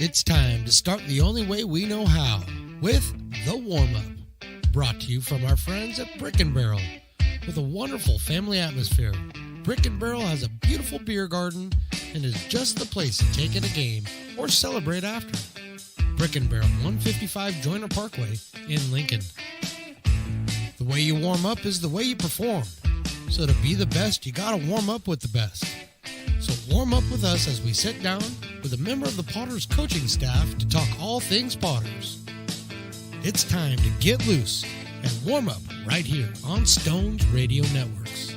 It's time to start the only way we know how, with the warm-up. Brought to you from our friends at Brick & Barrel. With a wonderful family atmosphere, Brick & Barrel has a beautiful beer garden and is just the place to take in a game or celebrate after. Brick & Barrel, 155 Joyner Parkway in Lincoln. The way you warm up is the way you perform. So to be the best, you gotta warm up with the best. So warm up with us as we sit down with a member of the Potters coaching staff to talk all things Potters. It's time to get loose and warm up right here on Stones Radio Networks.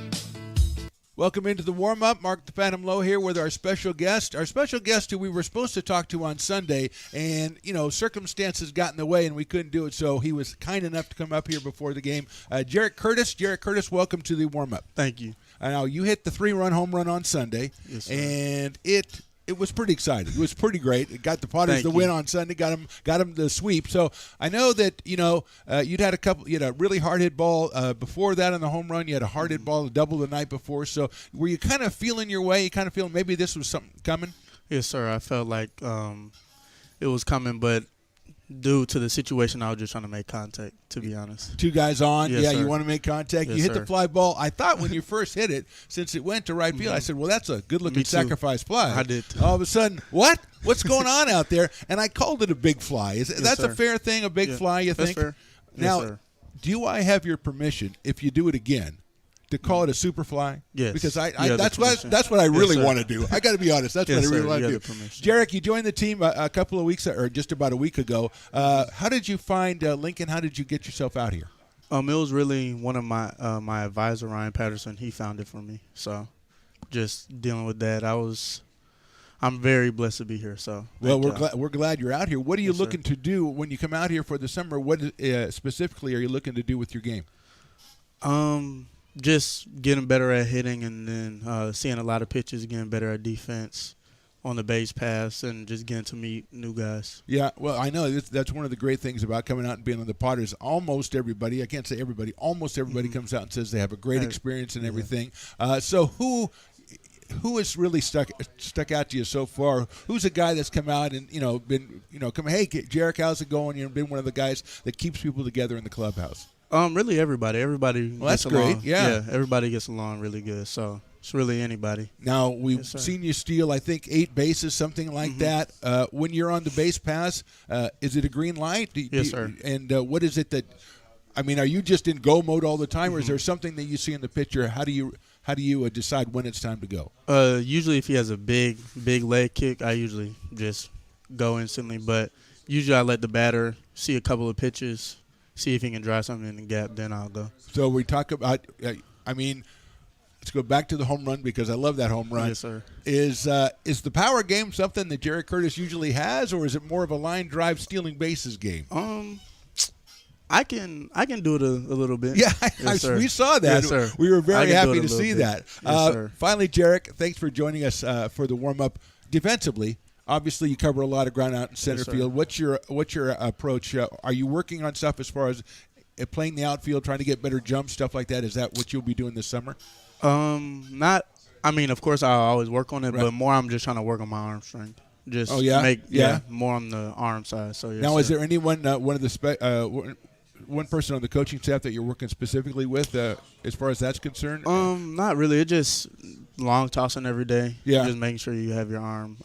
Welcome into the warm-up. Mark the Phantom Low here with our special guest. Our special guest who we were supposed to talk to on Sunday, and, circumstances got in the way and we couldn't do it, so he was kind enough to come up here before the game. Jarrett Curtis. Jarrett Curtis, welcome to the warm-up. Thank you. Now, you hit the 3-run home run on Sunday, yes, sir. And it was pretty exciting. It was pretty great. It got the Potters the win on Sunday, got them the sweep. So I know that, you had a really hard hit ball before that on the home run. You had a hard hit ball, a double the night before. So were you kind of feeling your way? You kind of feeling maybe this was something coming? Yes, sir. I felt like it was coming, but due to the situation, I was just trying to make contact, to be honest. Two guys on. Yes, yeah, sir. You want to make contact. Yes, you hit sir. the fly ball. I thought when you first hit it, since it went to right field, I said, well, that's a good-looking sacrifice fly. I did. All of a sudden, what? What's going on out there? And I called it a big fly. That's sir. a fair thing, a big fly, you think? Fair. Now, yes, sir. Do I have your permission, if you do it again, to call it a super fly? Yes. Because that's what I really sir. want to do. I got to be honest. That's what I really want to do. Jarek, you joined the team a couple of weeks, or just about a week ago. How did you find Lincoln? How did you get yourself out here? It was really one of my advisor, Ryan Patterson. He found it for me. So just dealing with that, I'm very blessed to be here. So we're glad you're out here. What are you yes, looking sir. to do when you come out here for the summer? What specifically are you looking to do with your game? Just getting better at hitting, and then seeing a lot of pitches, getting better at defense on the base pass, and just getting to meet new guys. Yeah, well, I know that's one of the great things about coming out and being on the Potters. Almost everybody, I can't say everybody, almost everybody comes out and says they have a great experience and everything. So who has really stuck out to you so far? Who's a guy that's come out and been come? Hey, Jarek, how's it going? You've been one of the guys that keeps people together in the clubhouse. Really everybody. Everybody. Well, that's gets great. Along. Yeah, everybody gets along really good. So it's really anybody. Now we've seen you steal, I think, 8 bases, something like that. When you're on the base pass, is it a green light? Yes, sir. And what is it that? I mean, are you just in go mode all the time, or is there something that you see in the picture? How do you decide when it's time to go? Usually, if he has a big leg kick, I usually just go instantly. But usually, I let the batter see a couple of pitches, see if he can drive something in the gap, then I'll go. So we talk about. Let's go back to the home run because I love that home run. Yes, sir. Is the power game something that Jarek Curtis usually has, or is it more of a line drive stealing bases game? I can do it a little bit. Yeah, yes, we saw that. Yes, sir. We were very happy to see bit. that. Yes, sir. Finally, Jarek, thanks for joining us for the warm-up. Defensively, obviously you cover a lot of ground out in center field. What's your approach? Are you working on stuff as far as playing the outfield, trying to get better jumps, stuff like that? Is that what you'll be doing this summer? Not. I mean, of course, I'll always work on it, right. But more I'm just trying to work on my arm strength. Just more on the arm side. So yes, now, sir. Is there anyone one person on the coaching staff that you're working specifically with as far as that's concerned? Not really. It's just long tossing every day. Yeah. Just making sure you have your arm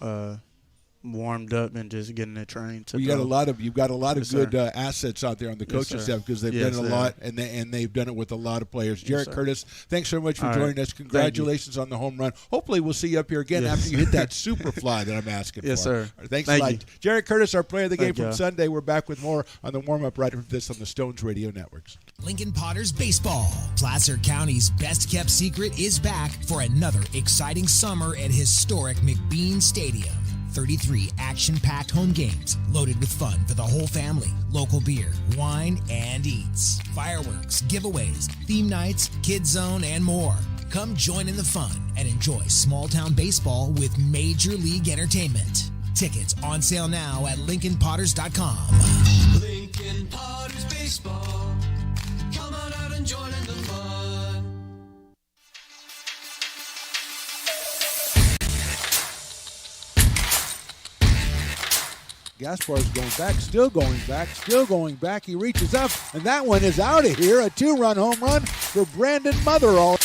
warmed up and just getting it trained. You've got a lot of yes, good assets out there on the coaching staff because they've done it a lot and they've done it with a lot of players. Jarek Curtis, thanks so much for joining us. Congratulations on the home run. Hopefully we'll see you up here again after you hit that super fly that I'm asking for. Yes, sir. Thanks a lot. Jarek Curtis, our player of the game from you. Sunday. We're back with more on the warm-up right after this on the Stones Radio Networks. Lincoln Potters Baseball. Placer County's best-kept secret is back for another exciting summer at historic McBean Stadium. 33 action-packed home games loaded with fun for the whole family, local beer, wine, and eats, fireworks, giveaways, theme nights, kids zone, and more. Come join in the fun and enjoy small-town baseball with Major League Entertainment. Tickets on sale now at LincolnPotters.com. Lincoln Potters Baseball. Come on out and join in the fun. Gaspar's going back, still going back, still going back. He reaches up, and that one is out of here. A 2-run home run for Brandon Motherall.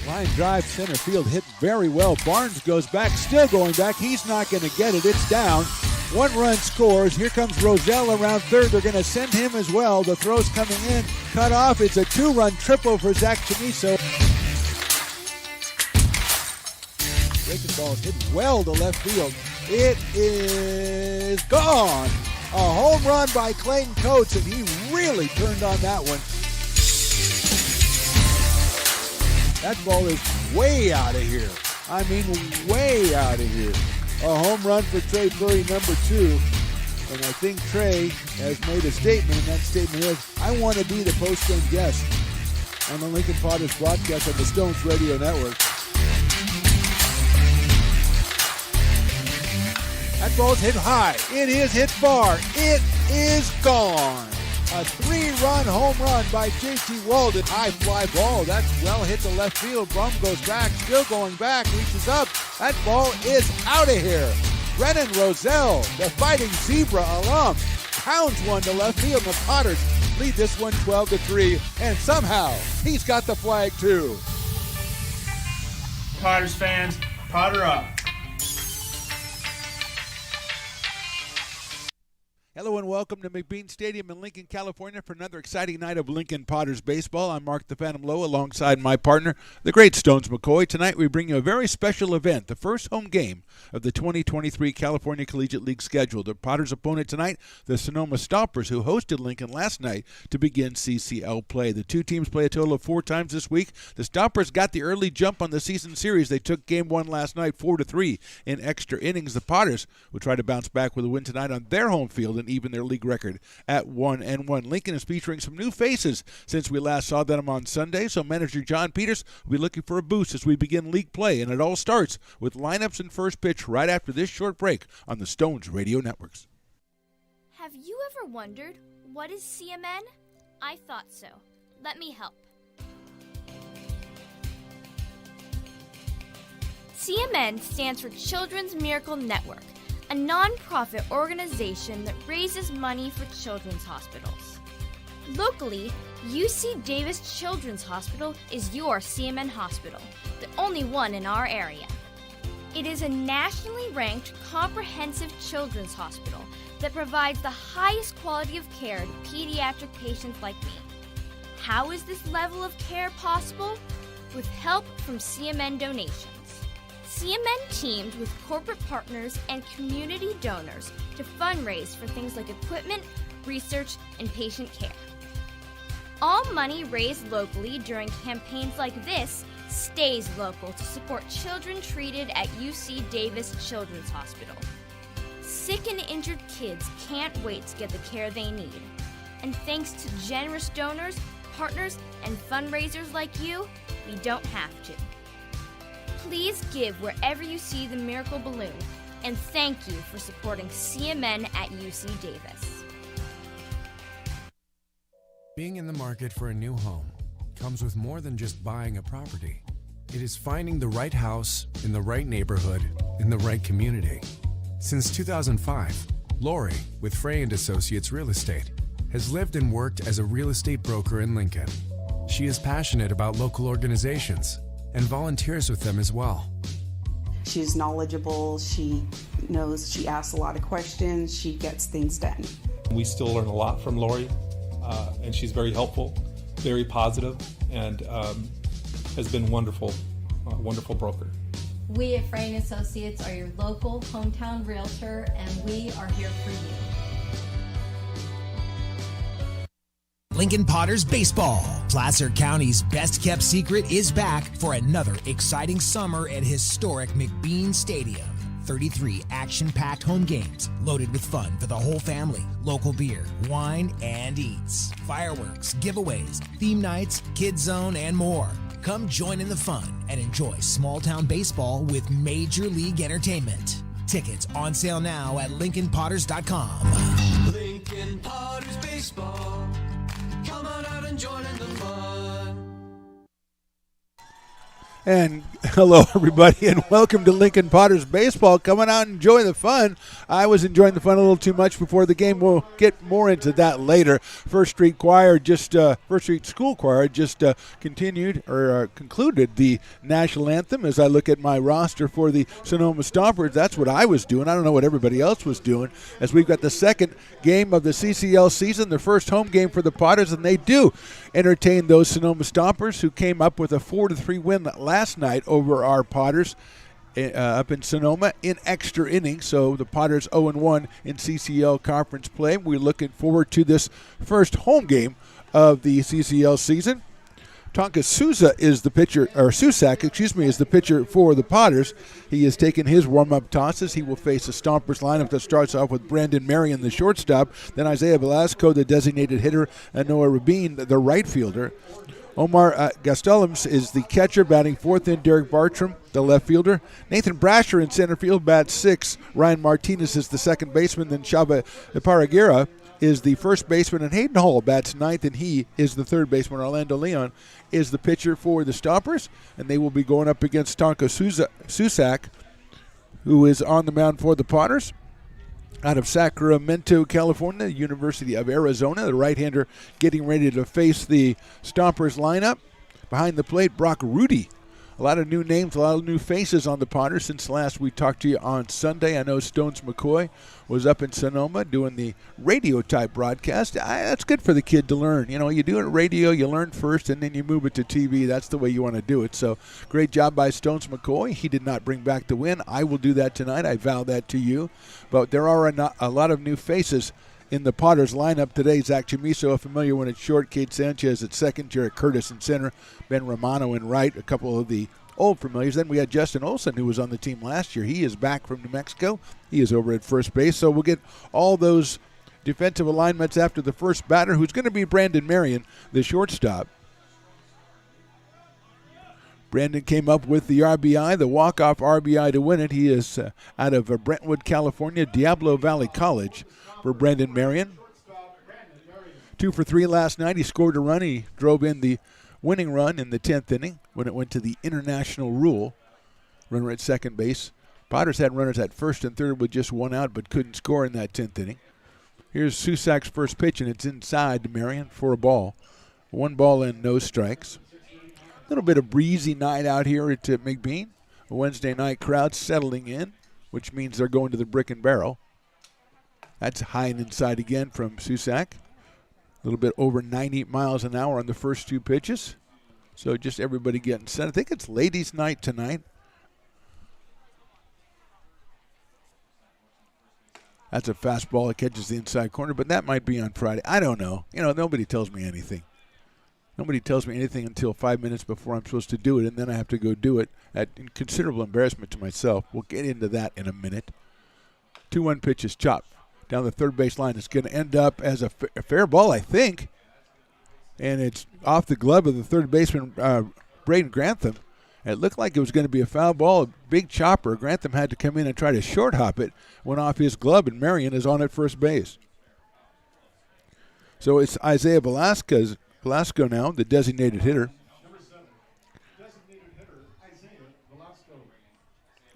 Line drive, center field, hit very well. Barnes goes back, still going back. He's not going to get it. It's down. 1 run scores. Here comes Roselle around third. They're going to send him as well. The throw's coming in. Cut off. It's a 2-run triple for Zach Chamiso. Breaking ball hit well to left field. It is gone. A home run by Clayton Coates, and he really turned on that one. That ball is way out of here. I mean, way out of here. A home run for Trey Fleury, number 2. And I think Trey has made a statement, and that statement is, I want to be the post-game guest on the Lincoln Potters broadcast on the Stones Radio Network. That ball's hit high. It is hit far. It is gone. A 3-run home run by J.T. Walden. High fly ball. That's well hit to left field. Brum goes back, still going back, reaches up. That ball is out of here. Brennan Roselle, the Fighting Zebra alum, pounds one to left field. The Potters lead this one 12-3, and somehow he's got the flag too. Potters fans, Potter up. Hello and welcome to McBean Stadium in Lincoln, California for another exciting night of Lincoln Potters baseball. I'm Mark the Phantom Lowe alongside my partner, the great Stones McCoy. Tonight we bring you a very special event, the first home game of the 2023 California Collegiate League schedule. The Potters' opponent tonight, the Sonoma Stompers, who hosted Lincoln last night to begin CCL play. The two teams play a total of 4 times this week. The Stompers got the early jump on the season series. They took game 1 last night 4-3 in extra innings. The Potters will try to bounce back with a win tonight on their home field and even their league record at 1-1. Lincoln is featuring some new faces since we last saw them on Sunday, so manager John Peters will be looking for a boost as we begin league play, and it all starts with lineups and first pitch right after this short break on the Stones Radio Networks. Have you ever wondered, what is CMN? I thought so. Let me help. CMN stands for Children's Miracle Network, a non-profit organization that raises money for children's hospitals. Locally, UC Davis Children's Hospital is your CMN hospital, the only one in our area. It is a nationally ranked comprehensive children's hospital that provides the highest quality of care to pediatric patients like me. How is this level of care possible? With help from CMN donations. CMN teamed with corporate partners and community donors to fundraise for things like equipment, research, and patient care. All money raised locally during campaigns like this stays local to support children treated at UC Davis Children's Hospital. Sick and injured kids can't wait to get the care they need. And thanks to generous donors, partners, and fundraisers like you, we don't have to. Please give wherever you see the Miracle Balloon, and thank you for supporting CMN at UC Davis. Being in the market for a new home comes with more than just buying a property. It is finding the right house in the right neighborhood in the right community. Since 2005, Lori, with Frey & Associates Real Estate, has lived and worked as a real estate broker in Lincoln. She is passionate about local organizations and volunteers with them as well. She's knowledgeable, she knows, she asks a lot of questions, she gets things done. We still learn a lot from Lori, and she's very helpful, very positive, and has been wonderful broker. We at Frey & Associates are your local hometown realtor, and we are here for you. Lincoln Potters baseball. Placer County's best-kept secret is back for another exciting summer at historic McBean Stadium. 33 action-packed home games loaded with fun for the whole family. Local beer, wine, and eats. Fireworks, giveaways, theme nights, kids zone, and more. Come join in the fun and enjoy small-town baseball with Major League Entertainment. Tickets on sale now at LincolnPotters.com. Lincoln Potters baseball. Come on out and join in the fun. And hello, everybody, and welcome to Lincoln Potters Baseball. Coming out and enjoy the fun. I was enjoying the fun a little too much before the game. We'll get more into that later. First Street School Choir just concluded the national anthem. As I look at my roster for the Sonoma Stompers, that's what I was doing. I don't know what everybody else was doing, as we've got the second game of the CCL season, the first home game for the Potters, and they do entertain those Sonoma Stompers, who came up with a 4-3 win last night over our Potters up in Sonoma in extra innings. So the Potters 0-1 in CCL conference play. We're looking forward to this first home game of the CCL season. Tonka Sousa is the pitcher, or Susak, is the pitcher for the Potters. He has taken his warm-up tosses. He will face the Stompers lineup that starts off with Brandon Marion, the shortstop, then Isaiah Velasco, the designated hitter, and Noah Rabin, the right fielder. Omar Gastelums is the catcher, batting fourth in. Derek Bartram, the left fielder. Nathan Brasher in center field, bats sixth. Ryan Martinez is the second baseman. Then Chava Paragera is the first baseman, and Hayden Hall bats ninth, and he is the third baseman. Orlando Leon is the pitcher for the Stompers, and they will be going up against Tonka Susak, who is on the mound for the Potters. Out of Sacramento, California, University of Arizona, the right-hander getting ready to face the Stompers lineup. Behind the plate, Brock Rudy. A lot of new names, a lot of new faces on the Potters since last we talked to you on Sunday. I know Stones McCoy was up in Sonoma doing the radio-type broadcast. That's good for the kid to learn. You know, you do it radio, you learn first, and then you move it to TV. That's the way you want to do it. So great job by Stones McCoy. He did not bring back the win. I will do that tonight. I vow that to you. But there are a lot of new faces in the Potters lineup today. Zach Chamiso, a familiar one at short. Kate Sanchez at second. Jarrett Curtis in center. Ben Romano in right. A couple of the old familiars. Then we had Justin Olson, who was on the team last year. He is back from New Mexico. He is over at first base. So we'll get all those defensive alignments after the first batter, who's going to be Brandon Marion, the shortstop. Brandon came up with the RBI, the walk-off RBI to win it. He is out of Brentwood, California, Diablo Valley College for Brandon Marion. 2 for 3 last night. He scored a run. He drove in the winning run in the 10th inning when it went to the international rule. Runner at second base. Potters had runners at first and third with just one out, but couldn't score in that 10th inning. Here's Susak's first pitch, and it's inside to Marion for a ball. 1 ball and no strikes. A little bit of breezy night out here at McBean. A Wednesday night crowd settling in, which means they're going to the Brick and Barrel. That's high and inside again from Susak. A little bit over 90 miles an hour on the first 2 pitches. So just everybody getting set. I think it's ladies' night tonight. That's a fastball that catches the inside corner, but that might be on Friday. I don't know. You know, nobody tells me anything. Nobody tells me anything until 5 minutes before I'm supposed to do it, and then I have to go do it at considerable embarrassment to myself. We'll get into that in a minute. 2-1 pitch is chopped down the third base line. It's going to end up as a fair ball, I think. And it's off the glove of the third baseman, Braden Grantham. It looked like it was going to be a foul ball, a big chopper. Grantham had to come in and try to short hop it. Went off his glove, and Marion is on at first base. So it's Isaiah Velasco now, the designated hitter.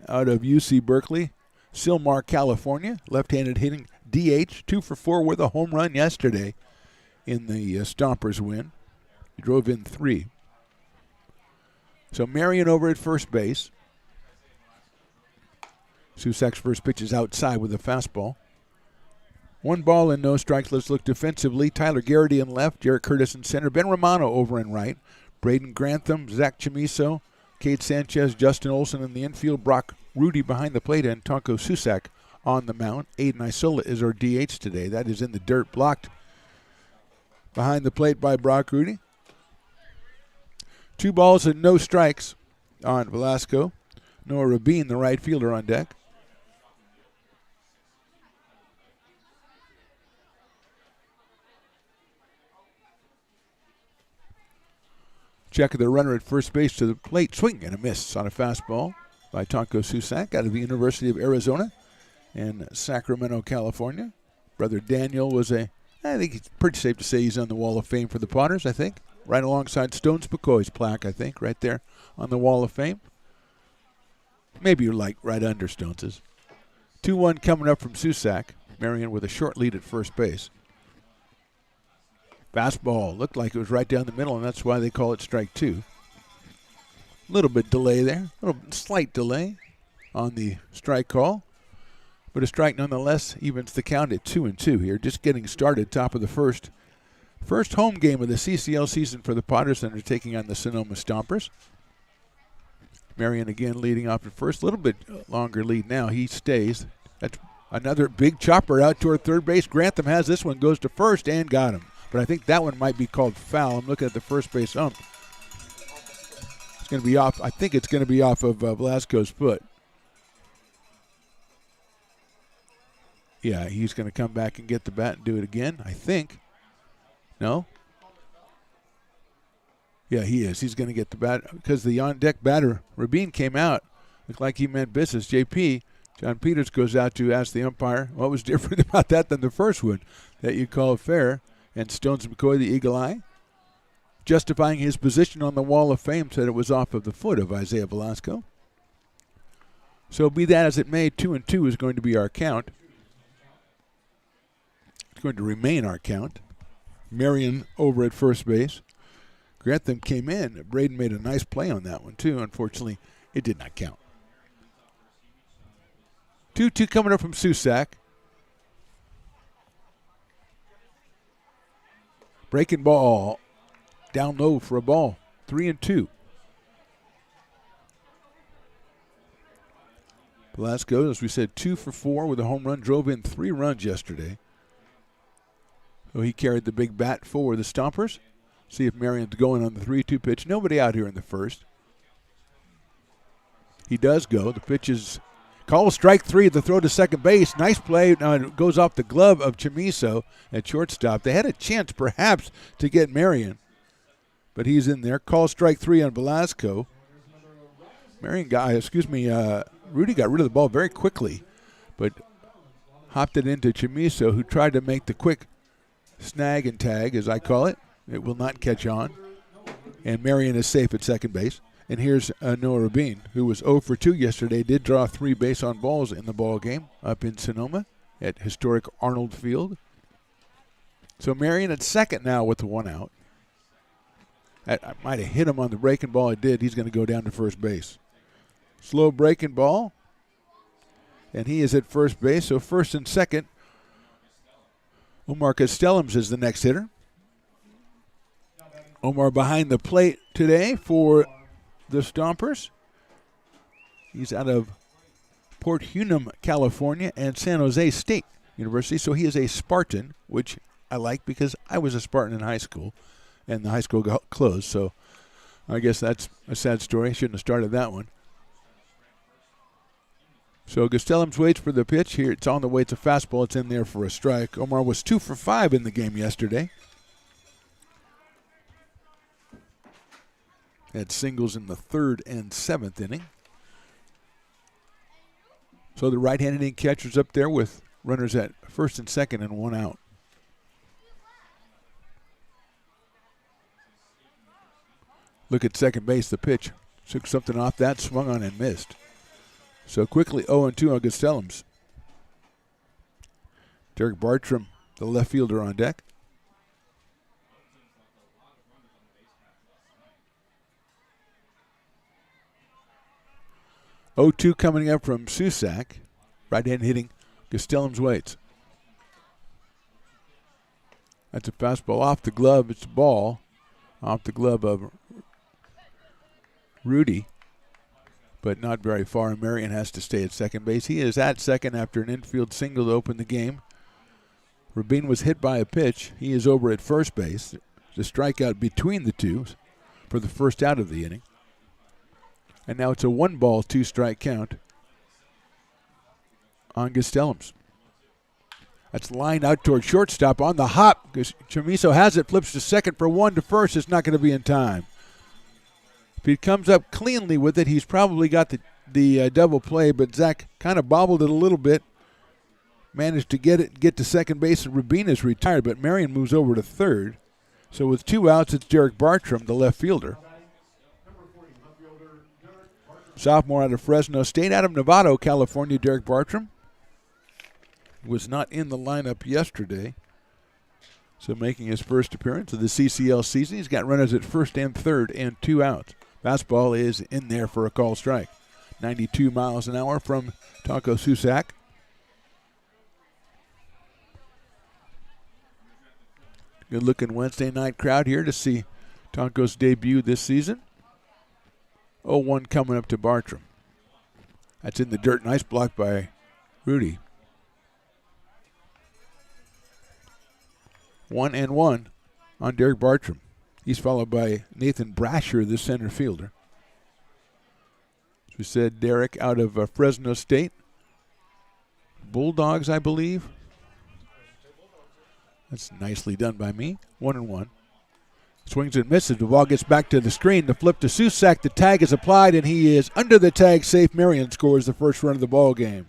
Out of UC Berkeley, Sylmar, California. Left-handed hitting DH, 2 for 4 with a home run yesterday in the Stompers win. He drove in 3. So Marion over at first base. Susak's first pitch is outside with a fastball. 1 ball and no strikes. Let's look defensively. Tyler Garrity in left, Jarrett Curtis in center, Ben Romano over in right, Braden Grantham, Zach Chamiso, Kate Sanchez, Justin Olson in the infield, Brock Rudy behind the plate, and Tonko Susak on the mound. Aiden Isola is our DH today. That is in the dirt, blocked behind the plate by Brock Rudy. 2 balls and no strikes on Velasco. Noah Rabin, the right fielder, on deck. Check of the runner at first base to the plate. Swing and a miss on a fastball by Tonko Susak out of the University of Arizona in Sacramento, California. Brother Daniel was I think it's pretty safe to say he's on the Wall of Fame for the Potters, I think. right alongside Stones McCoy's plaque, I think, right there on the Wall of Fame. Maybe you're like right under Stones's. 2-1 coming up from Susac. Marion with a short lead at first base. Fastball looked like it was right down the middle, and that's why they call it strike 2. A little bit delay there, a little slight delay on the strike call. But a strike nonetheless evens the count at 2-2 here. Just getting started, top of the first. First home game of the CCL season for the Potters, and they're taking on the Sonoma Stompers. Marion again leading off at first. A little bit longer lead now. He stays. That's another big chopper out toward third base. Grantham has this one, goes to first, and got him. But I think that one might be called foul. I'm looking at the first base ump. It's going to be off. I think it's going to be off of Velasco's foot. Yeah, he's going to come back and get the bat and do it again, I think. No? Yeah, he is. He's going to get the bat because the on-deck batter, Rabin, came out. Looked like he meant business. JP, John Peters, goes out to ask the umpire what was different about that than the first one that you called fair. And Stones McCoy, the eagle eye, justifying his position on the Wall of Fame, said it was off of the foot of Isaiah Velasco. So be that as it may, 2-2 is going to be our count. It's going to remain our count. Marion over at first base. Grantham came in. Braden made a nice play on that one, too. Unfortunately, it did not count. 2-2 coming up from Susac. Breaking ball. Down low for a ball. 3-2. Velasco, as we said, 2 for 4 with a home run. Drove in 3 runs yesterday. So he carried the big bat for the Stompers. See if Marion's going on the 3-2 pitch. Nobody out here in the first. He does go. The pitch is called strike 3. The throw to second base. Nice play. Now it goes off the glove of Chamiso at shortstop. They had a chance perhaps to get Marion, but he's in there. Call strike 3 on Velasco. Rudy got rid of the ball very quickly, but hopped it into Chamiso, who tried to make the quick snag and tag, as I call it. It will not catch on. And Marion is safe at second base. And here's Noah Rabin, who was 0 for 2 yesterday, did draw 3 base on balls in the ball game up in Sonoma at historic Arnold Field. So Marion at second now with the 1 out. I might have hit him on the breaking ball. It did. He's going to go down to first base. Slow breaking ball. And he is at first base. So first and second, Omar Castellums is the next hitter. Omar behind the plate today for the Stompers. He's out of Port Hueneme, California, and San Jose State University. So he is a Spartan, which I like because I was a Spartan in high school, and the high school got closed. So I guess that's a sad story. Shouldn't have started that one. So Castellums waits for the pitch here. It's on the way. It's a fastball. It's in there for a strike. Omar was 2 for 5 in the game yesterday. Had singles in the 3rd and 7th inning. So the right-handed catcher's up there with runners at first and second and 1 out. Look at second base. The pitch took something off that, swung on and missed. So quickly 0-2 on Castellums. Derek Bartram, the left fielder, on deck. (0-2) coming up from Susac. Right hand hitting. Castellums waits. That's a fastball off the glove. It's a ball off the glove of Rudy, but not very far. And Marion has to stay at second base. He is at second after an infield single to open the game. Rabin was hit by a pitch. He is over at first base. The strikeout between the two for the first out of the inning. And now it's a 1-ball, 2-strike count on Castellums. That's lined out toward shortstop on the hop. Chamiso has it, flips to second for 1 to first. It's not going to be in time. If he comes up cleanly with it, he's probably got the double play, but Zach kind of bobbled it a little bit. Managed to get to second base, and Rabin is retired, but Marion moves over to third. So with 2 outs, it's Derek Bartram, the left fielder. Sophomore out of Fresno State. Out of Novato, California, Derek Bartram was not in the lineup yesterday. So making his first appearance of the CCL season. He's got runners at first and third and 2 outs. Fastball is in there for a call strike. 92 miles an hour from Taco Susak. Good looking Wednesday night crowd here to see Taco's debut this season. 0-1 coming up to Bartram. That's in the dirt. Nice block by Rudy. 1-1 on Derek Bartram. He's followed by Nathan Brasher, the center fielder. As we said, Derek out of Fresno State. Bulldogs, I believe. That's nicely done by me. 1-1. Swings and misses. The ball gets back to the screen. The flip to Susak. The tag is applied, and he is under the tag safe. Marion scores the first run of the ball game.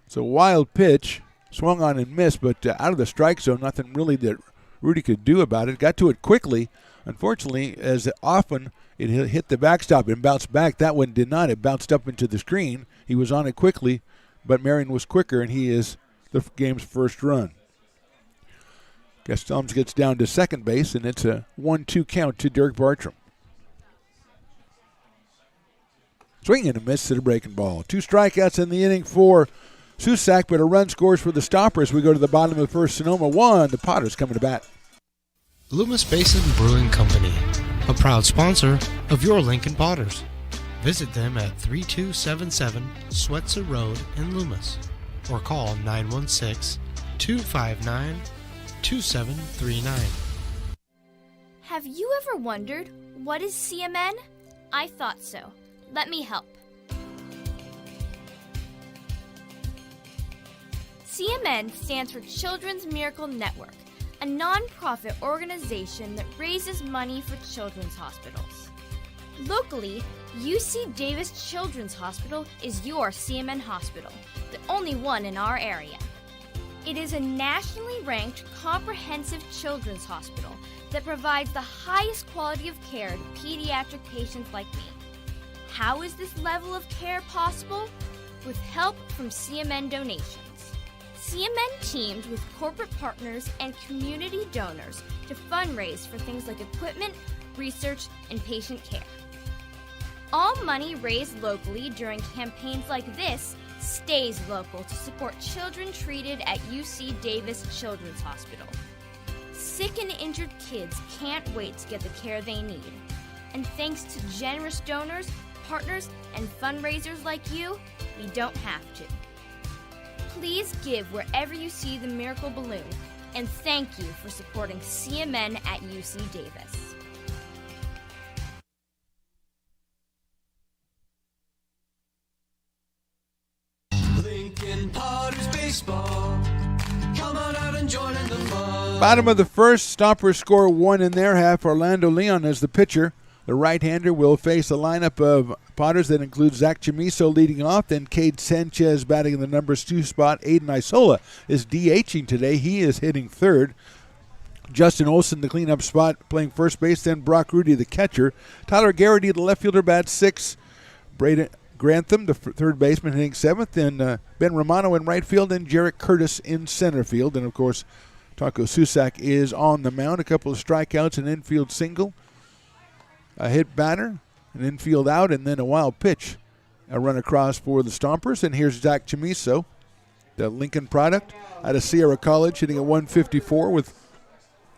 It's a wild pitch. Swung on and missed, but out of the strike zone, nothing really that Rudy could do about it. Got to it quickly. Unfortunately, as often, it hit the backstop and bounced back. That one did not. It bounced up into the screen. He was on it quickly, but Marion was quicker, and he is the game's first run. Gastelms gets down to second base, and it's a 1-2 count to Derek Bartram. Swing and a miss to the breaking ball. 2 strikeouts in the inning for Susak, but a run scores for the Stompers. We go to the bottom of the first. Sonoma 1. The Potters coming to bat. Loomis Basin Brewing Company, a proud sponsor of your Lincoln Potters. Visit them at 3277 Swetzer Road in Loomis or call 916-259-2739. Have you ever wondered, what is CMN? I thought so. Let me help. CMN stands for Children's Miracle Network, a non-profit organization that raises money for children's hospitals. Locally, UC Davis Children's Hospital is your CMN hospital, the only one in our area. It is a nationally ranked comprehensive children's hospital that provides the highest quality of care to pediatric patients like me. How is this level of care possible? With help from CMN donations. CMN teamed with corporate partners and community donors to fundraise for things like equipment, research, and patient care. All money raised locally during campaigns like this stays local to support children treated at UC Davis Children's Hospital. Sick and injured kids can't wait to get the care they need. And thanks to generous donors, partners, and fundraisers like you, we don't have to. Please give wherever you see the Miracle Balloon, and thank you for supporting CMN at UC Davis. Lincoln Potters Baseball. Come on out and join in the fun. Bottom of the first, Stompers score 1 in their half. Orlando Leon is the pitcher. The right-hander will face a lineup of Potters that includes Zach Chamiso leading off, then Cade Sanchez batting in the numbers 2 spot. Aiden Isola is DHing today. He is hitting third. Justin Olson, the cleanup spot, playing first base. Then Brock Rudy, the catcher. Tyler Garrity, the left fielder, bats 6. Braden Grantham, the third baseman, hitting 7th. Then Ben Romano in right field, and Jarek Curtis in center field. And, of course, Taco Susak is on the mound. A couple of strikeouts, an infield single. A hit batter, an infield out, and then a wild pitch. A run across for the Stompers. And here's Zach Chamiso, the Lincoln product, out of Sierra College, hitting at 154 with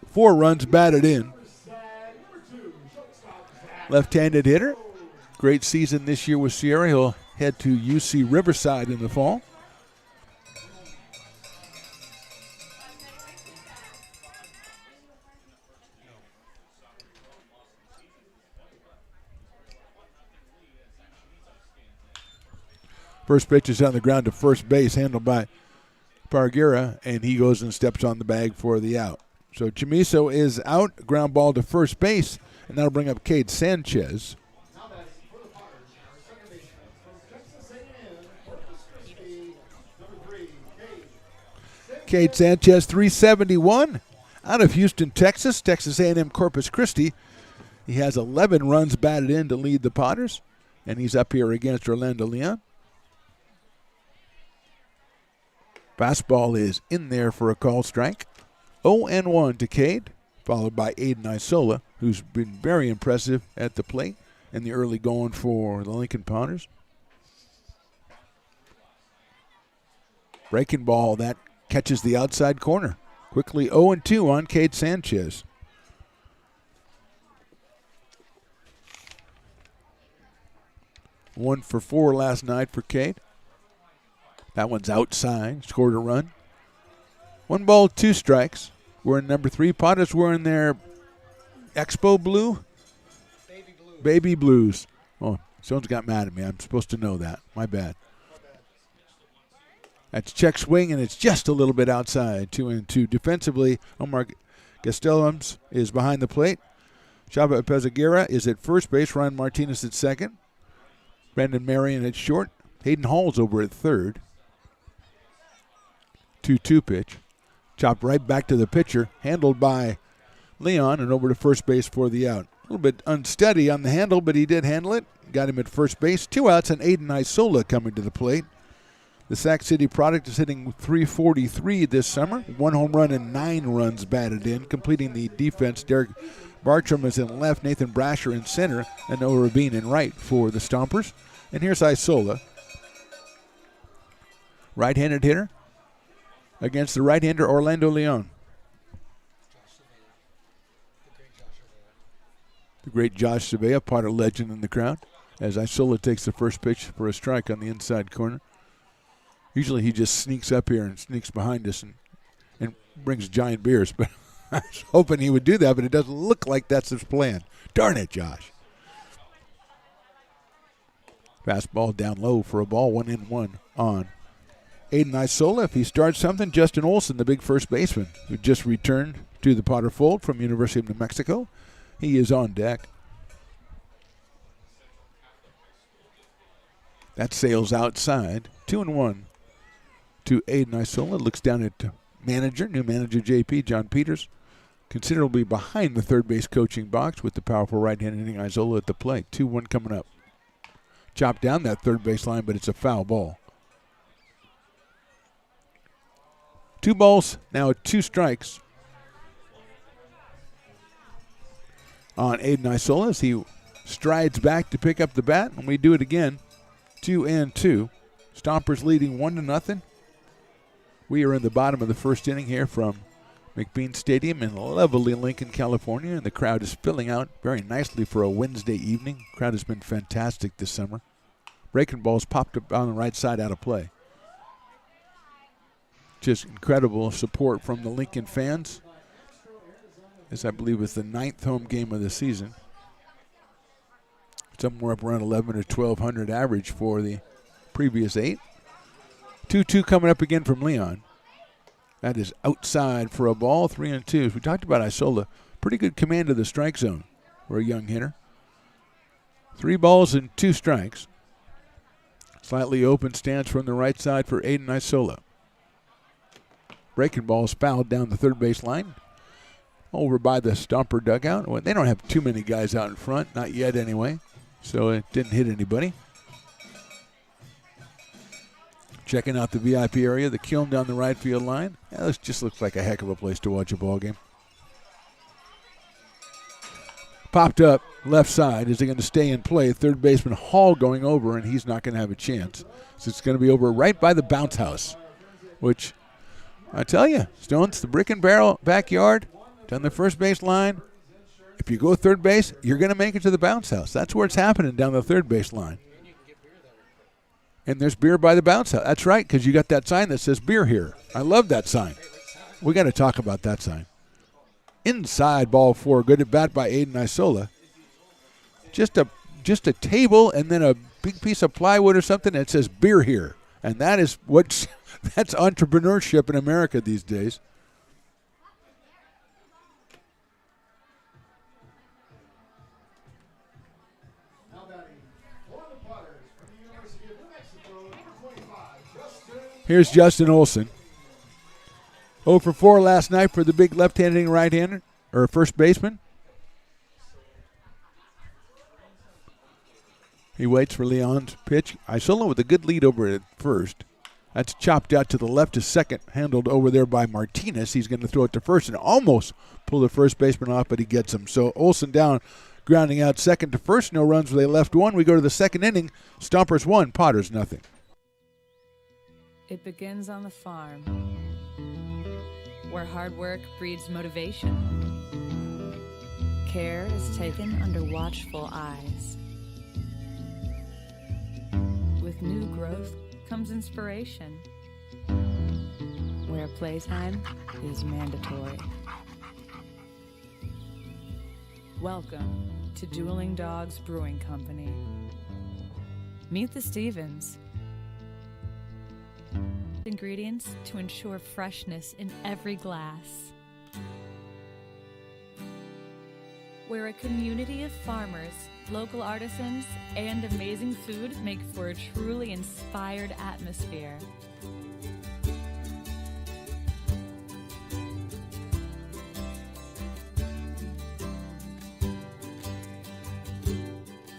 4 runs batted in. Left-handed hitter. Great season this year with Sierra. He'll head to UC Riverside in the fall. First pitch is on the ground to first base, handled by Parguera, and he goes and steps on the bag for the out. So Chamiso is out, ground ball to first base, and that'll bring up Cade Sanchez. Cade Sanchez, 371, Out of Houston, Texas A&M Corpus Christi. He has 11 runs batted in to lead the Potters, and he's up here against Orlando Leon. Fastball is in there for a call strike. 0-1 to Cade, followed by Aiden Isola, who's been very impressive at the plate in the early going for the Lincoln Potters. Breaking ball, that catches the outside corner. Quickly 0-2 on Cade Sanchez. One for 4 last night for Cade. That one's outside, scored a run. 1 ball, 2 strikes. We're in number 3. Potters wearing their Expo blue? Baby blues. Oh, someone's got mad at me. I'm supposed to know that. My bad. That's check swing, and it's just a little bit outside. 2-2. Defensively, Omar Gastelums is behind the plate. Chava Pezaguera is at first base. Ryan Martinez at second. Brandon Marion at short. Hayden Hall's over at third. 2-2 pitch. Chopped right back to the pitcher. Handled by Leon and over to first base for the out. A little bit unsteady on the handle, but he did handle it. Got him at first base. 2 outs and Aiden Isola coming to the plate. The Sac City product is hitting .343 this summer. 1 home run and 9 runs batted in. Completing the defense, Derek Bartram is in left, Nathan Brasher in center, and Noah Rabin in right for the Stompers. And here's Isola. Right-handed hitter against the right-hander Orlando Leon. The great Josh Sabea, Potter legend in the crowd, as Isola takes the first pitch for a strike on the inside corner. Usually he just sneaks up here and sneaks behind us and brings giant beers, but I was hoping he would do that, but it doesn't look like that's his plan. Darn it, Josh. Fastball down low for a ball, 1-1 on Aiden Isola. If he starts something, Justin Olson, the big first baseman, who just returned to the Potter fold from University of New Mexico, he is on deck. That sails outside. 2-1 to Aiden Isola. Looks down at new manager JP, John Peters, considerably behind the third base coaching box with the powerful right-handed hitting Isola at the plate. 2-1 coming up. Chopped down that third base line, but it's a foul ball. 2 balls, now 2 strikes on Aiden Isola as he strides back to pick up the bat, and we do it again. 2-2. Stompers leading 1-0. We are in the bottom of the first inning here from McBean Stadium in lovely Lincoln, California, and the crowd is filling out very nicely for a Wednesday evening. Crowd has been fantastic this summer. Breaking balls popped up on the right side out of play. Just incredible support from the Lincoln fans. This, I believe, is the 9th home game of the season. Somewhere up around 11 or 1,200 average for the previous 8. 2-2 coming up again from Leon. That is outside for a ball, 3-2. As we talked about Isola, pretty good command of the strike zone for a young hitter. 3 balls and 2 strikes. Slightly open stance from the right side for Aiden Isola. Breaking ball is fouled down the third base line. Over by the Stomper dugout. Well, they don't have too many guys out in front, not yet anyway. So it didn't hit anybody. Checking out the VIP area, the kiln down the right field line. Yeah, this just looks like a heck of a place to watch a ball game. Popped up left side. Is he going to stay in play? Third baseman Hall going over, and he's not going to have a chance. So it's going to be over right by the bounce house, which I tell you, Stones, the Brick and Barrel backyard, down the first base line. If you go third base, you're going to make it to the bounce house. That's where it's happening, down the third base line. And there's beer by the bounce house. That's right, because you got that sign that says beer here. I love that sign. We got to talk about that sign. Inside ball 4, good at bat by Aiden Isola. Just a table and then a big piece of plywood or something that says beer here. And that's entrepreneurship in America these days. Here's Justin Olson. 0 for 4 last night for the big left-handed right-hander, or first baseman. He waits for Leon's pitch. Isola with a good lead over at first. That's chopped out to the left to second, handled over there by Martinez. He's going to throw it to first and almost pull the first baseman off, but he gets him. So Olsen down, grounding out second to first. No runs where they left one. We go to the second inning. Stompers 1, Potters nothing. It begins on the farm, where hard work breeds motivation. Care is taken under watchful eyes. With new growth comes inspiration, where playtime is mandatory. Welcome to Dueling Dogs Brewing Company. Meet the Stevens. Ingredients to ensure freshness in every glass. Where a community of farmers, local artisans, and amazing food make for a truly inspired atmosphere.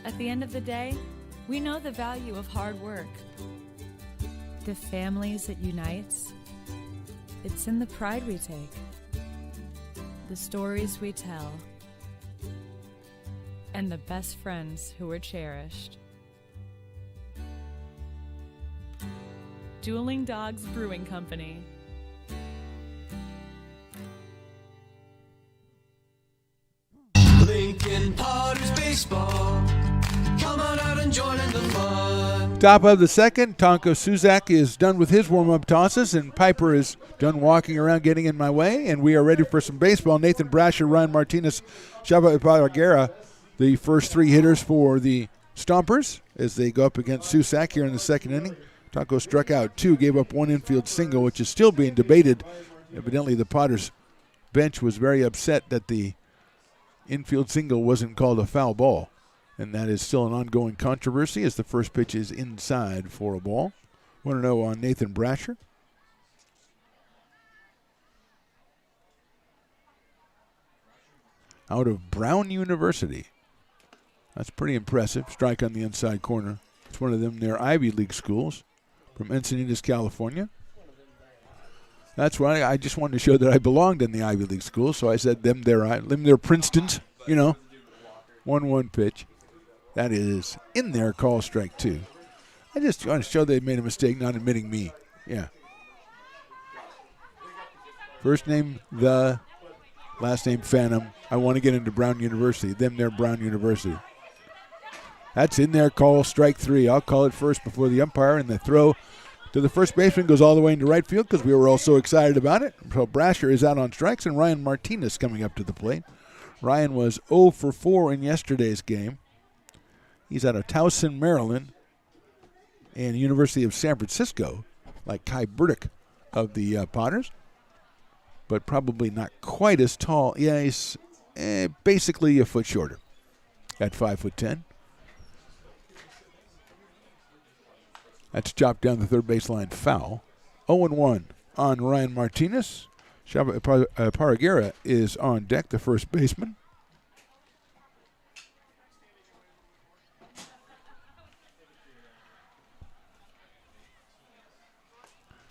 At the end of the day, we know the value of hard work. The families it unites, it's in the pride we take, the stories we tell, and the best friends who are cherished. Dueling Dogs Brewing Company. Lincoln Potters Baseball. Come on out and join in the fun. Top of the second, Tonko Suzak is done with his warm-up tosses, and Piper is done walking around getting in my way, and we are ready for some baseball. Nathan Brasher, Ryan Martinez, Shaba Iparraguera, the first three hitters for the Stompers as they go up against Susak here in the second inning. Tonko struck out 2, gave up 1 infield single, which is still being debated. Evidently the Potters bench was very upset that the infield single wasn't called a foul ball, and that is still an ongoing controversy as the first pitch is inside for a ball. 1-0 on Nathan Brasher. Out of Brown University. That's pretty impressive. Strike on the inside corner. It's one of them, their Ivy League schools from Encinitas, California. That's why I just wanted to show that I belonged in the Ivy League school, so I said them, their Princetons, 1-1 pitch. That is in there, call strike 2. I just want to show they made a mistake not admitting me. Yeah. First name, the, last name, Phantom. I want to get into Brown University. Them, their Brown University. That's in there, call strike 3. I'll call it first before the umpire, and the throw to the first baseman goes all the way into right field because we were all so excited about it. So Brasher is out on strikes, and Ryan Martinez coming up to the plate. Ryan was 0 for 4 in yesterday's game. He's out of Towson, Maryland, and University of San Francisco, like Kai Burdick of the Potters, but probably not quite as tall. Yeah, he's basically a foot shorter at 5'10". That's chopped down the third baseline foul. 0-1 on Ryan Martinez. Shaba Iparraguera is on deck, the first baseman.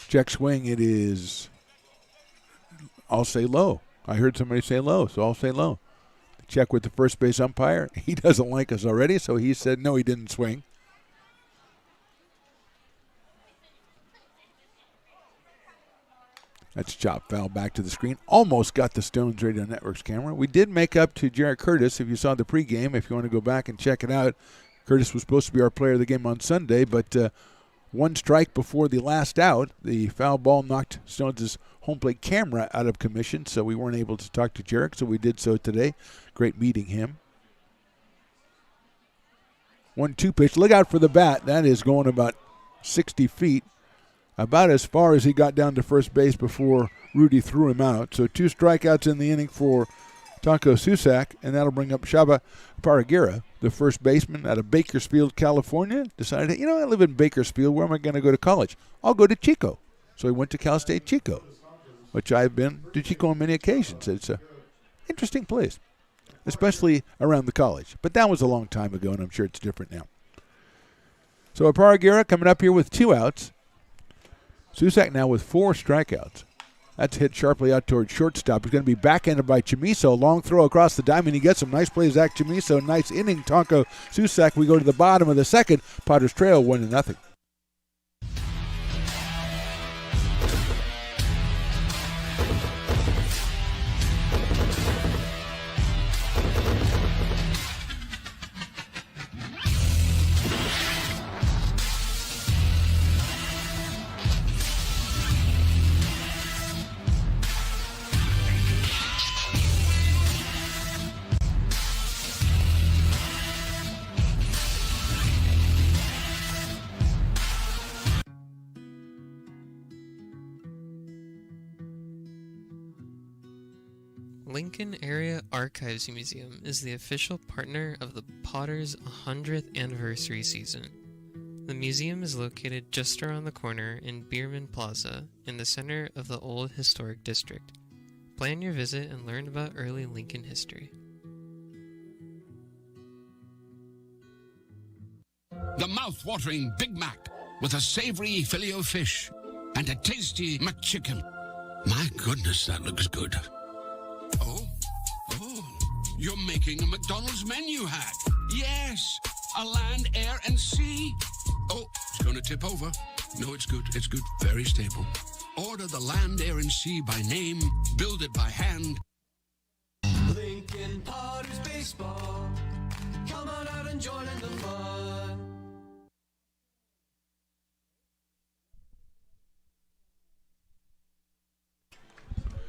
Check swing, it is, I'll say low. I heard somebody say low, so I'll say low. Check with the first base umpire. He doesn't like us already, so he said no, he didn't swing. That's chopped foul back to the screen. Almost got the Stones Radio Network's camera. We did make up to Jarrett Curtis, if you saw the pregame, if you want to go back and check it out. Curtis was supposed to be our player of the game on Sunday, but one strike before the last out, the foul ball knocked Stones' home plate camera out of commission, so we weren't able to talk to Jarrett, so we did so today. Great meeting him. 1-2 pitch. Look out for the bat. That is going about 60 feet. About as far as he got down to first base before Rudy threw him out. So 2 strikeouts in the inning for Tonko Susak, and that'll bring up Shaba Iparraguera, the first baseman out of Bakersfield, California. Decided, I live in Bakersfield. Where am I going to go to college? I'll go to Chico. So he went to Cal State Chico. which I've been to Chico on many occasions. It's an interesting place, especially around the college. But that was a long time ago, and I'm sure it's different now. So Paragera coming up here with 2 outs. Susak now with 4 strikeouts. That's hit sharply out towards shortstop. He's going to be backhanded by Chamiso. Long throw across the diamond. He gets some nice play, Zach Chamiso. Nice inning, Tonko Susak. We go to the bottom of the second. Padres trail 1-0. Lincoln Area Archives Museum is the official partner of the Potters' 100th anniversary season. The museum is located just around the corner in Bierman Plaza in the center of the Old Historic District. Plan your visit and learn about early Lincoln history. The mouth-watering Big Mac with a savory Filet-O-Fish and a tasty McChicken. My goodness, that looks good. Oh, you're making a McDonald's menu hack. Yes, a land, air, and sea. Oh, it's going to tip over. No, it's good. It's good. Very stable. Order the land, air, and sea by name. Build it by hand. Lincoln Potters Baseball. Come on out and join in the fun.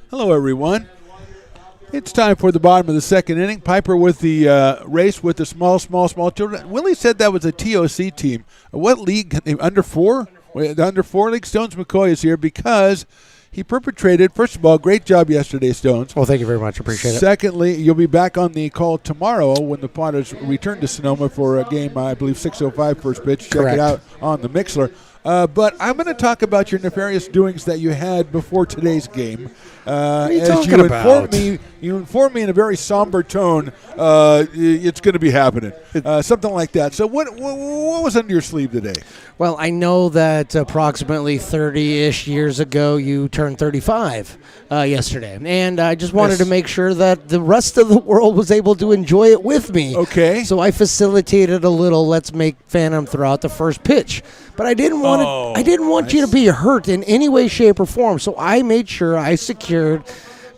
Hello, everyone. It's time for the bottom of the second inning. Piper with the race with the small children. Willie said that was a TOC team. What league? Under 4? The under 4 league. Stones McCoy is here because he perpetrated, first of all, great job yesterday, Stones. Well, thank you very much. Appreciate it. Secondly, you'll be back on the call tomorrow when the Potters return to Sonoma for a game, I believe, 6:05 first pitch. Check Correct. it out on the Mixler. But I'm going to talk about your nefarious doings that you had before today's game. What are you as talking you about? informed me in a very somber tone, it's going to be happening. Something like that. So what was under your sleeve today? Well, I know that approximately 30-ish years ago you turned 35 yesterday. And I just wanted to make sure that the rest of the world was able to enjoy it with me. Okay. So I facilitated a little let's make Phantom throw out the first pitch. But I didn't want you to be hurt in any way, shape, or form. So I made sure I secured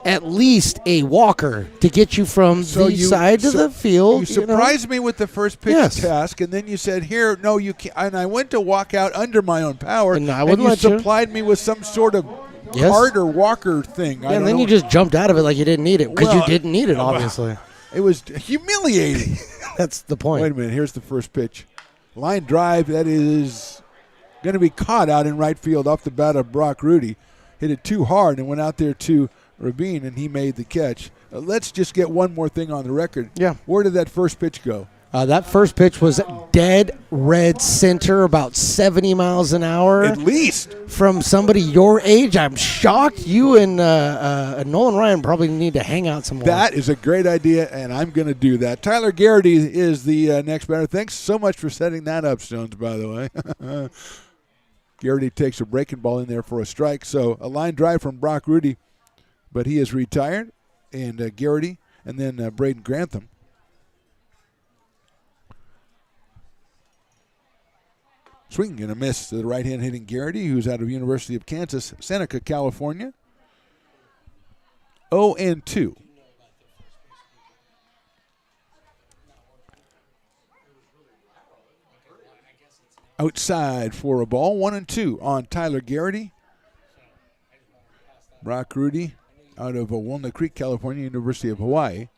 at least a walker to get you from the side to the field. You surprised me with the first pitch task, and then you said, "Here, no, you can't." And I went to walk out under my own power, and you supplied me with some sort of cart or walker thing. Yeah, and then you just jumped out of it like you didn't need it because you didn't need it, obviously. It was humiliating. That's the point. Wait a minute. Here's the first pitch. Line drive. That is going to be caught out in right field off the bat of Brock Rudy. Hit it too hard and went out there to Rabin, and he made the catch. Let's just get one more thing on the record. Yeah. Where did that first pitch go? That first pitch was dead red center, about 70 miles an hour. At least. From somebody your age. I'm shocked you and Nolan Ryan probably need to hang out some more. That is a great idea, and I'm going to do that. Tyler Garrity is the next batter. Thanks so much for setting that up, Stones, by the way. Garrity takes a breaking ball in there for a strike. So a line drive from Brock Rudy, but he is retired. And Garrity and then Braden Grantham. Swing and a miss to the right-hand hitting Garrity, who's out of University of Kansas, Seneca, California. 0-2. Outside for a ball, 1-2 on Tyler Garrity. Brock Rudy out of Walnut Creek, California, University of Hawaii.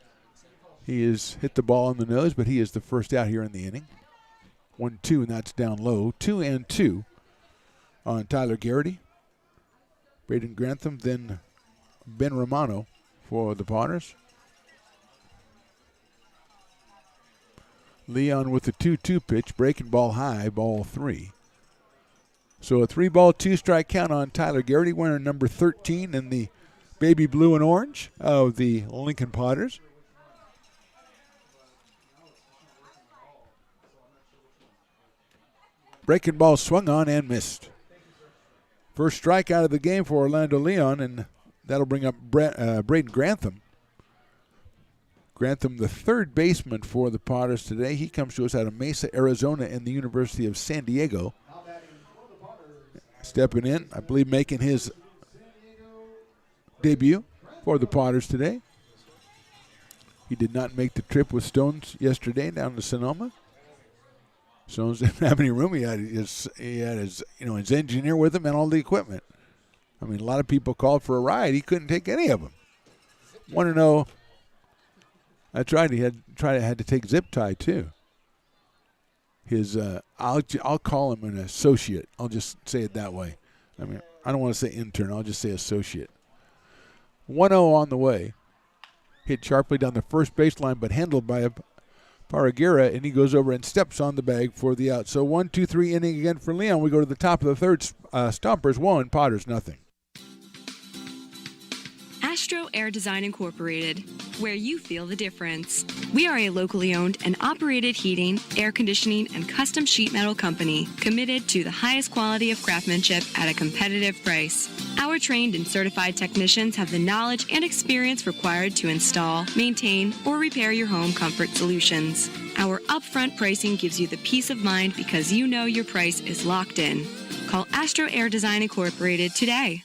He has hit the ball on the nose, but he is the first out here in the inning. 1-2, and that's down low. 2-2 on Tyler Garrity. Braden Grantham, then Ben Romano for the Potters. Leon with the 2-2 pitch, breaking ball high, ball 3. So a 3-ball, 2-strike count on Tyler Garrity, winner number 13 in the baby blue and orange of the Lincoln Potters. Breaking ball swung on and missed. First strike out of the game for Orlando Leon, and that'll bring up Braden Grantham. Grantham, the third baseman for the Potters today. He comes to us out of Mesa, Arizona, and the University of San Diego. Stepping in, I believe making his debut for the Potters today. He did not make the trip with Stones yesterday down to Sonoma. Stones didn't have any room. He had his his engineer with him and all the equipment. I mean, a lot of people called for a ride. He couldn't take any of them. Want to know? I tried. He had to take zip tie too. His I'll call him an associate. I'll just say it that way. I mean, I don't want to say intern. I'll just say associate. 1-0 on the way. Hit sharply down the first baseline, but handled by a Paragira, and he goes over and steps on the bag for the out. So 1-2-3 inning again for Leon. We go to the top of the third. Stompers 1, Potters nothing. Astro Air Design Incorporated, where you feel the difference. We are a locally owned and operated heating, air conditioning, and custom sheet metal company committed to the highest quality of craftsmanship at a competitive price. Our trained and certified technicians have the knowledge and experience required to install, maintain, or repair your home comfort solutions. Our upfront pricing gives you the peace of mind because you know your price is locked in. Call Astro Air Design Incorporated today.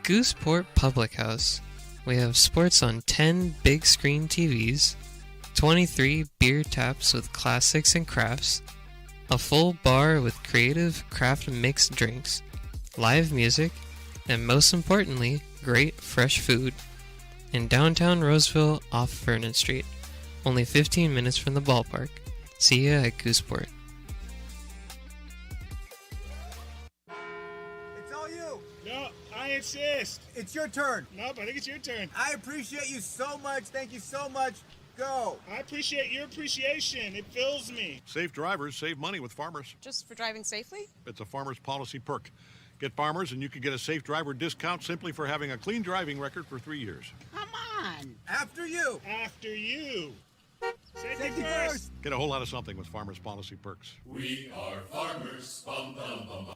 Gooseport Public House. We have sports on 10 big screen TVs, 23 beer taps with classics and crafts, a full bar with creative craft mixed drinks, live music, and most importantly, great fresh food. In downtown Roseville off Vernon Street, only 15 minutes from the ballpark. See ya at Gooseport. I insist. It's your turn. Nope, I think it's your turn. I appreciate you so much. Thank you so much. Go. I appreciate your appreciation. It fills me. Safe drivers save money with Farmers. Just for driving safely? It's a Farmers policy perk. Get Farmers and you can get a safe driver discount simply for having a clean driving record for 3 years. Come on. After you. After you. Safety first. Get a whole lot of something with Farmers policy perks. We are farmers. Bum, bum, bum, bum.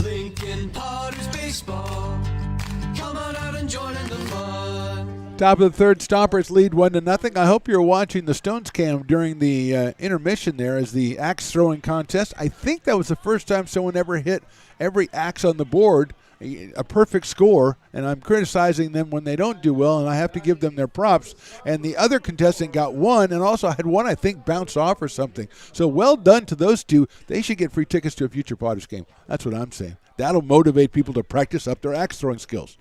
Lincoln Potters baseball. Come on out and join in the fun. Top of the third, Stompers lead 1-0. I hope you're watching the Stones cam during the intermission there as the axe throwing contest. I think that was the first time someone ever hit every axe on the board, a perfect score, and I'm criticizing them when they don't do well, and I have to give them their props. And the other contestant got one, and also had one, I think, bounce off or something. So well done to those two. They should get free tickets to a future Potters game. That's what I'm saying. That'll motivate people to practice up their axe throwing skills.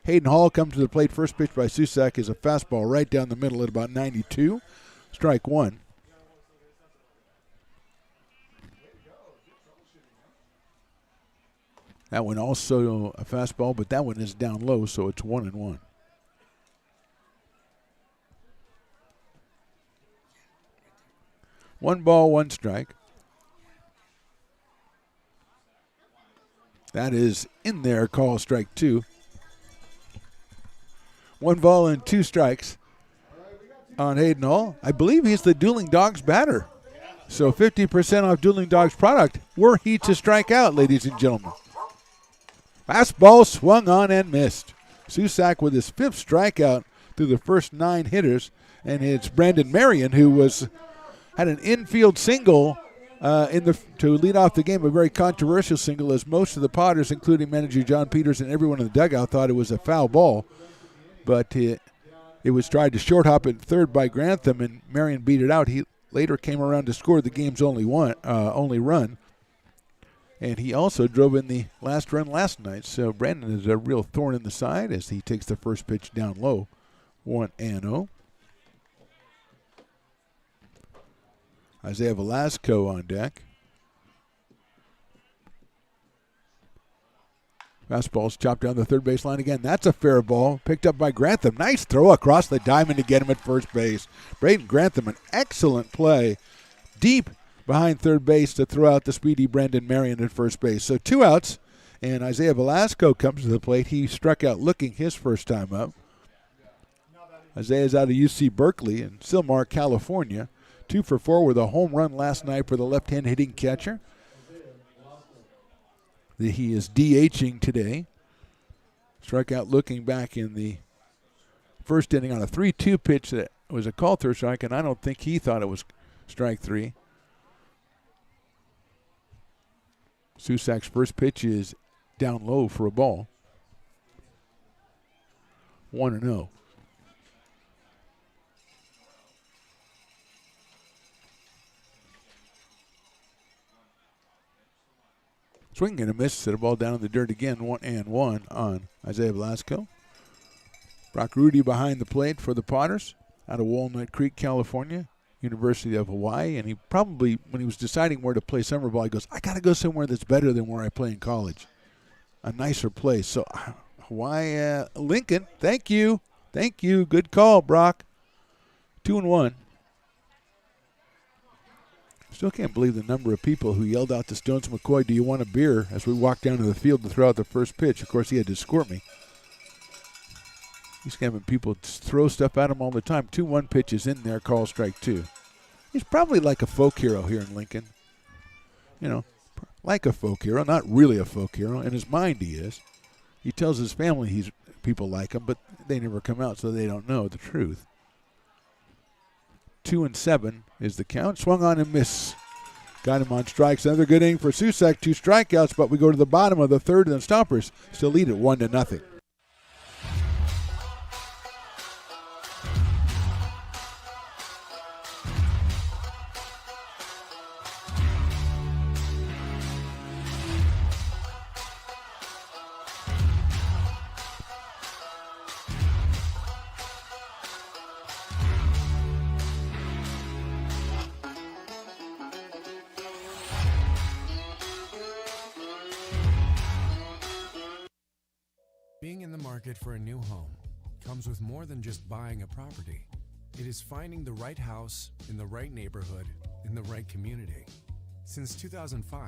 Hayden Hall comes to the plate. First pitch by Susak is a fastball right down the middle at about 92. Strike one. That one also a fastball, but that one is down low, so it's 1-1. One ball, one strike. That is in there, call strike two. 1 ball and 2 strikes on Hayden Hall. I believe he's the Dueling Dogs batter. So 50% off Dueling Dogs product were he to strike out, ladies and gentlemen. Fastball swung on and missed. Susak with his 5th strikeout through the first 9 hitters. And it's Brandon Marion who had an infield single to lead off the game, a very controversial single, as most of the Potters, including manager John Peters and everyone in the dugout, thought it was a foul ball. But it was tried to short hop at third by Grantham, and Marion beat it out. He later came around to score the game's only run. And he also drove in the last run last night. So Brandon is a real thorn in the side as he takes the first pitch down low. 1-0. Isaiah Velasco on deck. Fastball's chopped down the third base line again. That's a fair ball. Picked up by Grantham. Nice throw across the diamond to get him at first base. Braden Grantham, an excellent play. Deep behind third base to throw out the speedy Brendan Marion at first base. So 2 outs, and Isaiah Velasco comes to the plate. He struck out looking his first time up. Isaiah's out of UC Berkeley in Sylmar, California. 2 for 4 with a home run last night for the left-hand hitting catcher. He is DHing today. Struck out looking back in the first inning on a 3-2 pitch that was a call through strike, and I don't think he thought it was strike 3. Susak's first pitch is down low for a ball. 1-0. Swing and a miss. Set a ball down in the dirt again. 1-1 on Isaiah Velasco. Brock Rudy behind the plate for the Potters out of Walnut Creek, California, University of Hawaii. And he probably, when he was deciding where to play summer ball, he goes, I got to go somewhere that's better than where I play in college. A nicer place. So Hawaii, Lincoln, thank you. Thank you. Good call, Brock. 2-1. Still can't believe the number of people who yelled out to Stones McCoy, do you want a beer, as we walked down to the field to throw out the first pitch. Of course, he had to escort me. He's having people throw stuff at him all the time. 2-1 pitches in there, call strike 2. He's probably like a folk hero here in Lincoln. You know, like a folk hero, not really a folk hero. In his mind he is. He tells his family people like him, but they never come out, so they don't know the truth. 2-7 is the count. Swung on and miss. Got him on strikes. Another good inning for Susak. 2 strikeouts, but we go to the bottom of the third, and the Stompers still lead it 1-0. Being in the market for a new home comes with more than just buying a property. It is finding the right house in the right neighborhood in the right community. Since 2005,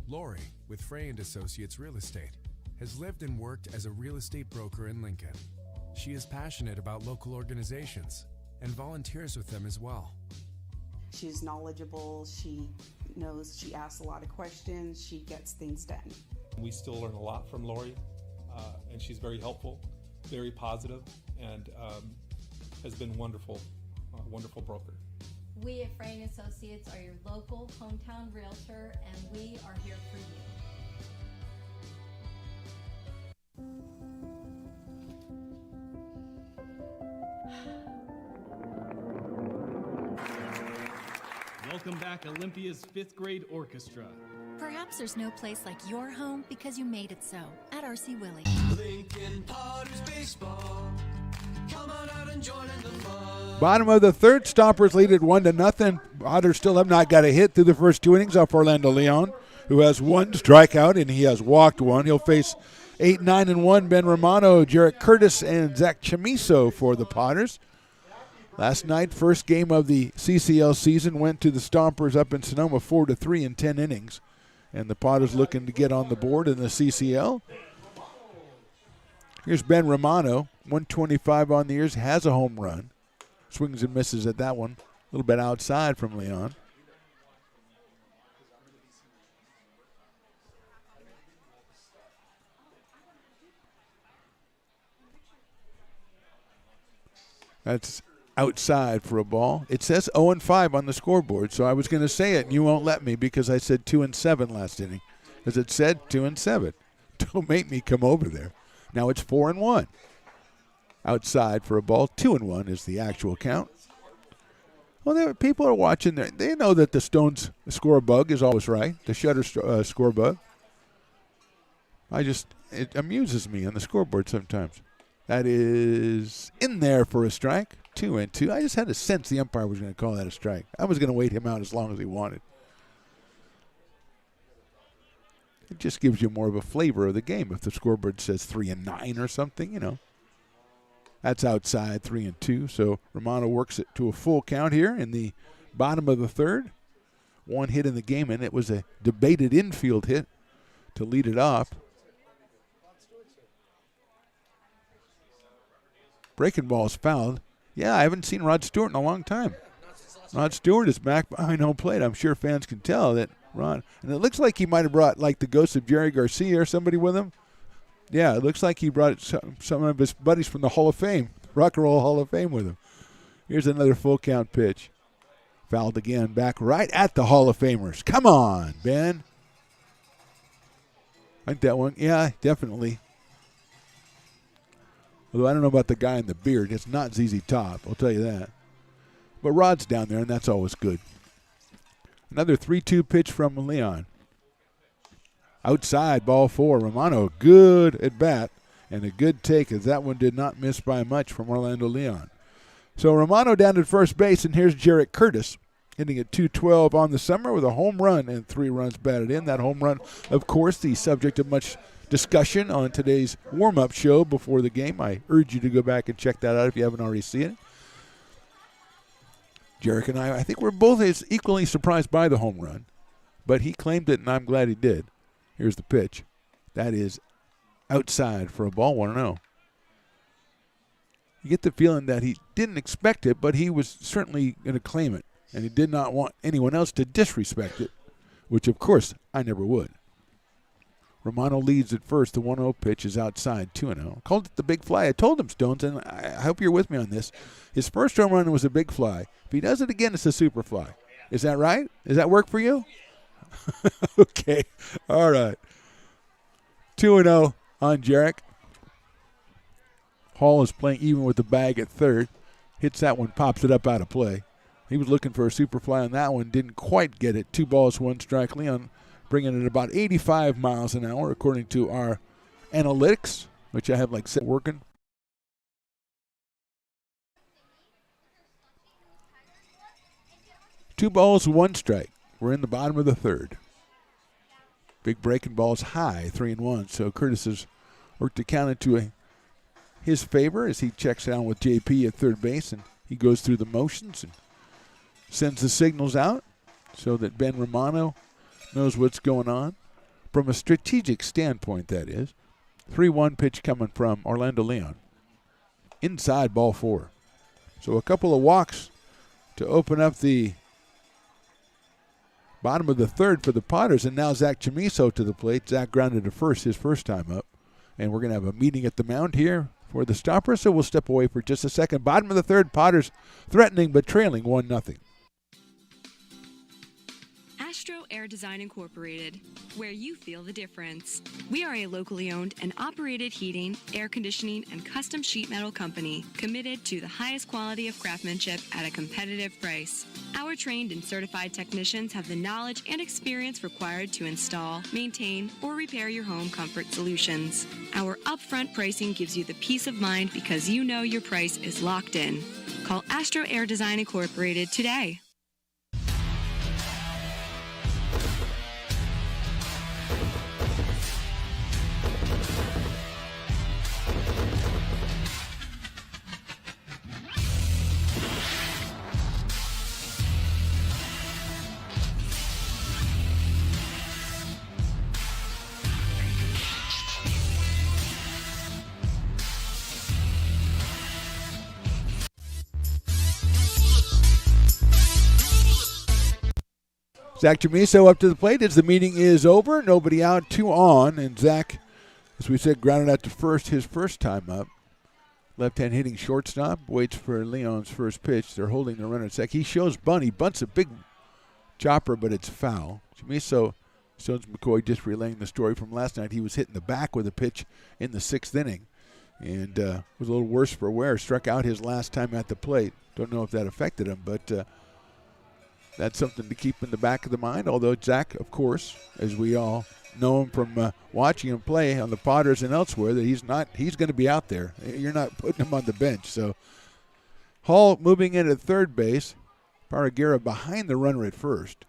Lori, with Frey & Associates Real Estate, has lived and worked as a real estate broker in Lincoln. She is passionate about local organizations and volunteers with them as well. She's knowledgeable, she knows, she asks a lot of questions, she gets things done. We still learn a lot from Lori, and she's very helpful, very positive, and has been wonderful broker. We at Frey & Associates are your local hometown realtor, and we are here for you. Welcome back, Olympia's 5th grade orchestra. Perhaps there's no place like your home because you made it so at RC Willey. Lincoln Potters Baseball. Come on out and join in the fun. Bottom of the third, Stompers lead it 1-0. Potters still have not got a hit through the first 2 innings off Orlando Leon, who has 1 strikeout, and he has walked 1. He'll face 8, 9, and 1 Ben Romano, Jarrett Curtis, and Zach Chamiso for the Potters. Last night, first game of the CCL season, went to the Stompers up in Sonoma 4-3 in 10 innings. And the Potters looking to get on the board in the CCL. Here's Ben Romano, 125 on the years, has a home run. Swings and misses at that one. A little bit outside from Leon. That's outside for a ball. It says 0-5 on the scoreboard, so I was going to say it, and you won't let me because I said 2-7 last inning, because it said 2-7. Don't make me come over there. Now it's 4-1. Outside for a ball. 2-1 is the actual count. Well, people are watching there. They know that the Stones score bug is always right, the shutter score bug. It amuses me on the scoreboard sometimes. That is in there for a strike. 2-2. I just had a sense the umpire was going to call that a strike. I was going to wait him out as long as he wanted. It just gives you more of a flavor of the game if the scoreboard says 3-9 or something, you know. That's outside, 3-2. So Romano works it to a full count here in the bottom of the third. one hit in the game, and it was a debated infield hit to lead it off. Breaking ball is fouled. Yeah, I haven't seen Rod Stewart in a long time. Rod Stewart is back behind home plate. I'm sure fans can tell that Rod, and it looks like he might have brought like the ghost of Jerry Garcia or somebody with him. Yeah, it looks like he brought some of his buddies from the Hall of Fame, Rock and Roll Hall of Fame with him. Here's another full count pitch. Fouled again, back right at the Hall of Famers. Come on, Ben. Like that one? Yeah, definitely. Although I don't know about the guy in the beard. It's not ZZ Top, I'll tell you that. But Rod's down there, and that's always good. Another 3-2 pitch from Leon. Outside, ball 4. Romano, good at bat, and a good take, as that one did not miss by much from Orlando Leon. So Romano down at first base, and here's Jarrett Curtis hitting at .212 on the summer with a home run and 3 runs batted in. That home run, of course, the subject of much discussion on today's warm-up show before the game. I urge you to go back and check that out if you haven't already seen it. Jarek and I think we're both as equally surprised by the home run, but he claimed it, and I'm glad he did. Here's the pitch. That is outside for a ball 1-0. You get the feeling that he didn't expect it, but he was certainly going to claim it, and he did not want anyone else to disrespect it, which, of course, I never would. Romano leads at first. The 1-0 pitch is outside, 2-0. Called it the big fly. I told him, Stones, and I hope you're with me on this. His first home run was a big fly. If he does it again, it's a super fly. Is that right? Does that work for you? Okay. All right. 2-0 on Jarek. Hall is playing even with the bag at third. Hits that one, pops it up out of play. He was looking for a super fly on that one. Didn't quite get it. 2 balls, 1 strike. Leon bringing it about 85 miles an hour, according to our analytics, which I have like set working. Two balls, 1 strike. We're in the bottom of the third. Big breaking ball's high, 3-1. So Curtis has worked to count into his favor as he checks down with JP at third base, and he goes through the motions and sends the signals out so that Ben Romano knows what's going on. From a strategic standpoint, that is. 3-1 pitch coming from Orlando Leon. Inside, ball 4. So a couple of walks to open up the bottom of the third for the Potters, and now Zach Chamiso to the plate. Zach grounded to first his first time up. And we're going to have a meeting at the mound here for the Stompers, so we'll step away for just a second. Bottom of the third, Potters threatening but trailing 1-0. Astro Air Design Incorporated, where you feel the difference. We are a locally owned and operated heating, air conditioning, and custom sheet metal company committed to the highest quality of craftsmanship at a competitive price. Our trained and certified technicians have the knowledge and experience required to install, maintain, or repair your home comfort solutions. Our upfront pricing gives you the peace of mind because you know your price is locked in. Call Astro Air Design Incorporated today. Zach Chamiso up to the plate as the meeting is over. Nobody out, 2 on. And Zach, as we said, grounded out to first his first time up. Left-hand hitting shortstop. Waits for Leon's first pitch. They're holding the runner at second. He shows bunt. He bunts a big chopper, but it's foul. Chamiso, Stones McCoy just relaying the story from last night. He was hit in the back with a pitch in the 6th inning. And was a little worse for wear. Struck out his last time at the plate. Don't know if that affected him, but that's something to keep in the back of the mind. Although Zach, of course, as we all know him from watching him play on the Potters and elsewhere, that he's going to be out there. You're not putting him on the bench. So Hall moving in at third base. Paragera behind the runner at first.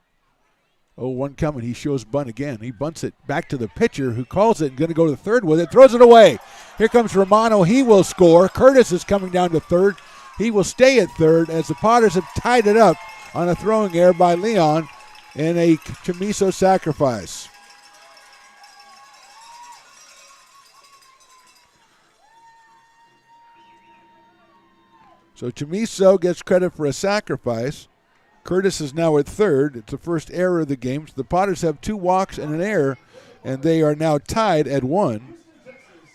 0-1 coming. He shows bunt again. He bunts it back to the pitcher who calls it and going to go to third with it. Throws it away. Here comes Romano. He will score. Curtis is coming down to third. He will stay at third as the Potters have tied it up on a throwing error by Leon. and a Chamiso sacrifice. So Chamiso gets credit for a sacrifice. Curtis is now at third. It's the first error of the game. So the Potters have 2 walks and an error, and they are now tied at 1.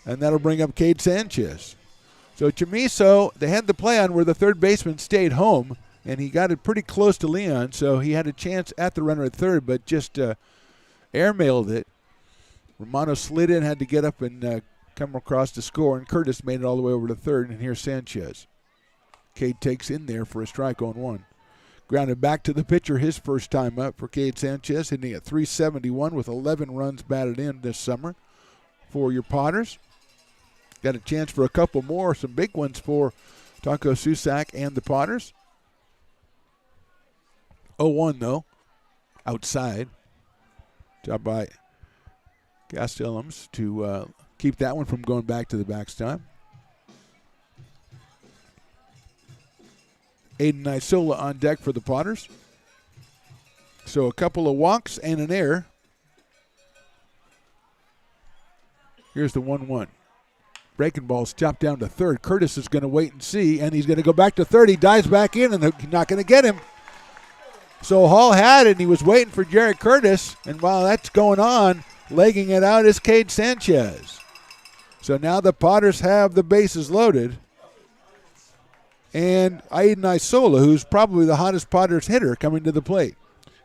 And that'll bring up Cade Sanchez. So Chamiso, they had the play on where the third baseman stayed home, and he got it pretty close to Leon, so he had a chance at the runner at third, but just airmailed it. Romano slid in, had to get up and come across to score, and Curtis made it all the way over to third, and here's Sanchez. Cade takes in there for a strike, 0-1. Grounded back to the pitcher his first time up for Cade Sanchez, hitting at .371 with 11 runs batted in this summer for your Potters. Got a chance for a couple more, some big ones for Taco Susak and the Potters. 0-1 though, outside. Job by Castellums to keep that one from going back to the backstop. Aiden Isola on deck for the Potters. So a couple of walks and an error. Here's the 1-1. Breaking ball's chopped down to third. Curtis is going to wait and see, and he's going to go back to third. He dives back in, and they're not going to get him. So Hall had it, and he was waiting for Jared Curtis, and while that's going on, legging it out is Cade Sanchez. So now the Potters have the bases loaded. And Aiden Isola, who's probably the hottest Potters hitter, coming to the plate.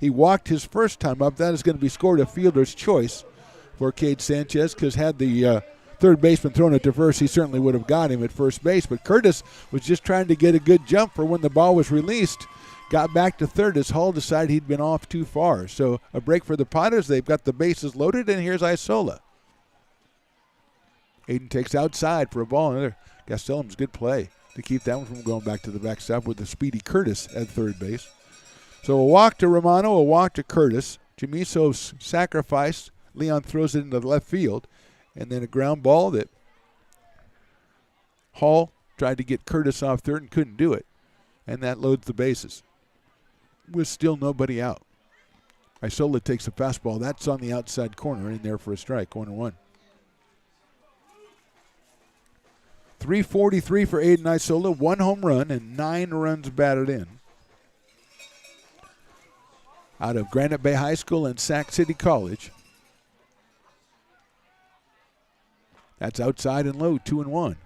He walked his first time up. That is going to be scored a fielder's choice for Cade Sanchez, because had the third baseman thrown it to first, he certainly would have got him at first base. But Curtis was just trying to get a good jump for when the ball was released. Got back to third as Hall decided he'd been off too far. So a break for the Potters. They've got the bases loaded, and here's Isola. Aiden takes outside for a ball. Another Castellum's good play to keep that one from going back to the backstop with the speedy Curtis at third base. So a walk to Romano, a walk to Curtis. Chamiso's sacrifice. Leon throws it into the left field. And then a ground ball that Hall tried to get Curtis off third and couldn't do it. And that loads the bases. With still nobody out. Isola takes a fastball. That's on the outside corner, in there for a strike, 1-1. 343 for Aiden Isola, 1 home run and 9 runs batted in. Out of Granite Bay High School and Sac City College. That's outside and low, 2-1.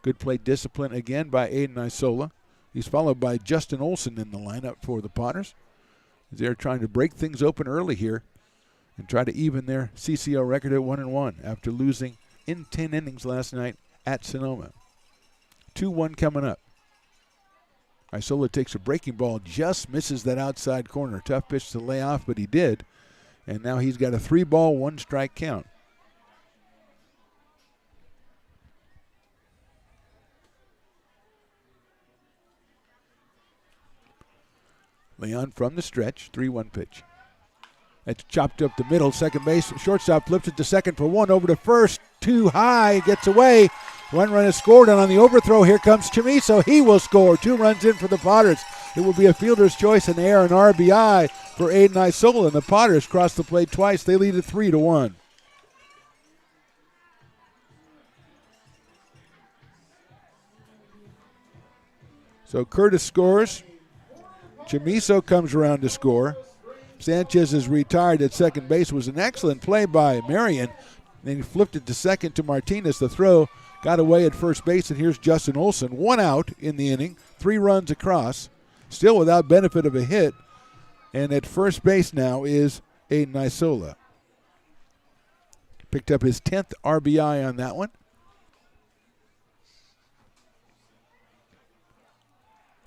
Good plate discipline again by Aiden Isola. He's followed by Justin Olson in the lineup for the Potters. They're trying to break things open early here and try to even their CCL record at 1-1 after losing in 10 innings last night at Sonoma. 2-1 coming up. Isola takes a breaking ball, just misses that outside corner. Tough pitch to lay off, but he did. And now he's got a 3-ball, 1-strike count. Leon from the stretch, 3-1 pitch. It's chopped up the middle, second base. Shortstop flips it to second for 1, over to first. Too high, gets away. 1 run is scored, and on the overthrow, here comes Chamiso. He will score. 2 runs in for the Potters. It will be a fielder's choice, an error, an RBI for Aiden Isola, and the Potters cross the plate twice. They lead it 3-1. So Curtis scores. Chamiso comes around to score. Sanchez is retired at second base. It was an excellent play by Marion. Then he flipped it to second to Martinez. The throw got away at first base, and here's Justin Olson. 1 out in the inning, 3 runs across, still without benefit of a hit. And at first base now is Aiden Isola. Picked up his 10th RBI on that one.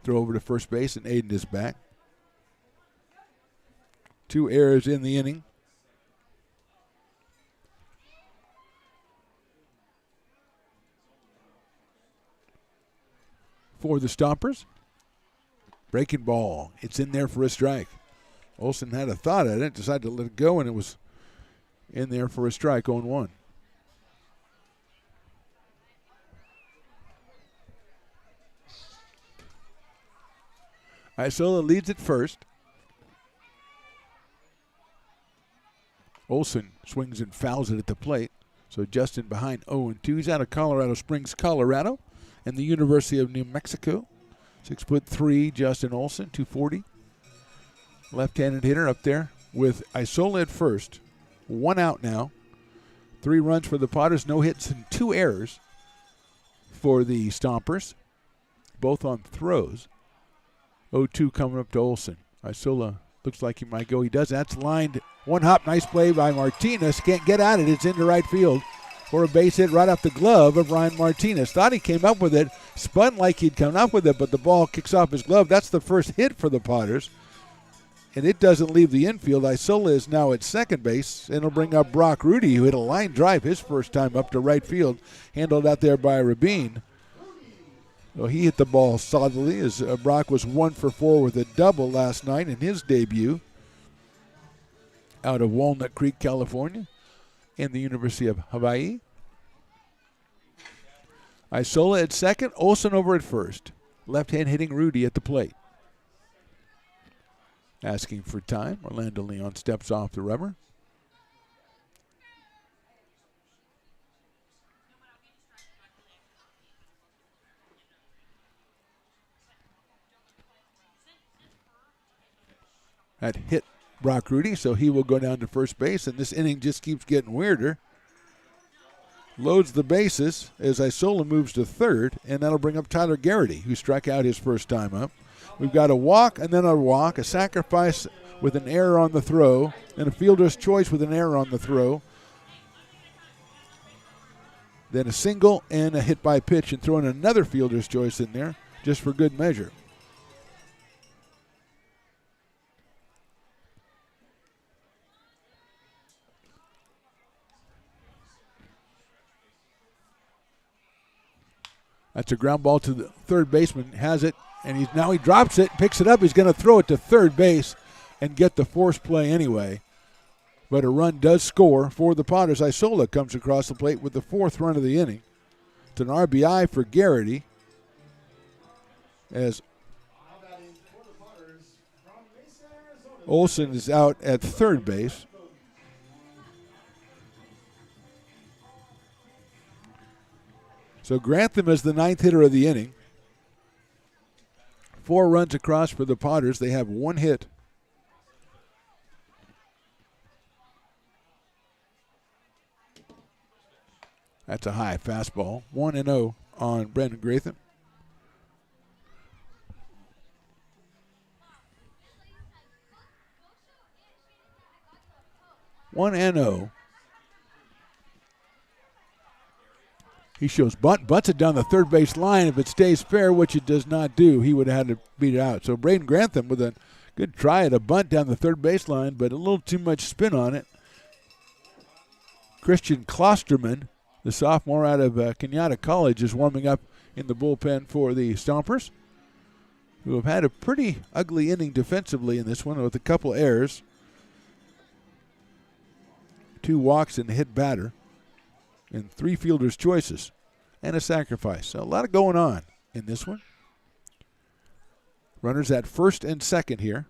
Throw over to first base, and Aiden is back. 2 errors in the inning. For the Stompers. Breaking ball. It's in there for a strike. Olsen had a thought at it, decided to let it go, and it was in there for a strike, 0-1. Isola leads at first. Olson swings and fouls it at the plate. So Justin behind 0-2. He's out of Colorado Springs, Colorado, and the University of New Mexico. 6'3", Justin Olson, 240. Left-handed hitter up there with Isola at first. 1 out now. 3 runs for the Potters, no hits and 2 errors for the Stompers, both on throws. 0-2 coming up to Olson. Isola looks like he might go. He does. That's lined. One hop. Nice play by Martinez. Can't get at it. It's into right field for a base hit right off the glove of Ryan Martinez. Thought he came up with it. Spun like he'd come up with it, but the ball kicks off his glove. That's the first hit for the Potters. And it doesn't leave the infield. Isola is now at second base. And it'll bring up Brock Rudy, who hit a line drive his first time up to right field. Handled out there by Rabin. Well, he hit the ball solidly as Brock was 1 for 4 with a double last night in his debut out of Walnut Creek, California, and the University of Hawaii. Isola at second, Olson over at first. Left-hand hitting Rudy at the plate. Asking for time, Orlando Leon steps off the rubber. That hit Brock Rudy, so he will go down to first base, and this inning just keeps getting weirder. Loads the bases as Isola moves to third, and that'll bring up Tyler Garrity, who struck out his first time up. We've got a walk and then a walk, a sacrifice with an error on the throw, and a fielder's choice with an error on the throw. Then a single and a hit by pitch, and throwing another fielder's choice in there just for good measure. That's a ground ball to the third baseman. Has it, and he drops it, picks it up. He's going to throw it to third base and get the force play anyway. But a run does score for the Potters. Isola comes across the plate with the 4th run of the inning. It's an RBI for Garrity as Olson is out at third base. So Grantham is the 9th hitter of the inning. 4 runs across for the Potters. They have 1 hit. That's a high fastball. 1-0 on Brendan Grantham. He shows bunt, butts it down the third base line. If it stays fair, which it does not do, he would have had to beat it out. So Braden Grantham with a good try at a bunt down the third base line, but a little too much spin on it. Christian Klosterman, the sophomore out of Kenyatta College, is warming up in the bullpen for the Stompers, who have had a pretty ugly inning defensively in this one with a couple errors. 2 walks and a hit batter, and 3 fielders' choices, and a sacrifice. So a lot of going on in this one. Runners at first and second here.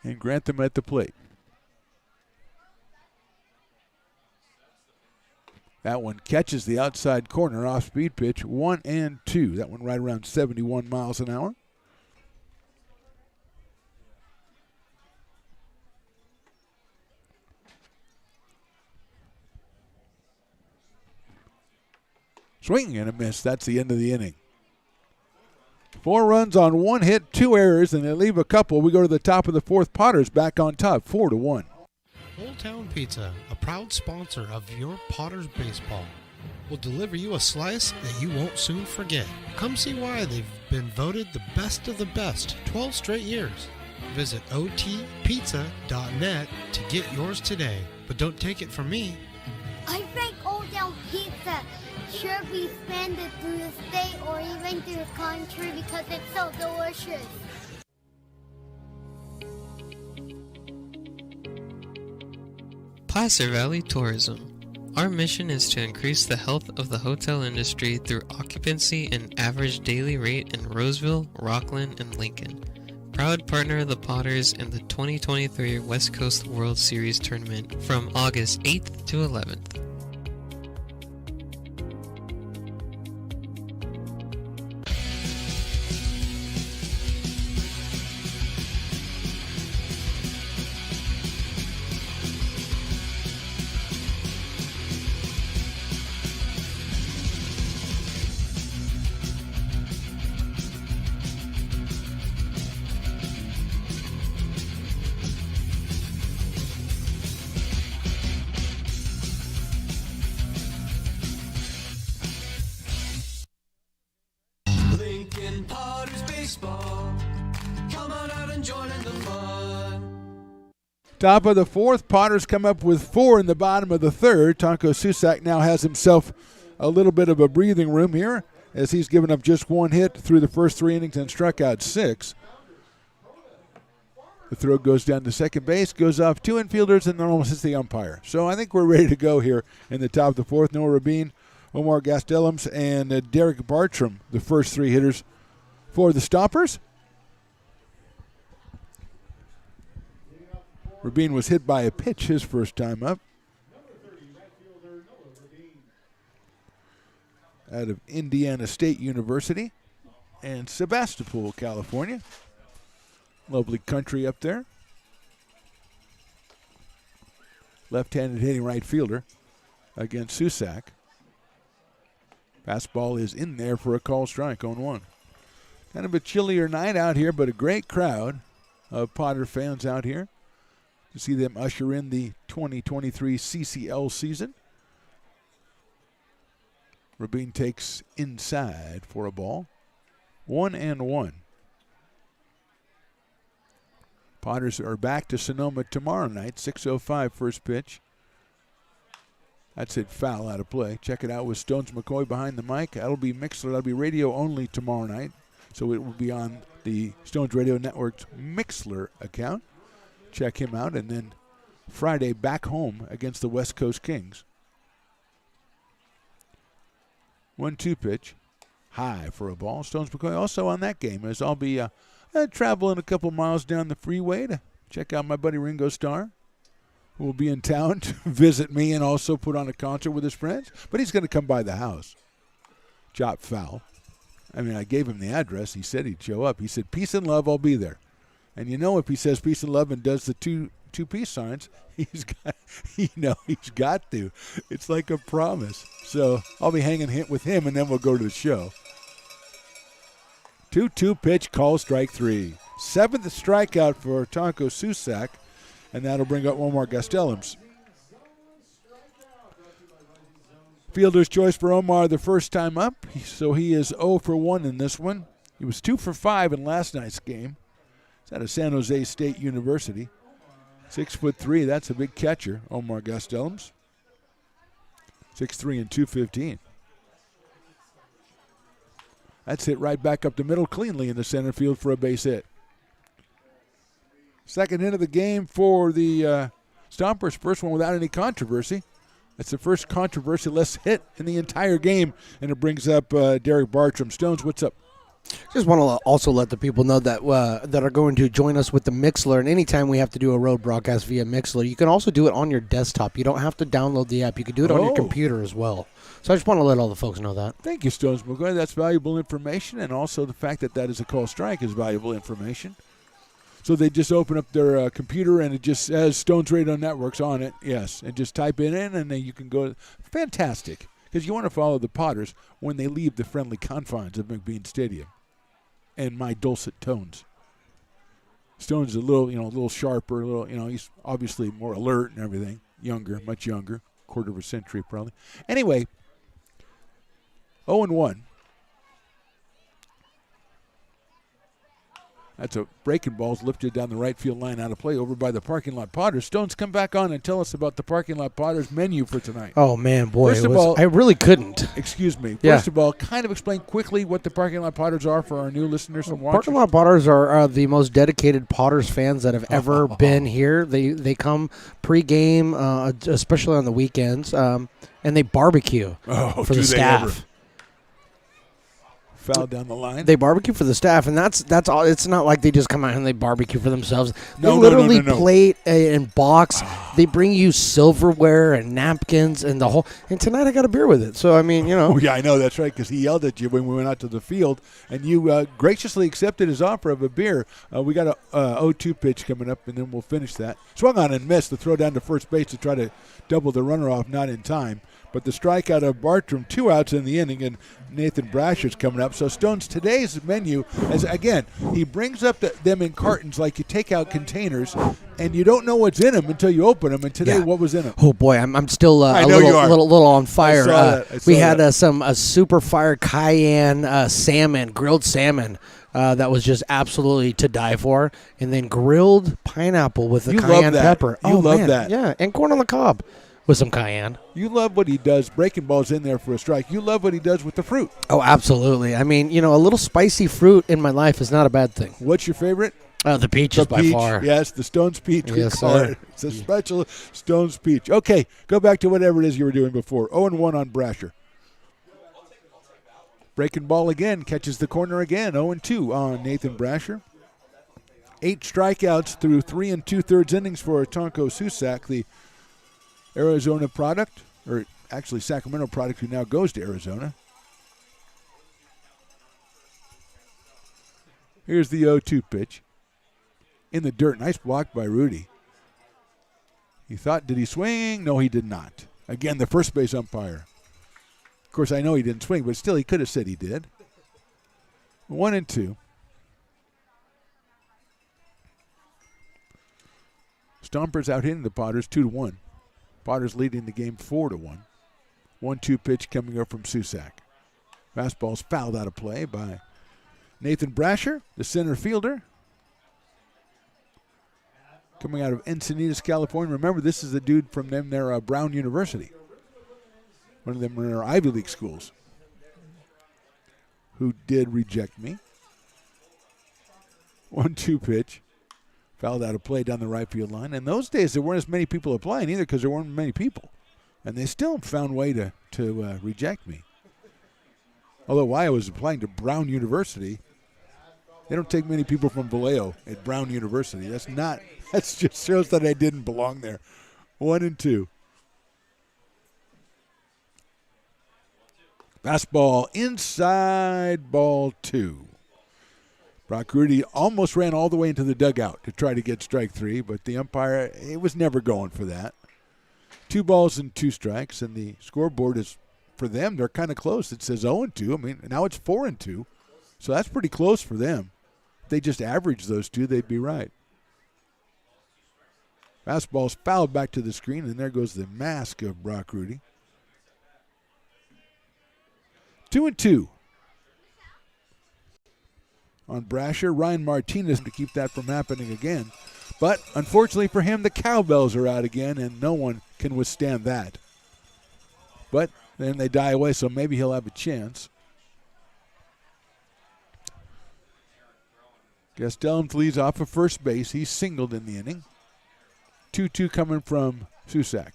And Grantham at the plate. That one catches the outside corner off speed pitch, 1-2. That one right around 71 miles an hour. Swing and a miss. That's the end of the inning. 4 runs on 1 hit, 2 errors, and they leave a couple. We go to the top of the 4th. Potters back on top, 4-1. Old Town Pizza, a proud sponsor of your Potters baseball, will deliver you a slice that you won't soon forget. Come see why they've been voted the best of the best 12 straight years. Visit otpizza.net to get yours today. But don't take it from me. I think Old Town Pizza should be expanded through the state or even through the country because it's so delicious. Placer Valley Tourism. Our mission is to increase the health of the hotel industry through occupancy and average daily rate in Roseville, Rockland, and Lincoln. proud partner of the Potters in the 2023 West Coast World Series Tournament from August 8th to 11th. Lincoln Potters Baseball. Come on out and join in the fun. Top of the fourth, Potters come up with 4 in the bottom of the third. Tonko Susak now has himself a little bit of a breathing room here as he's given up just 1 hit through the first 3 innings and struck out 6. The throw goes down to second base, goes off 2 infielders, and then almost hits the umpire. So I think we're ready to go here in the top of the fourth. Noah Rabin, Omar Gastelums, and Derek Bartram, the first 3 hitters for the Stompers. Rabin was hit by a pitch his first time up. Out of Indiana State University and Sebastopol, California. Lovely country up there. Left-handed hitting right fielder against Susak. Fastball is in there for a call strike on 1. Kind of a chillier night out here, but a great crowd of Potter fans out here to see them usher in the 2023 CCL season. Rabin takes inside for a ball. 1-1. Potters are back to Sonoma tomorrow night, 6:05 first pitch. That's it, foul out of play. Check it out with Stones McCoy behind the mic. That'll be Mixler. That'll be radio only tomorrow night. So it will be on the Stones Radio Network's Mixler account. Check him out. And then Friday back home against the West Coast Kings. 1-2 pitch. High for a ball. Stones McCoy also on that game, as I'll be traveling a couple miles down the freeway to check out my buddy Ringo Starr, who will be in town to visit me and also put on a concert with his friends. But he's going to come by the house. Chop foul. I mean, I gave him the address. He said he'd show up. He said, peace and love, I'll be there. And you know, if he says peace and love and does the two peace signs, he's got to. It's like a promise. So I'll be hanging with him, and then we'll go to the show. 2-2 pitch, call strike 3. 7th strikeout for Tonko Susak, and that'll bring up Omar Gastelums. Fielder's choice for Omar the first time up, so he is 0 for 1 in this one. He was 2 for 5 in last night's game. He's out of San Jose State University. 6'3", that's a big catcher, Omar Gastelums. 6'3" and 215. That's hit right back up the middle cleanly in the center field for a base hit. Second hit of the game for the Stompers. First one without any controversy. That's the first controversy-less hit in the entire game, and it brings up Derek Bartram. Stones, what's up? Just want to also let the people know that that are going to join us with the Mixler, and anytime we have to do a road broadcast via Mixler, you can also do it on your desktop. You don't have to download the app. You can do it on your computer as well. So I just want to let all the folks know that. Thank you, Stones McGoy. That's valuable information, and also the fact that that is a call strike is valuable information. So they just open up their computer, and it just says Stones Radio Networks on it, yes, and just type it in, and then you can go. Fantastic, because you want to follow the Potters when they leave the friendly confines of McBean Stadium and my dulcet tones. Stones is a little sharper, he's obviously more alert and everything, younger, much younger, quarter of a century probably. Anyway, 0-1. That's a breaking ball's lifted down the right field line out of play over by the Parking Lot Potters. Stones, come back on and tell us about the Parking Lot Potters menu for tonight. Oh, man, boy. I really couldn't. Excuse me. Yeah. First of all, kind of explain quickly what the Parking Lot Potters are for our new listeners and watchers. Parking Lot Potters are the most dedicated Potters fans that have ever been here. They come pregame, especially on the weekends, and they barbecue for the staff. foul down the line. They barbecue for the staff, and that's all. It's not like they just come out and they barbecue for themselves. They No. literally plate and box. They bring you silverware and napkins and the whole. And tonight I got a beer with it. So I mean, Oh, yeah, I know. That's right, because he yelled at you when we went out to the field, and you graciously accepted his offer of a beer. We got a 0-2 pitch coming up, and then we'll finish that. Swung on and missed the throw down to first base to try to double the runner off, not in time. But the strikeout of Bartram, 2 outs in the inning, and Nathan Brasher's coming up. So Stone's today's menu is, again, he brings up them in cartons like you take out containers, and you don't know what's in them until you open them. And today, what was in them? Oh boy, I'm still I a know you are. little on fire. I saw that. We had some super fire cayenne salmon, grilled salmon. That was just absolutely to die for, and then grilled pineapple with the You cayenne love that. pepper. You love man. that. Yeah, and corn on the cob with some cayenne. You love what he does. Breaking ball's in there for a strike. You love what he does with the fruit. Oh, absolutely. I mean, a little spicy fruit in my life is not a bad thing. What's your favorite? The peach is by far. Yes, the Stone's Peach. we Yes, call sir. it. It's a special Stone's Peach. Okay, go back to whatever it is you were doing before. 0-1 on Brasher. Breaking ball again, catches the corner again. 0-2 on Nathan Brasher. 8 strikeouts through 3 2/3 innings for Tonko Susak, the Arizona product, or actually Sacramento product, who now goes to Arizona. Here's the 0-2 pitch. In the dirt. Nice block by Rudy. He thought, did he swing? No, he did not. Again, the first base umpire. Of course, I know he didn't swing, but still he could have said he did. 1-2. Stompers out hitting the Potters 2-1. Potters leading the game 4-1. 1-2 pitch coming up from Susak. Fastball's fouled out of play by Nathan Brasher, the center fielder. Coming out of Encinitas, California. Remember, this is the dude from their Brown University. One of them in our Ivy League schools. Who did reject me. 1-2 pitch. Fouled out of play down the right field line. In those days, there weren't as many people applying either because there weren't many people. And they still found a way to reject me. Although while I was applying to Brown University, they don't take many people from Vallejo at Brown University. That just shows that I didn't belong there. 1-2. Fastball inside, ball 2. Brock Rudy almost ran all the way into the dugout to try to get strike 3, but the umpire, it was never going for that. 2 balls and 2 strikes, and the scoreboard is, for them, they're kind of close. It says 0-2. I mean, now it's 4-2, so that's pretty close for them. If they just average those 2, they'd be right. Fastball's fouled back to the screen, and there goes the mask of Brock Rudy. 2-2. On Brasher, Ryan Martinez to keep that from happening again. But unfortunately for him, the cowbells are out again, and no one can withstand that. But then they die away, so maybe he'll have a chance. Gastelum leads off of first base. He's singled in the inning. 2-2 coming from Susak.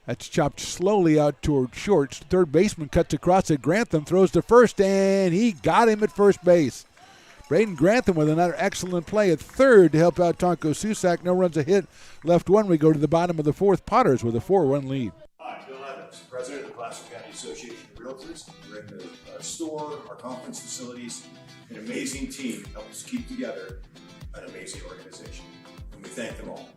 That's chopped slowly out toward short. Third baseman cuts across it. Grantham throws to first, and he got him at first base. Braden Grantham with another excellent play at third to help out Tonko Susak. No runs a hit. Left 1. We go to the bottom of the 4th. Potters with a 4-1 lead. Hi, Bill Evans, President of the Placer County Association of Realtors. We're in the store, our conference facilities, an amazing team help us keep together an amazing organization. And we thank them all.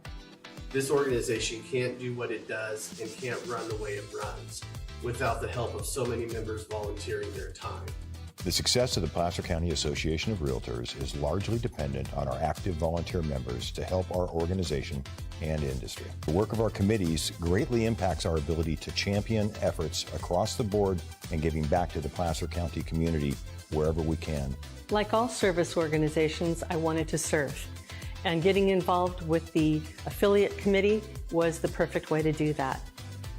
This organization can't do what it does and can't run the way it runs without the help of so many members volunteering their time. The success of the Placer County Association of Realtors is largely dependent on our active volunteer members to help our organization and industry. The work of our committees greatly impacts our ability to champion efforts across the board and giving back to the Placer County community wherever we can. Like all service organizations, I wanted to serve. And getting involved with the affiliate committee was the perfect way to do that.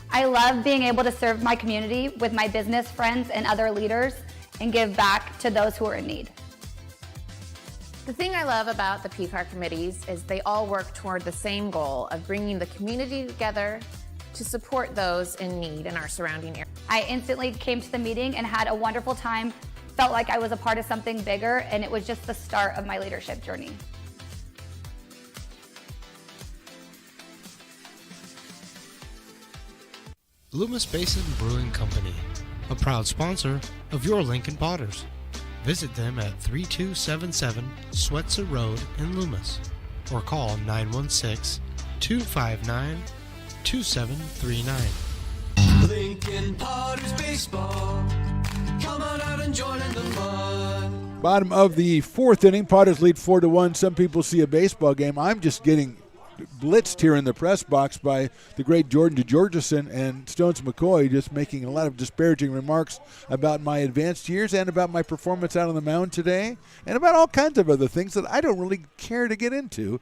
I love being able to serve my community with my business friends and other leaders and give back to those who are in need. The thing I love about the PCAR committees is they all work toward the same goal of bringing the community together to support those in need in our surrounding area. I instantly came to the meeting and had a wonderful time felt like I was a part of something bigger, and it was just the start of my leadership journey. Loomis Basin Brewing Company, a proud sponsor of your Lincoln Potters. Visit them at 3277 Swetzer Road in Loomis or call 916-259-2739. Lincoln Potters Baseball. Come on out and join in the fun. Bottom of the fourth inning, Potters lead 4-1. Some people see a baseball game. I'm just getting blitzed here in the press box by the great Jordan DeGeorgeson and Stones McCoy, just making a lot of disparaging remarks about my advanced years and about my performance out on the mound today and about all kinds of other things that I don't really care to get into,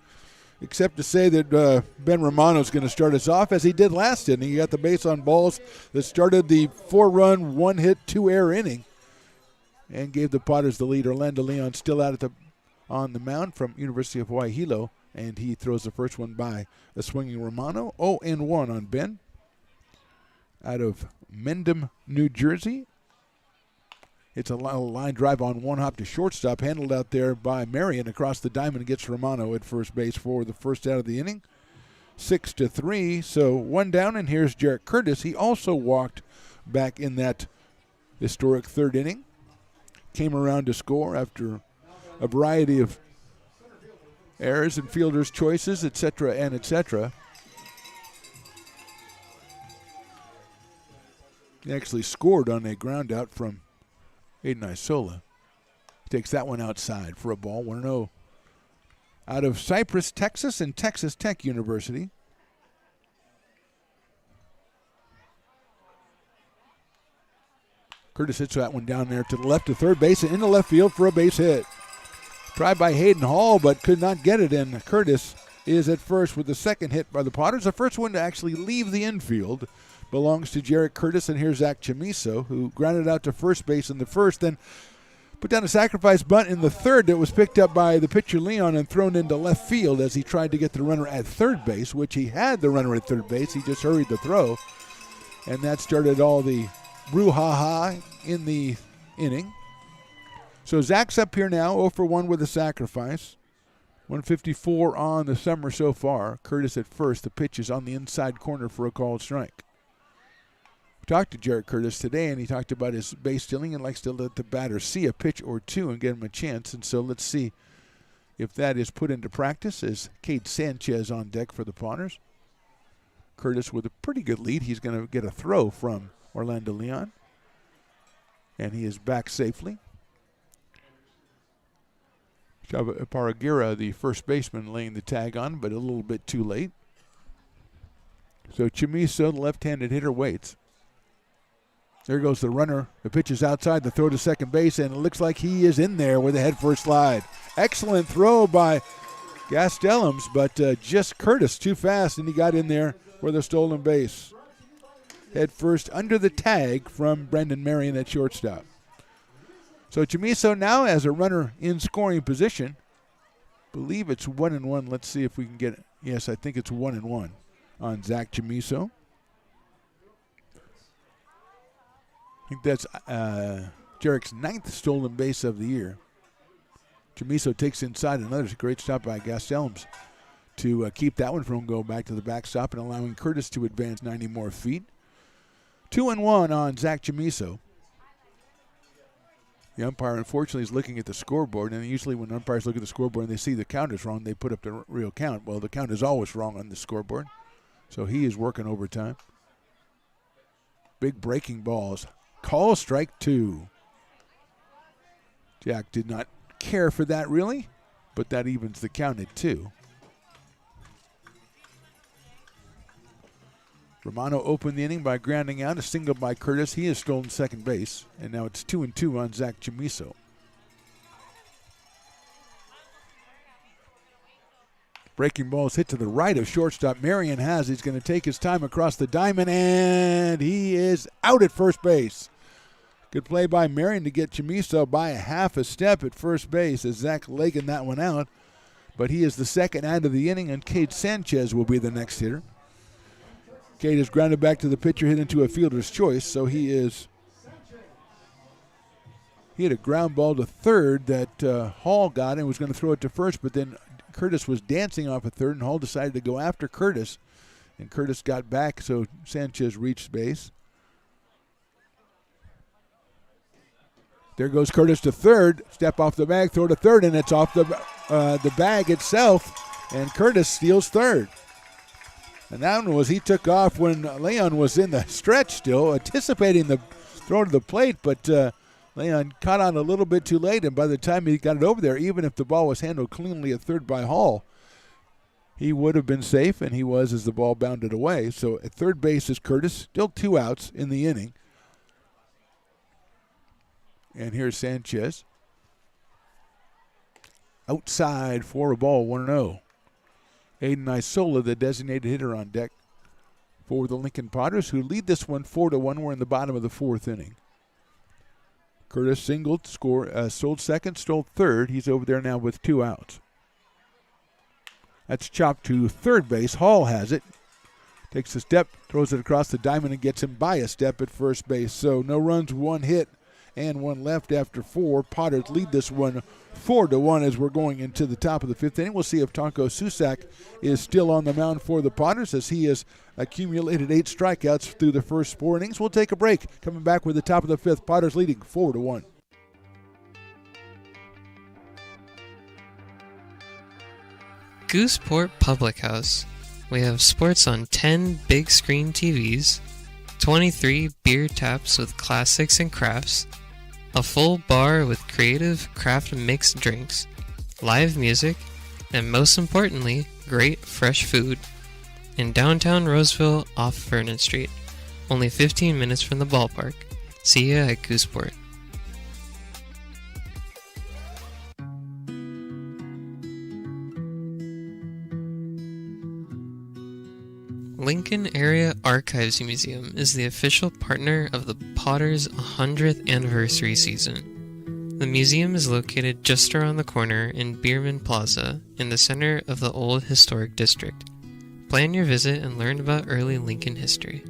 except to say that Ben Romano's going to start us off as he did last inning. He got the base on balls that started the 4-run, 1-hit, 2-error inning and gave the Potters the lead. Orlando Leon still out on the mound from University of Hawaii Hilo, and he throws the first one by a swinging Romano. 0-1 on Ben. Out of Mendham, New Jersey. It's a line drive on one hop to shortstop, handled out there by Marion across the diamond, gets Romano at first base for the first out of the inning. 6-3, so one down, and here's Jarrett Curtis. He also walked back in that historic third inning. Came around to score after a variety of errors and fielders' choices, etc., and etc. He actually scored on a ground out from Aiden Isola. Takes that one outside for a ball. 1-0. Out of Cypress, Texas, and Texas Tech University. Curtis hits that one down there to the left to third base and into left field for a base hit. Tried by Hayden Hall, but could not get it, and Curtis is at first with the second hit by the Potters. The first one to actually leave the infield belongs to Jarrett Curtis, and here's Zach Chamiso, who grounded out to first base in the first, then put down a sacrifice bunt in the third that was picked up by the pitcher Leon and thrown into left field as he tried to get the runner at third base, which he had the runner at third base. He just hurried the throw, and that started all the brouhaha in the inning. So Zach's up here now, 0-for-1 with a sacrifice. 154 on the summer so far. Curtis at first. The pitch is on the inside corner for a called strike. We talked to Jarrett Curtis today, and he talked about his base stealing and likes to let the batter see a pitch or two and get him a chance. And so let's see if that is put into practice as Cade Sanchez on deck for the Potters. Curtis with a pretty good lead. He's going to get a throw from Orlando Leon. And he is back safely. Paragira, the first baseman, laying the tag on, but a little bit too late. So Chamiso, the left-handed hitter, waits. There goes the runner. The pitch is outside. The throw to second base, and it looks like he is in there with a head-first slide. Excellent throw by Gastelums, but just Curtis too fast, and he got in there for the stolen base. Head first under the tag from Brendan Marion at shortstop. So Chamiso now has a runner in scoring position. Believe it's 1-1. Let's see if we can get it. Yes, I think it's 1-1 on Zach Chamiso. I think that's Jarrett's 9th stolen base of the year. Chamiso takes inside another great stop by Gastelums to keep that one from going back to the backstop and allowing Curtis to advance 90 more feet. 2-1 on Zach Chamiso. The umpire, unfortunately, is looking at the scoreboard, and usually when umpires look at the scoreboard and they see the count is wrong, they put up the real count. Well, the count is always wrong on the scoreboard, so he is working overtime. Big breaking balls. Call strike 2. Jack did not care for that, really, but that evens the count at 2. Romano opened the inning by grounding out a single by Curtis. He has stolen second base, and now it's 2-2 on Zach Chamiso. Breaking ball is hit to the right of shortstop. Marion has. He's going to take his time across the diamond, and he is out at first base. Good play by Marion to get Chamiso by a half a step at first base as Zach legging that one out. But he is the second out of the inning, and Cade Sanchez will be the next hitter. Cade is grounded back to the pitcher, hit into a fielder's choice, so he is He had a ground ball to third that Hall got and was going to throw it to first, but then Curtis was dancing off a third, and Hall decided to go after Curtis, and Curtis got back, so Sanchez reached base. There goes Curtis to third, step off the bag, throw to third, and it's off the bag itself, and Curtis steals third. And that one was, he took off when Leon was in the stretch still, anticipating the throw to the plate, but Leon caught on a little bit too late, and by the time he got it over there, even if the ball was handled cleanly at third by Hall, he would have been safe, and he was as the ball bounded away. So at third base is Curtis, still 2 outs in the inning. And here's Sanchez. Outside for a ball, 1-0. Aiden Isola, the designated hitter, on deck for the Lincoln Potters, who lead this one 4-1. We're in the bottom of the 4th inning. Curtis singled, sold second, stole third. He's over there now with 2 outs. That's chopped to third base. Hall has it. Takes a step, throws it across the diamond, and gets him by a step at first base. So no runs, 1 hit, and 1 left after 4. Potters lead this one 4-1 as we're going into the top of the 5th inning. We'll see if Tonko Susak is still on the mound for the Potters, as he has accumulated 8 strikeouts through the first 4 innings. We'll take a break. Coming back with the top of the 5th. Potters leading 4-1. Gooseport Public House. We have sports on 10 big screen TVs, 23 beer taps with classics and crafts, a full bar with creative craft mixed drinks, live music, and most importantly, great fresh food. In downtown Roseville off Vernon Street, only 15 minutes from the ballpark. See ya at Gooseport. Lincoln Area Archives Museum is the official partner of the Potters 100th anniversary season. The museum is located just around the corner in Bierman Plaza in the center of the old historic district. Plan your visit and learn about early Lincoln history.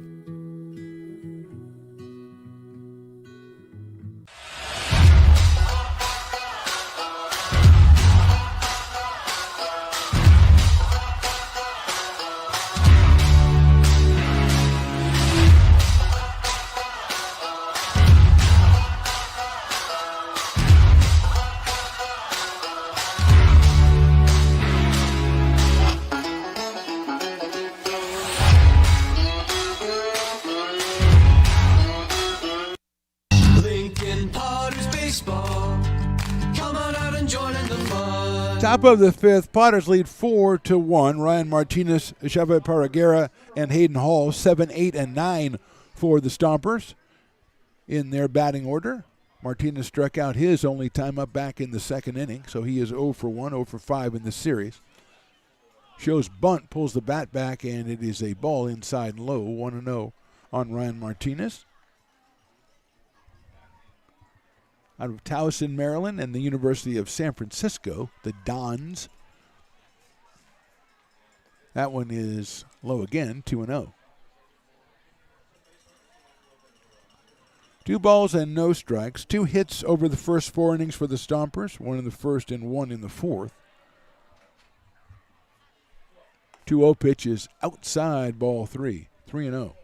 Top of the 5th, Potters lead 4-1. Ryan Martinez, Chava Paragera, and Hayden Hall, 7, 8, and 9 for the Stompers in their batting order. Martinez struck out his only time up back in the 2nd inning, so he is 0 for 1, 0 for 5 in the series. Shows bunt, pulls the bat back, and it is a ball inside and low, 1-0 on Ryan Martinez. Out of Towson, Maryland, and the University of San Francisco, the Dons. That one is low again, 2-0. 2 balls and no strikes. 2 hits over the first 4 innings for the Stompers, 1 in the first and 1 in the 4th. 2-0 pitch is outside, ball 3, 3-0.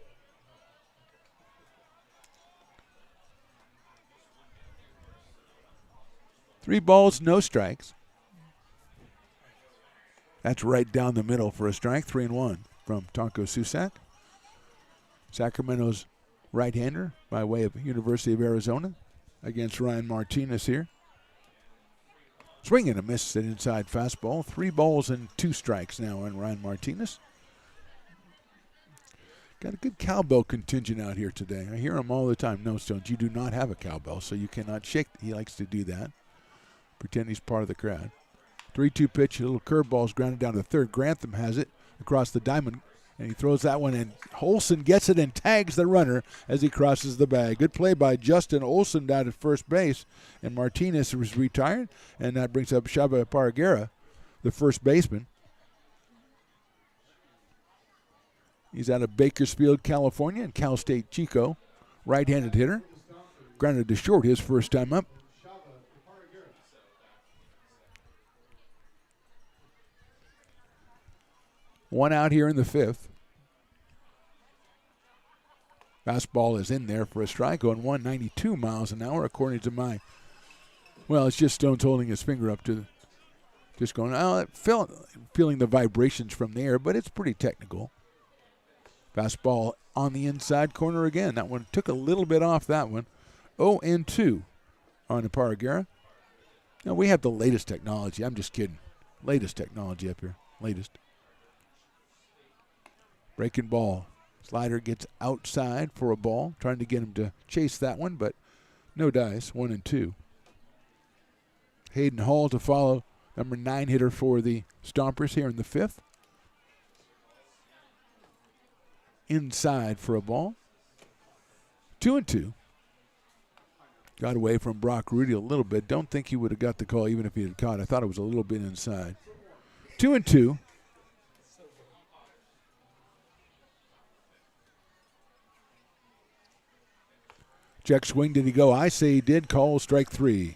3 balls, no strikes. That's right down the middle for a strike. 3-1 from Tonko Susak. Sacramento's right-hander by way of University of Arizona against Ryan Martinez here. Swing and a miss, an inside fastball. 3 balls and 2 strikes now on Ryan Martinez. Got a good cowbell contingent out here today. I hear him all the time. No, Stones, you do not have a cowbell, so you cannot shake. He likes to do that. Pretend he's part of the crowd. 3-2 pitch, a little curveball is grounded down to third. Grantham has it across the diamond, and he throws that one, and Olson gets it and tags the runner as he crosses the bag. Good play by Justin Olson down at first base, and Martinez was retired, and that brings up Chava Paragera, the first baseman. He's out of Bakersfield, California, and Cal State Chico, right-handed hitter. Grounded to short his first time up. One out here in the fifth. Fastball is in there for a strike, going 192 miles an hour, according to my. Well, it's just Stones holding his finger up to, just going, feeling the vibrations from the air, but it's pretty technical. Fastball on the inside corner again. That one took a little bit off that one. 0-2 on the Paragera. Now, we have the latest technology. I'm just kidding. Latest technology up here. Latest. Breaking ball. Slider gets outside for a ball. Trying to get him to chase that one, but no dice. 1-2. Hayden Hall to follow. Number 9 hitter for the Stompers here in the fifth. Inside for a ball. 2-2. Got away from Brock Rudy a little bit. Don't think he would have got the call even if he had caught. I thought it was a little bit inside. 2-2. Check swing, did he go? I say he did. Call strike 3.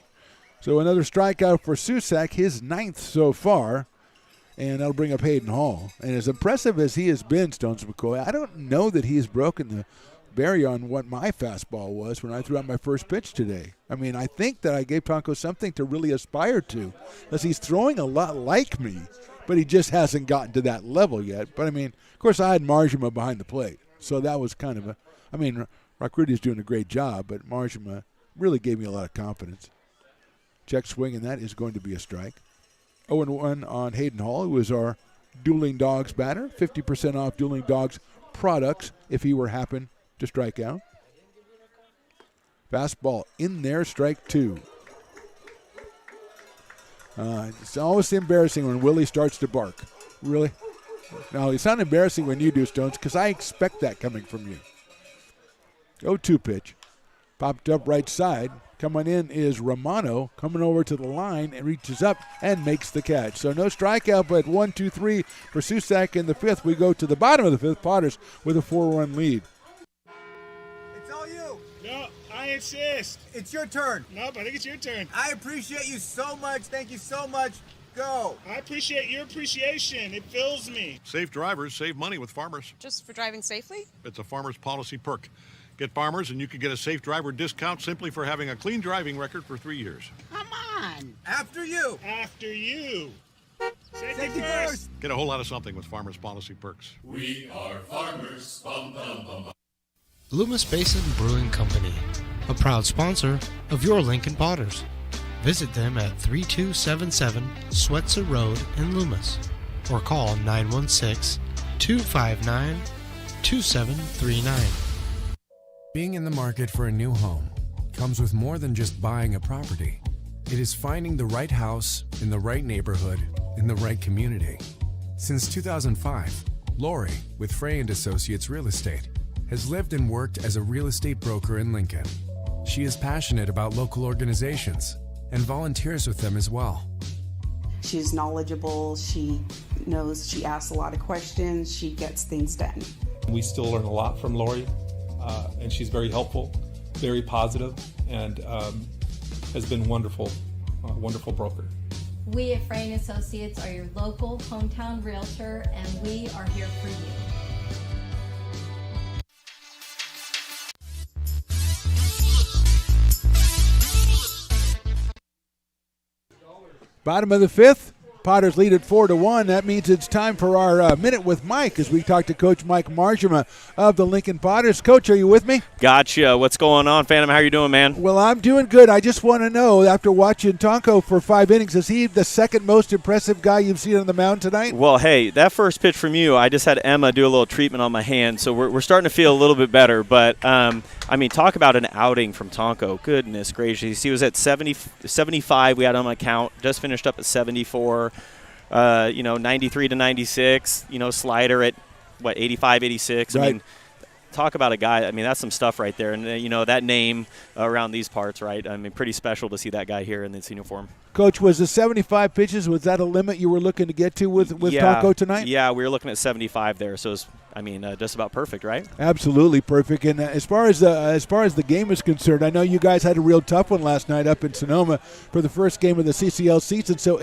So another strikeout for Susak, his 9th so far, and that'll bring up Hayden Hall. And as impressive as he has been, Stones McCoy, I don't know that he has broken the barrier on what my fastball was when I threw out my first pitch today. I mean, I think that I gave Tonko something to really aspire to, because he's throwing a lot like me, but he just hasn't gotten to that level yet. But, I mean, of course, I had Marjima behind the plate, so that was kind of Rock Rudy's doing a great job, but Marjima really gave me a lot of confidence. Check swing, and that is going to be a strike. 0-1 on Hayden Hall, who is our Dueling Dogs batter. 50% off Dueling Dogs products if he were happen to strike out. Fastball in there, strike 2. It's always embarrassing when Willie starts to bark. Really? No, it's not embarrassing when you do, Stones, because I expect that coming from you. 0-2 pitch. Popped up right side. Coming in is Romano, coming over to the line and reaches up and makes the catch. So no strikeout, but 1-2-3 for Susak in the fifth. We go to the bottom of the fifth. Potters with a 4-run lead. It's all you. No, I insist. It's your turn. Nope, I think it's your turn. I appreciate you so much. Thank you so much. Go. I appreciate your appreciation. It fills me. Safe drivers save money with Farmers. Just for driving safely? It's a Farmers policy perk. Get Farmers and you can get a safe driver discount simply for having a clean driving record for 3 years. Come on. After you. After you. Safety first. Get a whole lot of something with Farmers policy perks. We are farmers. Bum, bum, bum, bum. Loomis Basin Brewing Company, a proud sponsor of your Lincoln Potters. Visit them at 3277 Swetzer Road in Loomis or call 916-259-2739. Being in the market for a new home comes with more than just buying a property. It is finding the right house in the right neighborhood in the right community. Since 2005, Lori, with Frey & Associates Real Estate, has lived and worked as a real estate broker in Lincoln. She is passionate about local organizations and volunteers with them as well. She's knowledgeable. She knows, she asks a lot of questions. She gets things done. We still learn a lot from Lori. And she's very helpful, very positive, and has been wonderful broker. We at Frey & Associates are your local hometown realtor, and we are here for you. Bottom of the fifth. Potters lead at 4-1. That means it's time for our Minute with Mike as we talk to Coach Mike Marjima of the Lincoln Potters. Coach, are you with me? Gotcha. What's going on, Phantom? How are you doing, man? Well, I'm doing good. I just want to know, after watching Tonko for 5 innings, is he the second most impressive guy you've seen on the mound tonight? Well, hey, that first pitch from you, I just had Emma do a little treatment on my hand, so we're starting to feel a little bit better. But, I mean, talk about an outing from Tonko. Goodness gracious. He was at 75. We had him on count. Just finished up at 74. 93 to 96, slider at, 85, 86. Right. I mean, talk about a guy. I mean, that's some stuff right there. And, that name around these parts, right? I mean, pretty special to see that guy here in this uniform. Coach, was the 75 pitches, was that a limit you were looking to get to with Tonko tonight? Yeah, we were looking at 75 there. So I mean, just about perfect, right? Absolutely perfect. And as far as the game is concerned, I know you guys had a real tough one last night up in Sonoma for the first game of the CCL season. So,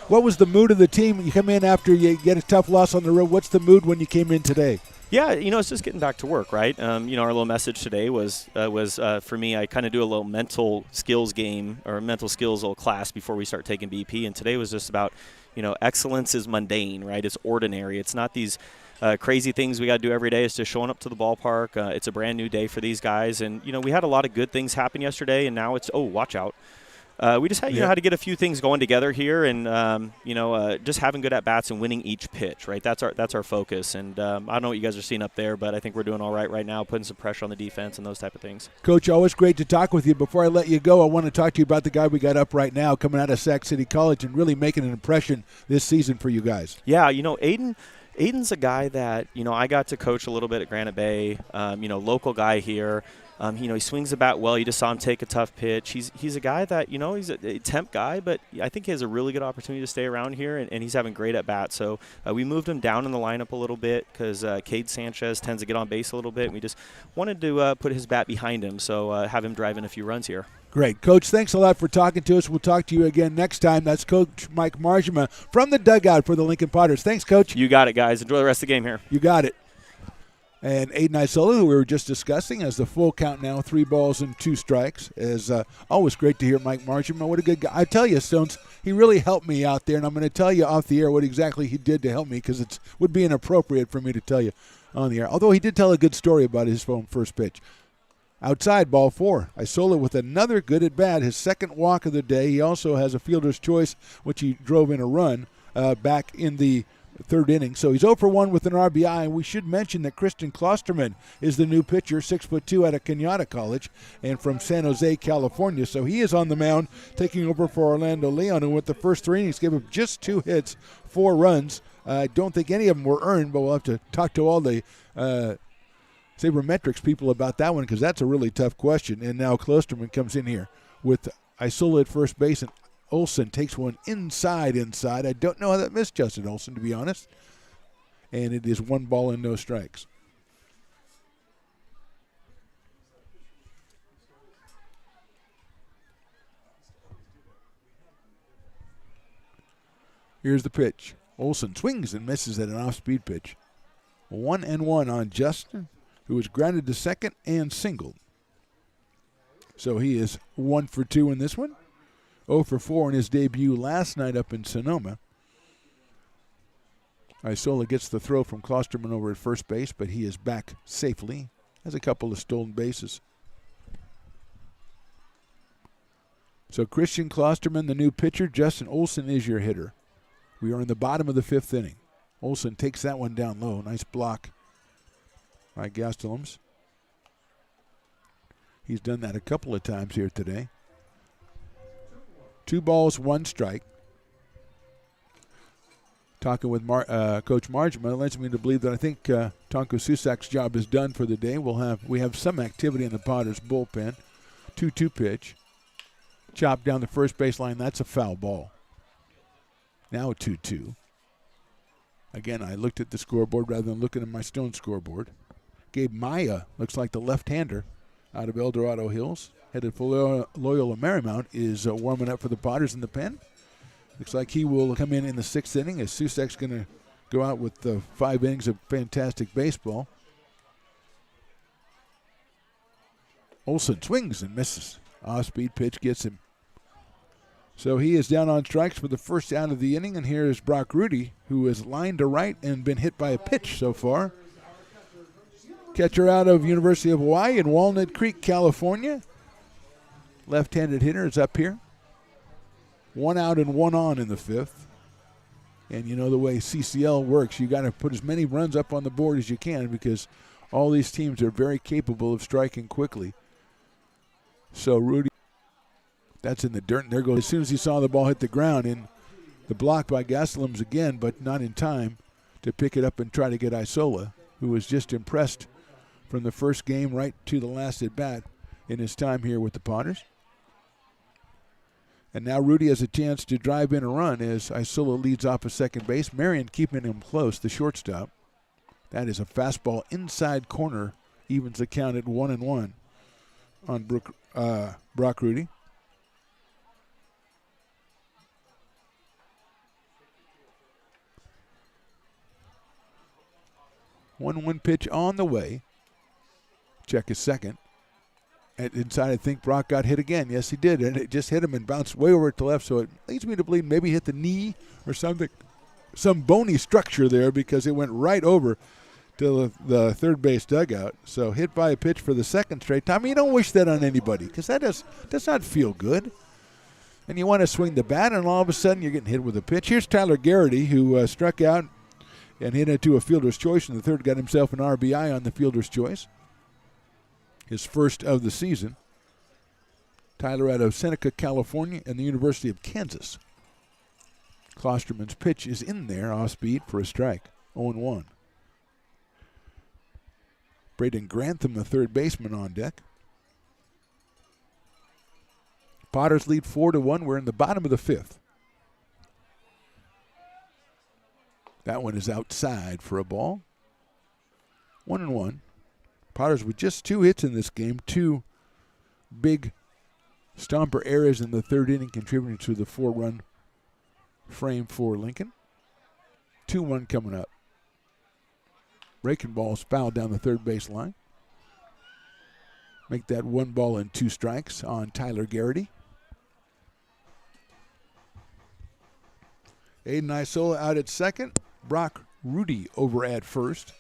what was the mood of the team? You come in after you get a tough loss on the road. What's the mood when you came in today? Yeah, it's just getting back to work, right? Our little message today was for me, I kind of do a little mental skills game or mental skills little class before we start taking BP. And today was just about, excellence is mundane, right? It's ordinary. It's not these crazy things we got to do every day. It's just showing up to the ballpark. It's a brand new day for these guys. And, we had a lot of good things happen yesterday, and now it's, watch out. We just had, how to get a few things going together here, and just having good at bats and winning each pitch. Right, that's our focus. And I don't know what you guys are seeing up there, but I think we're doing all right now, putting some pressure on the defense and those type of things. Coach, always great to talk with you. Before I let you go, I want to talk to you about the guy we got up right now, coming out of Sac City College and really making an impression this season for you guys. Yeah, Aiden's a guy that I got to coach a little bit at Granite Bay. Local guy here. He swings the bat well. You just saw him take a tough pitch. He's a guy that, he's a temp guy, but I think he has a really good opportunity to stay around here, and he's having great at-bats. So we moved him down in the lineup a little bit because Cade Sanchez tends to get on base a little bit, and we just wanted to put his bat behind him, so have him drive in a few runs here. Great. Coach, thanks a lot for talking to us. We'll talk to you again next time. That's Coach Mike Marjama from the dugout for the Lincoln Potters. Thanks, Coach. You got it, guys. Enjoy the rest of the game here. You got it. And Aiden Isola, who we were just discussing, has the full count now, 3 balls and 2 strikes. Is always great to hear Mike Marjama. What a good guy. I tell you, Stones, he really helped me out there, and I'm going to tell you off the air what exactly he did to help me because it would be inappropriate for me to tell you on the air. Although he did tell a good story about his first pitch. Outside, ball 4. Isola with another good at bat, his second walk of the day. He also has a fielder's choice, which he drove in a run back in the 3rd inning. So he's 0 for 1 with an RBI. And we should mention that Christian Klosterman is the new pitcher, 6'2" out of Kenyatta College and from San Jose, California. So he is on the mound taking over for Orlando Leon, who with the first 3 innings gave up just 2 hits, 4 runs. I don't think any of them were earned, but we'll have to talk to all the sabermetrics people about that one because that's a really tough question. And now Klosterman comes in here with Isola at first base, and Olsen takes one inside. I don't know how that missed Justin Olsen, to be honest. And it is 1 ball and no strikes. Here's the pitch. Olsen swings and misses at an off-speed pitch. 1-1 on Justin, who was grounded to second and singled. So he is 1 for 2 in this one. 0 for 4 in his debut last night up in Sonoma. Isola gets the throw from Klosterman over at first base, but he is back safely. Has a couple of stolen bases. So Christian Klosterman, the new pitcher. Justin Olsen is your hitter. We are in the bottom of the 5th inning. Olsen takes that one down low. Nice block by Gastelums. He's done that a couple of times here today. 2 balls, 1 strike. Talking with Coach Marjama leads me to believe that I think Tonko Susak's job is done for the day. We have some activity in the Potters bullpen. 2-2 pitch. Chopped down the first baseline. That's a foul ball. Now 2-2. Again, I looked at the scoreboard rather than looking at my Stone scoreboard. Gabe Maya looks like the left-hander out of El Dorado Hills. Headed for Loyola Marymount is warming up for the Potters in the pen. Looks like he will come in the 6th inning as Susak's going to go out with 5 innings of fantastic baseball. Olsen swings and misses. Off-speed pitch gets him. So he is down on strikes for the first out of the inning, and here is Brock Rudy, who is lined to right and been hit by a pitch so far. Catcher out of University of Hawaii in Walnut Creek, California. Left-handed hitter is up here. 1 out and 1 on in the 5th. And you know the way CCL works, you got to put as many runs up on the board as you can because all these teams are very capable of striking quickly. So Rudy, that's in the dirt. And there goes, as soon as he saw the ball hit the ground, in the block by Gastelums again, but not in time to pick it up and try to get Isola, who was just impressed from the first game right to the last at bat in his time here with the Potters. And now Rudy has a chance to drive in a run as Isola leads off at second base. Marion keeping him close, the shortstop. That is a fastball inside corner, evens the count at 1-1 on Brock Rudy. 1-1 pitch on the way. Check his second. And inside, I think Brock got hit again. Yes, he did. And it just hit him and bounced way over to left. So it leads me to believe maybe he hit the knee or something. Some bony structure there because it went right over to the third base dugout. So hit by a pitch for the second straight time. You don't wish that on anybody because that does not feel good. And you want to swing the bat, and all of a sudden you're getting hit with a pitch. Here's Tyler Garrity, who struck out and hit into a fielder's choice in the third, got himself an RBI on the fielder's choice. His first of the season. Tyler out of Seneca, California, and the University of Kansas. Klosterman's pitch is in there, off speed for a strike. 0-1. Braden Grantham, the third baseman, on deck. Potters lead 4-1. We're in the bottom of the fifth. That one is outside for a ball. 1-1. Potters with just 2 hits in this game. 2 big Stomper errors in the third inning contributing to the 4-run frame for Lincoln. 2-1 coming up. Breaking ball's fouled down the third base line. Make that 1 ball and 2 strikes on Tyler Garrity. Aiden Isola out at second. Brock Rudy over at first.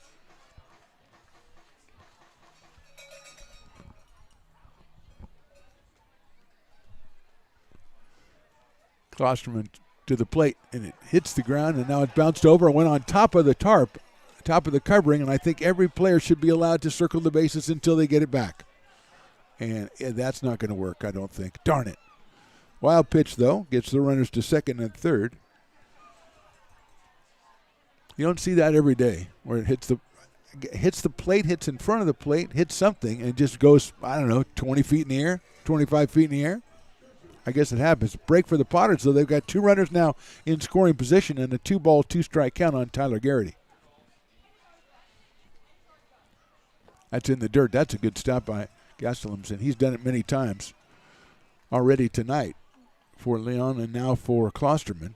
Klosterman to the plate, and it hits the ground, and now it bounced over and went on top of the top of the covering, and I think every player should be allowed to circle the bases until they get it back. And that's not going to work, I don't think. Darn it. Wild pitch, though, gets the runners to second and third. You don't see that every day, where it hits the plate, hits in front of the plate, hits something, and just goes, 20 feet in the air, 25 feet in the air. I guess it happens. Break for the Potters, though. They've got 2 runners now in scoring position and a 2-ball, 2-strike count on Tyler Garrity. That's in the dirt. That's a good stop by Gastelumsen. He's done it many times already tonight for Leon and now for Klosterman.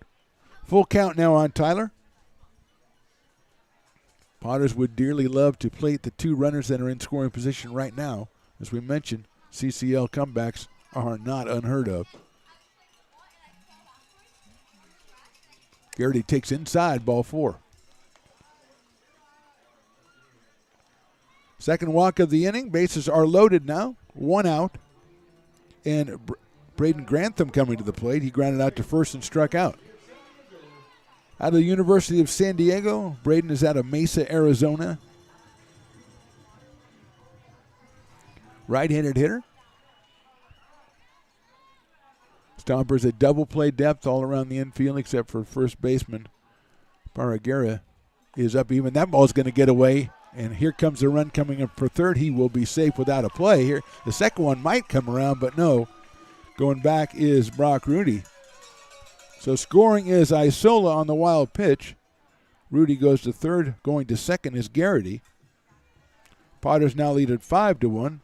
Full count now on Tyler. Potters would dearly love to plate the 2 runners that are in scoring position right now. As we mentioned, CCL comebacks are not unheard of. Garrity takes inside, ball 4. Second walk of the inning. Bases are loaded now. 1 out. And Braden Grantham coming to the plate. He grounded out to first and struck out. Out of the University of San Diego, Braden is out of Mesa, Arizona. Right-handed hitter. Stompers at double play depth all around the infield except for first baseman. Paragera is up even. That ball's going to get away. And here comes the run coming up for third. He will be safe without a play here. The second one might come around, but no. Going back is Brock Rudy. So scoring is Isola on the wild pitch. Rudy goes to third. Going to second is Garrity. Potters now lead at 5-1.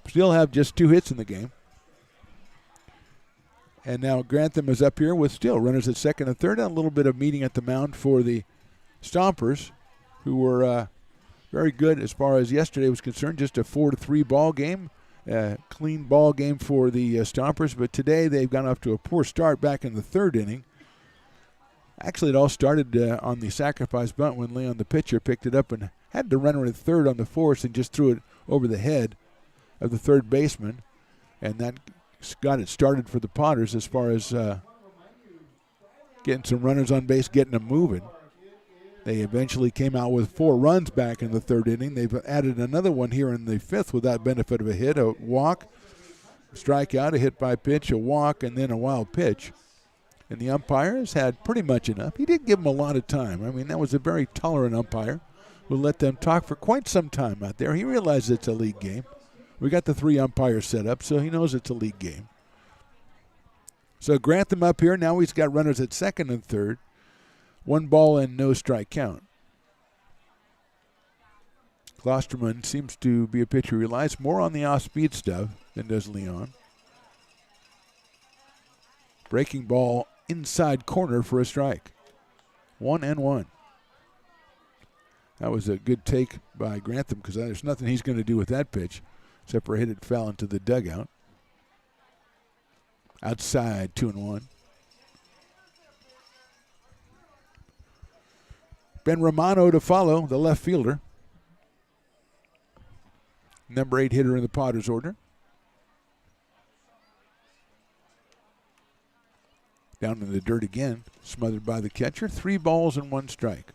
Still have just 2 hits in the game. And now Grantham is up here with still runners at second and third. And a little bit of meeting at the mound for the Stompers, who were very good as far as yesterday was concerned. Just a 4-3 ball game. Clean ball game for the Stompers. But today they've gone off to a poor start back in the third inning. Actually, it all started on the sacrifice bunt when Leon, the pitcher, picked it up and had the runner at third on the force and just threw it over the head of the third baseman. And that got it started for the Potters as far as getting some runners on base, getting them moving. They eventually came out with 4 runs back in the third inning. They've added another one here in the fifth without benefit of a hit, a walk, a strikeout, a hit by pitch, a walk, and then a wild pitch. And the umpires had pretty much enough. He didn't give them a lot of time. I mean, that was a very tolerant umpire who let them talk for quite some time out there. He realized it's a league game. We got the 3 umpires set up, so he knows it's a league game. So Grantham up here. Now he's got runners at second and third. 1 ball and no strike count. Klosterman seems to be a pitcher who relies more on the off-speed stuff than does Leon. Breaking ball inside corner for a strike. 1-1. That was a good take by Grantham because there's nothing he's going to do with that pitch except for hit it foul into the dugout. Outside, 2-1. Ben Romano to follow, the left fielder. Number 8 hitter in the Potters order. Down in the dirt again, smothered by the catcher. 3 balls and 1 strike.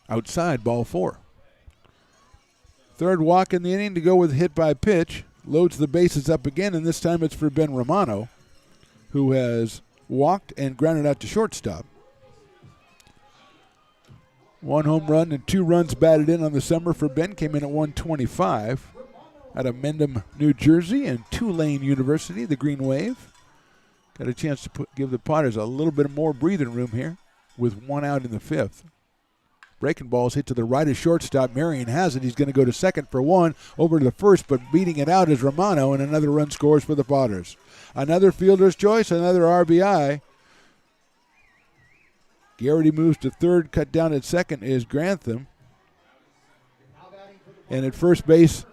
Outside, ball 4. Third walk in the inning to go with a hit by pitch. Loads the bases up again, and this time it's for Ben Romano, who has walked and grounded out to shortstop. 1 home run and 2 runs batted in on the summer for Ben. Came in at 125 out of Mendham, New Jersey, and Tulane University, the Green Wave. Got a chance to give the Potters a little bit more breathing room here with 1 out in the 5th. Breaking ball's hit to the right of shortstop. Marion has it. He's going to go to second for 1. Over to the first, but beating it out is Romano, and another run scores for the Potters. Another fielder's choice, another RBI. Garrity moves to third. Cut down at second is Grantham. And at first base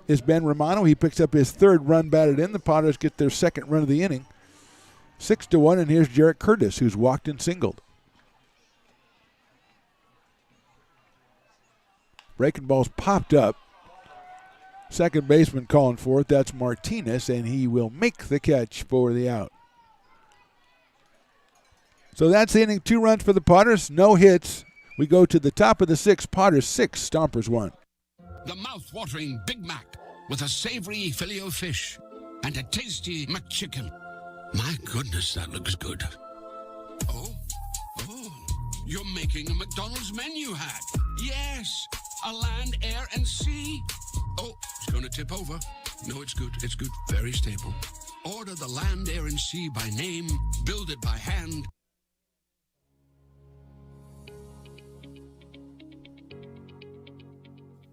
is Ben Romano. He picks up his 3rd run batted in. The Potters get their 2nd run of the inning. 6-1, and here's Jarrett Curtis, who's walked and singled. Breaking ball's popped up. Second baseman calling for it. That's Martinez, and he will make the catch for the out. So that's the inning. 2 runs for the Potters, no hits. We go to the top of the 6th. Potters 6, Stompers 1. The mouth-watering Big Mac with a savory Filet-O-Fish and a tasty McChicken. My goodness, that looks good. Oh, you're making a McDonald's menu hack. Yes. A land, air, and sea. Oh, it's going to tip over. No, it's good. It's good. Very stable. Order the land, air, and sea by name. Build it by hand.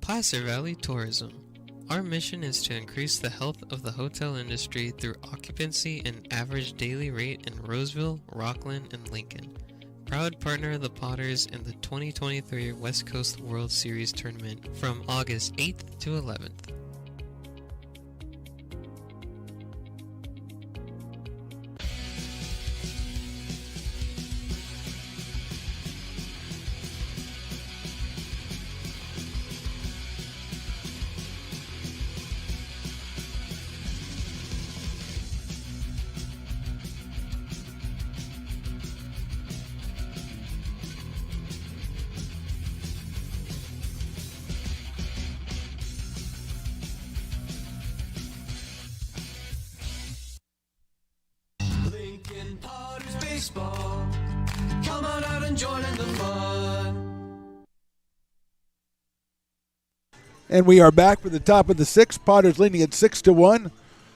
Placer Valley Tourism. Our mission is to increase the health of the hotel industry through occupancy and average daily rate in Roseville, Rockland, and Lincoln. Proud partner of the Potters in the 2023 West Coast World Series Tournament from August 8th to 11th. Baseball. Come on out and join in the fun. And we are back for the top of the 6th. Potters leading at 6-1.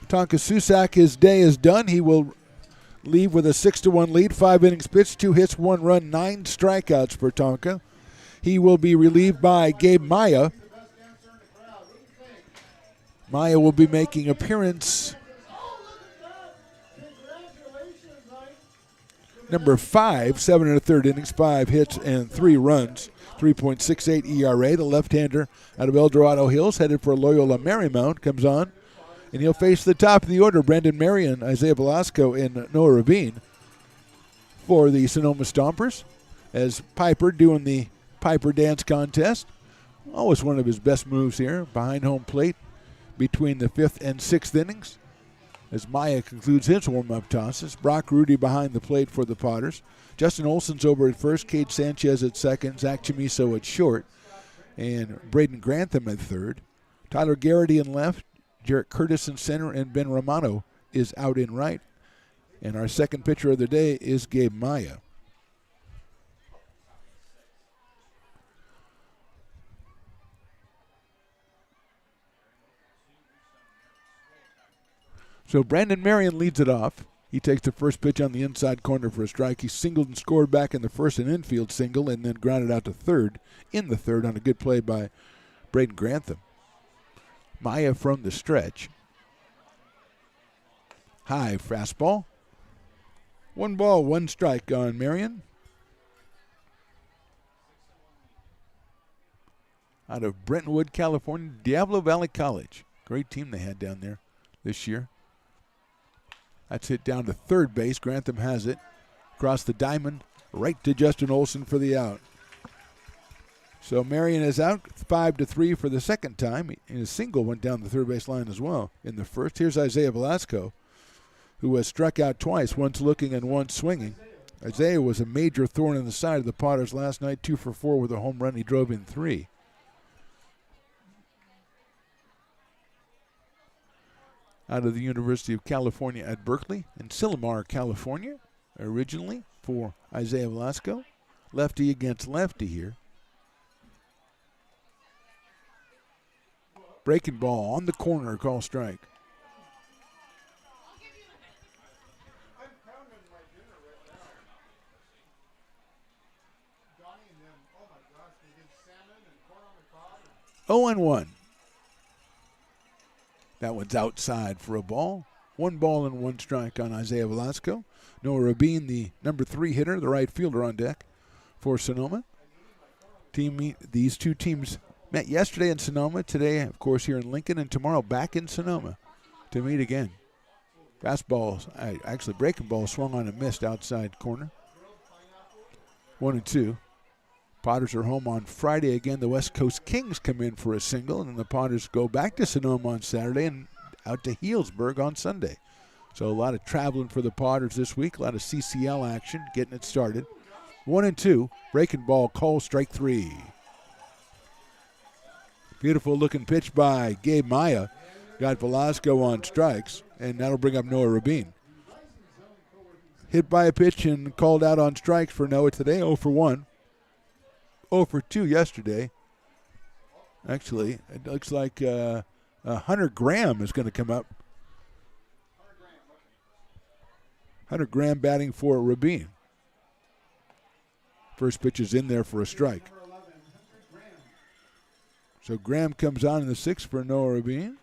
Tonka Susak, his day is done. He will leave with a 6-1 lead. 5 innings pitched, 2 hits, 1 run, 9 strikeouts for Tonka. He will be relieved by Gabe Maya. Maya will be making appearance number 5, 7 1/3 innings, 5 hits and 3 runs, 3.68 ERA. The left-hander out of El Dorado Hills, headed for Loyola Marymount, comes on, and he'll face the top of the order, Brendan Marion, Isaiah Velasco, and Noah Rabin for the Sonoma Stompers, as Piper doing the Piper Dance Contest. Always one of his best moves here, behind home plate between the 5th and 6th innings. As Maya concludes his warm-up tosses. Brock Rudy behind the plate for the Potters. Justin Olson's over at first, Cade Sanchez at second, Zach Chamiso at short, and Braden Grantham at third. Tyler Garrity in left, Jarrett Curtis in center, and Ben Romano is out in right. And our second pitcher of the day is Gabe Maya. So Brandon Marion leads it off. He takes the first pitch on the inside corner for a strike. He singled and scored back in the first and infield single and then grounded out to third in the third on a good play by Braden Grantham. Maya from the stretch. High fastball. 1 ball, 1 strike on Marion. Out of Brentwood, California, Diablo Valley College. Great team they had down there this year. That's hit down to third base. Grantham has it. Across the diamond, right to Justin Olson for the out. So Marion is out 5-3 for the second time. And a single went down the third base line as well in the first. Here's Isaiah Velasco, who has struck out twice, once looking and once swinging. Isaiah was a major thorn in the side of the Potters last night, 2 for 4 with a home run. He drove in 3. Out of the University of California at Berkeley in Silmar, California, originally for Isaiah Velasco. Lefty against lefty here. Breaking ball on the corner, call strike. Oh and 1. That one's outside for a ball. 1 ball and 1 strike on Isaiah Velasco. Noah Rabin, the number 3 hitter, the right fielder on deck for Sonoma. These two teams met yesterday in Sonoma, today, of course, here in Lincoln, and tomorrow back in Sonoma to meet again. Fastball, actually breaking ball, swung on and missed outside corner. 1-2. Potters are home on Friday again. The West Coast Kings come in for a single, and then the Potters go back to Sonoma on Saturday and out to Healdsburg on Sunday. So a lot of traveling for the Potters this week, a lot of CCL action, getting it started. 1-2, breaking ball, call strike 3. Beautiful looking pitch by Gabe Maya. Got Velasco on strikes, and that'll bring up Noah Rabin. Hit by a pitch and called out on strikes for Noah today, 0 for 1. 0 for 2 yesterday. Actually, it looks like Hunter Graham is going to come up. Hunter Graham batting for Rabin. First pitch is in there for a strike. So Graham comes on in the 6th for Noah Rabin.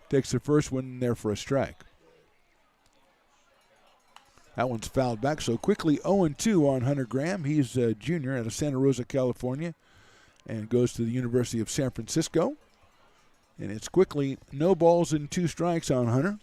Takes the first one in there for a strike. That one's fouled back. So quickly 0-2 on Hunter Graham. He's a junior out of Santa Rosa, California, and goes to the University of San Francisco. And it's quickly no balls and 2 strikes on Hunter.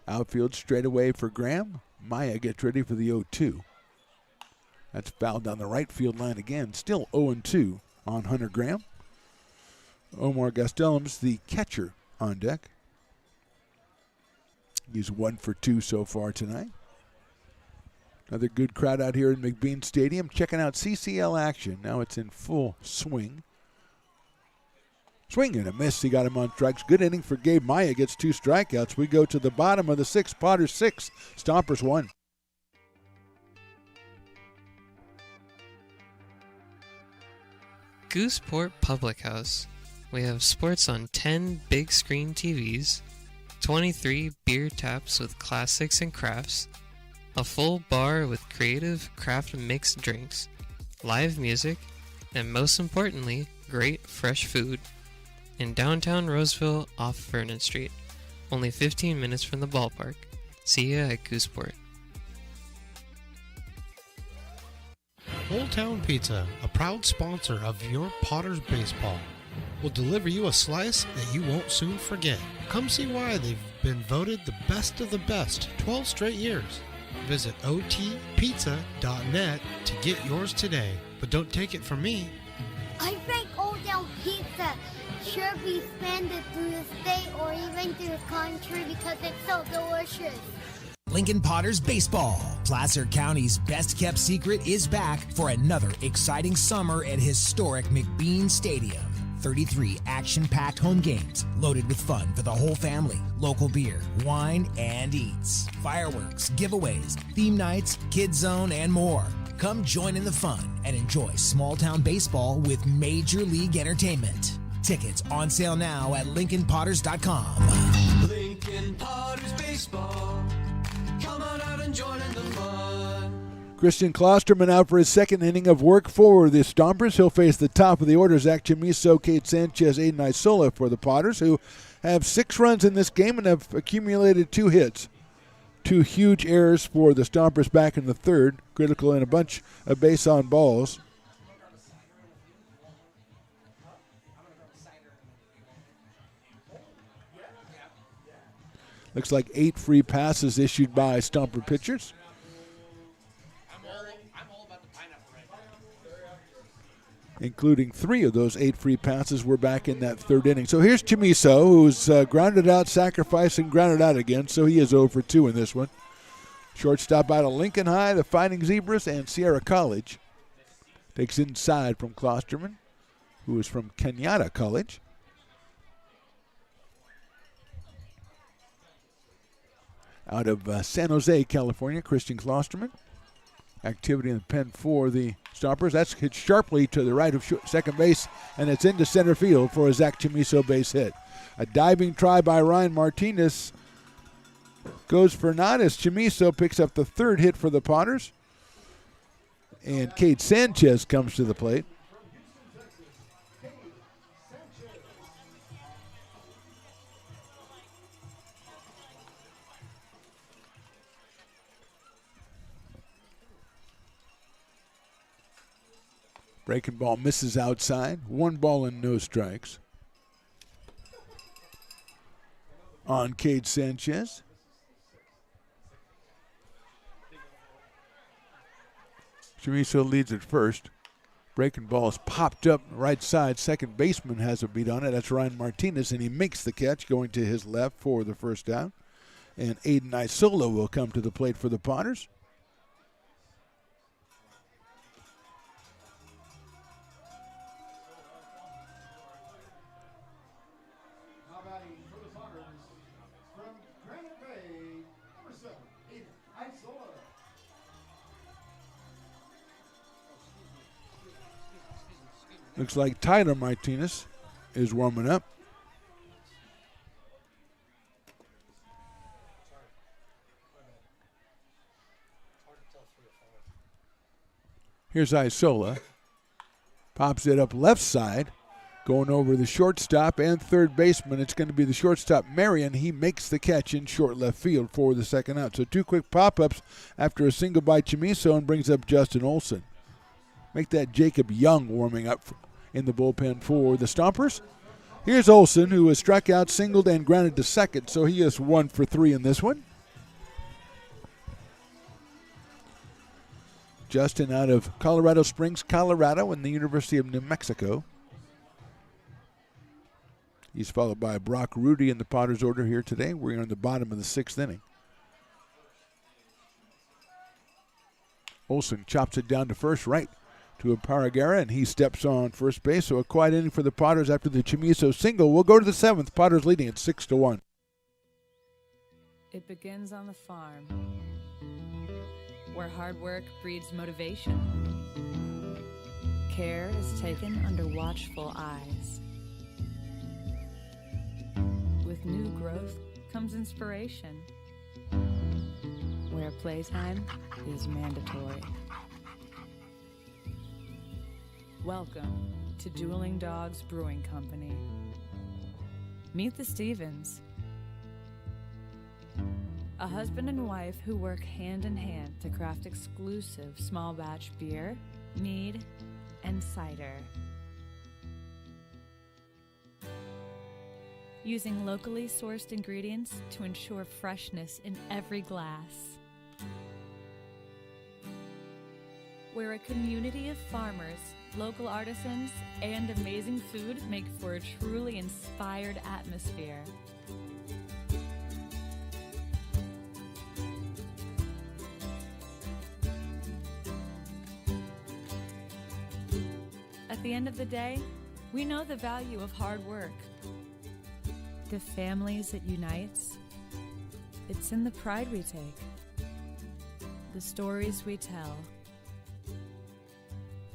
Outfield straight away for Graham. Maya gets ready for the 0-2. That's fouled down the right field line again. Still 0-2 on Hunter Graham. Omar Gastelum's the catcher on deck. He's 1 for 2 so far tonight. Another good crowd out here in McBean Stadium checking out CCL action. Now it's in full swing. Swing and a miss. He got him on strikes. Good inning for Gabe Maya. Gets 2 strikeouts. We go to the bottom of the 6th. Potters 6, Stompers 1. Gooseport Public House. We have sports on 10 big screen TVs, 23 beer taps with classics and crafts, a full bar with creative craft mixed drinks, live music, and most importantly, great fresh food. In downtown Roseville off Vernon Street, only 15 minutes from the ballpark. See ya at Gooseport. Old Town Pizza, a proud sponsor of your Potters baseball, will deliver you a slice that you won't soon forget. Come see why they've been voted the best of the best 12 straight years. Visit otpizza.net to get yours today. But don't take it from me. I think Old Town Pizza should be expanded through the state or even through the country because it's so delicious. Lincoln Potters Baseball. Placer County's best-kept secret is back for another exciting summer at historic McBean Stadium. 33 action-packed home games loaded with fun for the whole family. Local beer, wine, and eats. Fireworks, giveaways, theme nights, kids zone, and more. Come join in the fun and enjoy small-town baseball with Major League Entertainment. Tickets on sale now at LincolnPotters.com. Lincoln Potters Baseball. Come on out and join in the fun. Christian Klosterman out for his second inning of work for the Stompers. He'll face the top of the order, Zach Chamiso, Kate Sanchez, Aiden Isola for the Potters, who have 6 runs in this game and have accumulated 2 hits. 2 huge errors for the Stompers back in the third, critical in a bunch of base on balls. Looks like 8 free passes issued by Stomper pitchers. Including 3 of those 8 free passes were back in that third inning. So here's Chamiso, who's grounded out, sacrificed, and grounded out again. So he is 0 for 2 in this one. Shortstop out of Lincoln High, the Fighting Zebras, and Sierra College. Takes inside from Klosterman, who is from Kenyatta College. Out of San Jose, California, Christian Klosterman. Activity in the pen for the Stompers. That's hit sharply to the right of second base, and it's into center field for a Zach Chamiso base hit. A diving try by Ryan Martinez goes for naught as Chamiso picks up the third hit for the Potters. And Kate Sanchez comes to the plate. Breaking ball misses outside. 1 ball and no strikes on Cade Sanchez. Chamiso leads at first. Breaking ball is popped up right side. Second baseman has a beat on it. That's Ryan Martinez, and he makes the catch going to his left for the first down. And Aiden Isola will come to the plate for the Potters. Looks like Tyler Martinez is warming up. Here's Isola. Pops it up left side. Going over the shortstop and third baseman. It's going to be the shortstop, Marion. He makes the catch in short left field for the second out. So 2 quick pop-ups after a single by Chamiso and brings up Justin Olson. Make that Jacob Young warming up in the bullpen for the Stompers. Here's Olson, who has struck out, singled, and grounded to second, so he is 1 for 3 in this one. Justin out of Colorado Springs, Colorado, and the University of New Mexico. He's followed by Brock Rudy in the Potters order here today. We're in the bottom of the 6th inning. Olson chops it down to first, right to Paragara, and he steps on first base. So a quiet inning for the Potters after the Chamiso single. We'll go to the 7th. Potters leading at 6-1. It begins on the farm, where hard work breeds motivation. Care is taken under watchful eyes. With new growth comes inspiration, where playtime is mandatory. Welcome to Dueling Dogs Brewing Company. Meet the Stevens, a husband and wife who work hand in hand to craft exclusive small batch beer, mead, and cider. Using locally sourced ingredients to ensure freshness in every glass. Where a community of farmers, local artisans, and amazing food make for a truly inspired atmosphere. At the end of the day, We know the value of hard work. The families it unites. It's in the pride we take. The stories we tell.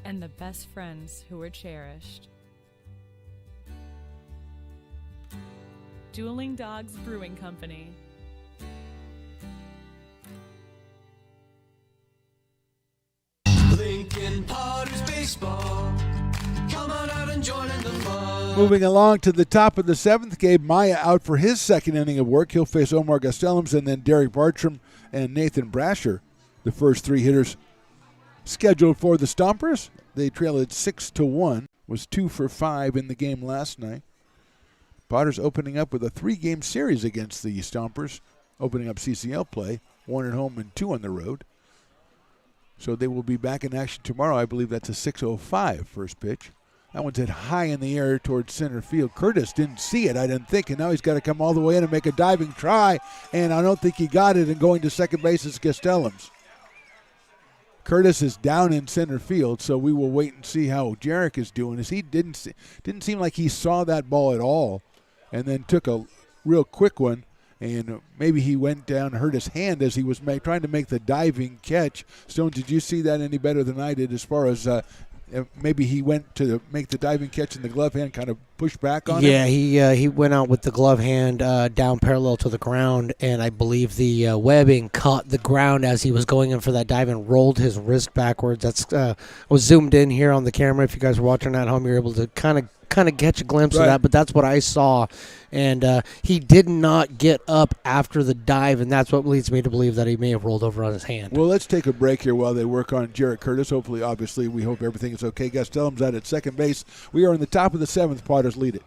And the best friends who are cherished. Dueling Dogs Brewing Company. Lincoln Potters Baseball. Come on out and join in the fun. Moving along to the top of the seventh, Gabe Maya out for his second inning of work. He'll face Omar Gastelums and then Derek Bartram and Nathan Brasher, the first three hitters scheduled for the Stompers. They trail it 6-1, was 2 for 5 in the game last night. Potters opening up with a 3-game series against the Stompers, opening up CCL play, 1 at home and 2 on the road. So they will be back in action tomorrow. I believe that's a 6:05 first pitch. That one's hit high in the air towards center field. Curtis didn't see it, I didn't think, and now he's got to come all the way in and make a diving try, and I don't think he got it, and going to second base is Gastelums. Curtis is down in center field, so we will wait and see how Jarek is doing. As he didn't seem like he saw that ball at all, and then took a real quick one, and maybe he went down and hurt his hand as he was trying to make the diving catch. Stone, did you see that any better than I did as far as maybe he went to make the diving catch and the glove hand kind of pushed back on Yeah, him? he went out with the glove hand down parallel to the ground, and I believe the webbing caught the ground as he was going in for that dive and rolled his wrist backwards. That's was zoomed in here on the camera. If you guys were watching at home, you're able to kind of catch a glimpse of that, but that's what I saw. And he did not get up after the dive, and that's what leads me to believe that he may have rolled over on his hand. Well, let's take a break here while they work on Jarek Curtis. Hopefully, obviously, we hope everything is okay. Gastelums out at second base. We are in the top of the seventh. Potters lead it.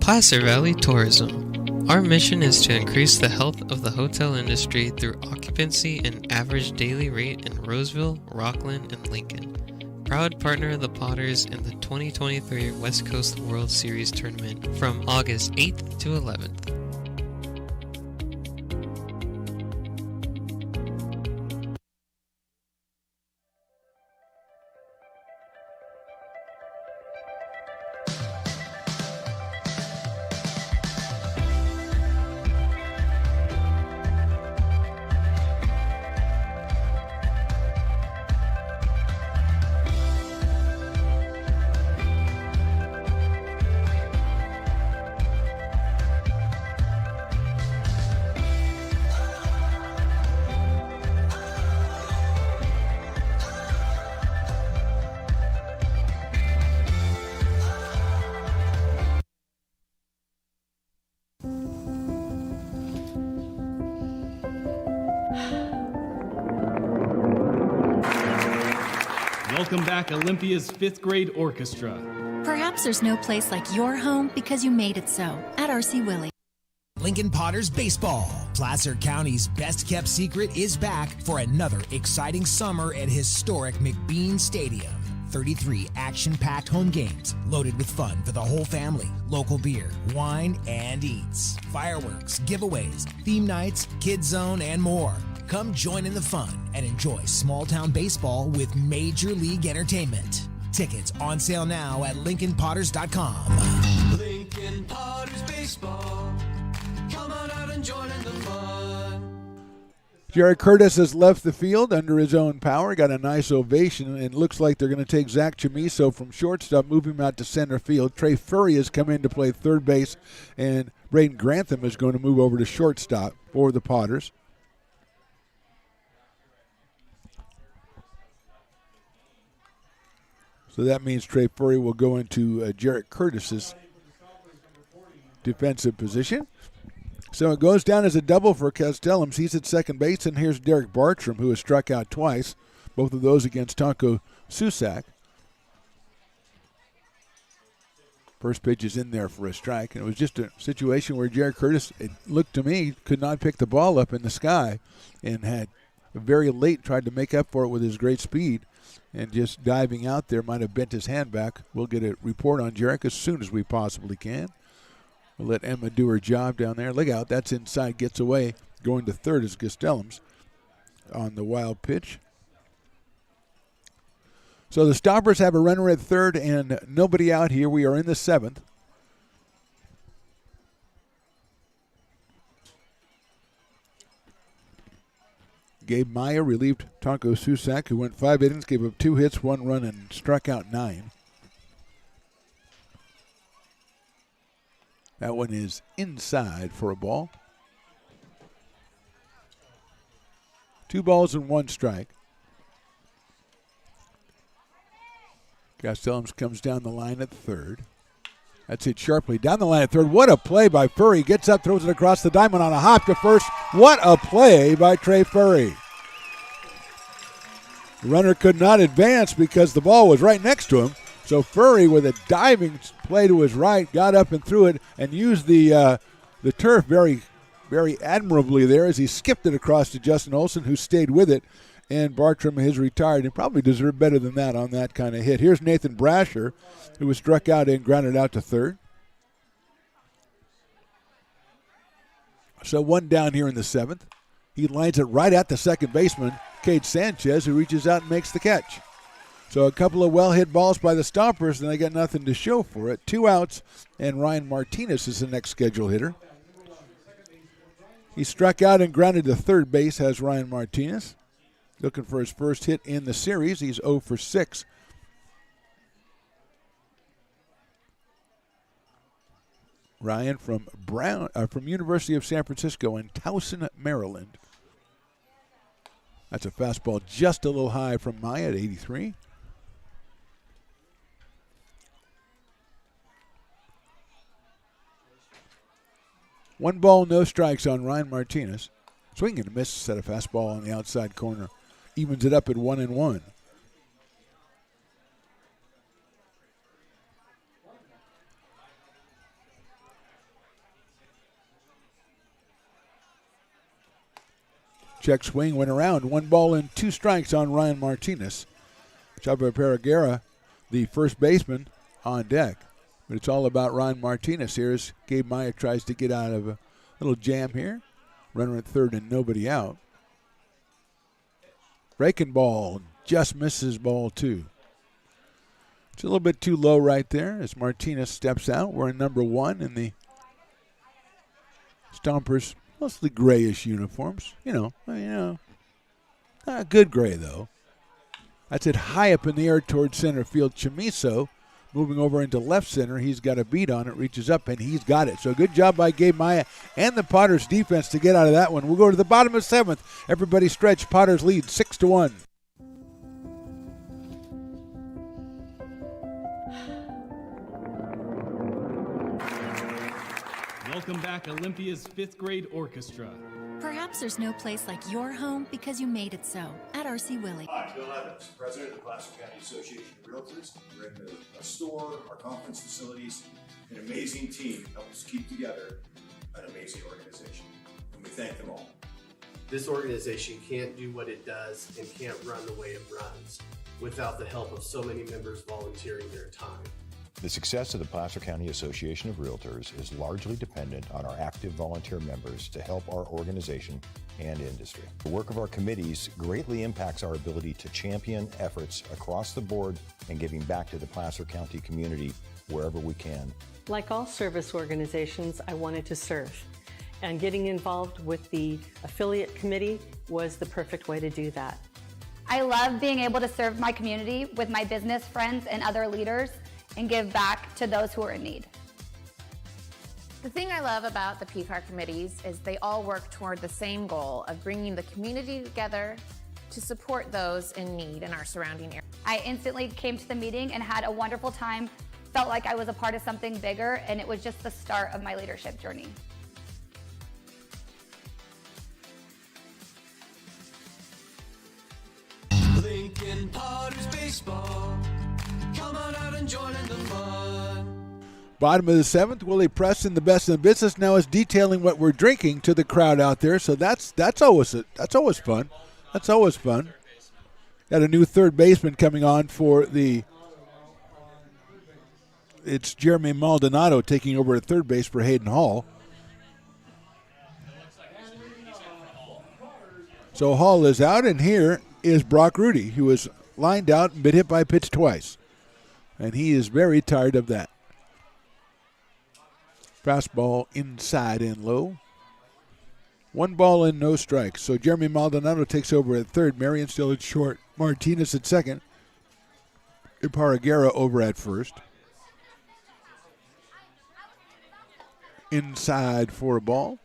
Placer Valley Tourism. Our mission is to increase the health of the hotel industry through occupancy and average daily rate in Roseville, Rockland, and Lincoln. Proud partner of the Potters in the 2023 West Coast World Series Tournament from August 8th to 11th. Welcome back, Olympia's 5th grade orchestra. Perhaps there's no place like your home because you made it so at RC Willey. Lincoln Potters Baseball. Placer County's best-kept secret is back for another exciting summer at historic McBean Stadium. 33 action-packed home games loaded with fun for the whole family. Local beer, wine, and eats. Fireworks, giveaways, theme nights, kids zone, and more. Come join in the fun and enjoy small-town baseball with Major League Entertainment. Tickets on sale now at LincolnPotters.com. Lincoln Potters Baseball. Come on out and join in the fun. Jarek Curtis has left the field under his own power. Got a nice ovation, and it looks like they're going to take Zach Chamiso from shortstop, move him out to center field. Trey Furry has come in to play third base, and Braden Grantham is going to move over to shortstop for the Potters. So that means Trey Furry will go into Jarek Curtis's defensive position. So it goes down as a double for Castellums. He's at second base, and here's Derek Bartram, who has struck out twice, both of those against Tonko Susak. First pitch is in there for a strike, and it was just a situation where Jarek Curtis, it looked to me, could not pick the ball up in the sky, and had very late tried to make up for it with his great speed, and just diving out there might have bent his hand back. We'll get a report on Jarek as soon as we possibly can. We'll let Emma do her job down there. Look out, that's inside, gets away. Going to third is Gastelums on the wild pitch. So the Stompers have a runner at third and nobody out here. We are in the 7th. Gabe Maya relieved Tonko Susak, who went 5 innings, gave up 2 hits, 1 run, and struck out 9. That one is inside for a ball. 2 balls and 1 strike. Castellums comes down the line at third. That's hit sharply down the line at third. What a play by Furry. Gets up, throws it across the diamond on a hop to first. What a play by Trey Furry. The runner could not advance because the ball was right next to him. So Furry, with a diving play to his right, got up and threw it and used the turf very, very admirably there as he skipped it across to Justin Olson, who stayed with it. And Bartram has retired and probably deserved better than that on that kind of hit. Here's Nathan Brasher, who was struck out and grounded out to third. So 1 down here in the 7th. He lines it right at the second baseman, Cade Sanchez, who reaches out and makes the catch. So a couple of well-hit balls by the Stompers, and they got nothing to show for it. 2 outs, and Ryan Martinez is the next scheduled hitter. He struck out and grounded to third base, has Ryan Martinez. Looking for his first hit in the series. He's 0 for 6. Ryan from University of San Francisco in Towson, Maryland. That's a fastball just a little high from Maya at 83. One ball, no strikes on Ryan Martinez. Swing and a miss, set a fastball on the outside corner. Evens it up at 1-1. Check swing went around. 1 ball and 2 strikes on Ryan Martinez. Chava Paragera, the first baseman, on deck. But it's all about Ryan Martinez here as Gabe Maya tries to get out of a little jam here. Runner at third and nobody out. Breaking ball, just misses ball 2. It's a little bit too low right there as Martinez steps out. We're in number 1 in the Stompers, mostly grayish uniforms. Good gray though. That's it high up in the air towards center field. Chamiso moving over into left center. He's got a beat on it, reaches up, and he's got it. So good job by Gabe Maya and the Potters defense to get out of that one. We'll go to the bottom of 7th. Everybody stretch. Potters lead 6-1. Welcome back, Olympia's 5th grade orchestra. Perhaps there's no place like your home because you made it so at RC Willey. Hi, Bill Evans, president of the Placer County Association of Realtors. We're in a store, our conference facilities, an amazing team helps keep together an amazing organization, and we thank them all. This organization can't do what it does and can't run the way it runs without the help of so many members volunteering their time. The success of the Placer County Association of Realtors is largely dependent on our active volunteer members to help our organization and industry. The work of our committees greatly impacts our ability to champion efforts across the board and giving back to the Placer County community wherever we can. Like all service organizations, I wanted to serve, and getting involved with the affiliate committee was the perfect way to do that. I love being able to serve my community with my business friends and other leaders and give back to those who are in need. The thing I love about the PCAR committees is they all work toward the same goal of bringing the community together to support those in need in our surrounding area. I instantly came to the meeting and had a wonderful time, felt like I was a part of something bigger, and it was just the start of my leadership journey. Lincoln Potters Baseball. Come on out and join in the fun. Bottom of the 7th, Willie Preston, the best in the business, now is detailing what we're drinking to the crowd out there. So that's always fun. That's always fun. Got a new third baseman coming on for it's Jeremy Maldonado taking over at third base for Hayden Hall. So Hall is out, and here is Brock Rudy, who was lined out and been hit by a pitch twice. And he is very tired of that. Fastball inside and low. 1 ball and no strikes. So Jeremy Maldonado takes over at third. Marion still at short. Martinez at second. Iparraguerra over at first. Inside for a ball.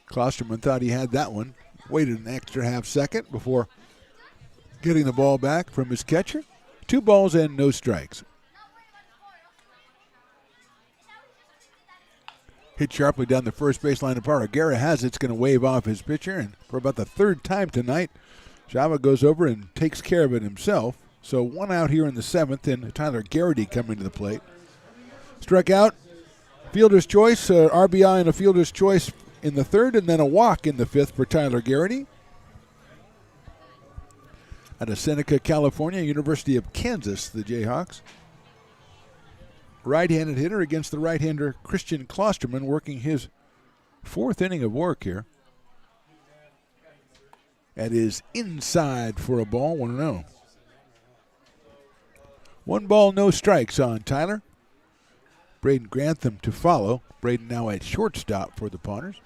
Klosterman thought he had that one. Waited an extra half second before getting the ball back from his catcher. 2 balls and no strikes. Hit sharply down the first baseline. Iparraguerra has it. It's going to wave off his pitcher. And for about the third time tonight, Java goes over and takes care of it himself. So 1 out here in the 7th, and Tyler Garrity coming to the plate. Struck out. Fielder's choice, RBI and a fielder's choice in the 3rd, and then a walk in the 5th for Tyler Garrity. Out of Seneca, California, University of Kansas, the Jayhawks. Right-handed hitter against the right-hander Christian Klosterman, working his 4th inning of work here. That is inside for a ball, 1-0. 1 ball, no strikes on Tyler. Braden Grantham to follow. Braden now at shortstop for the Potters.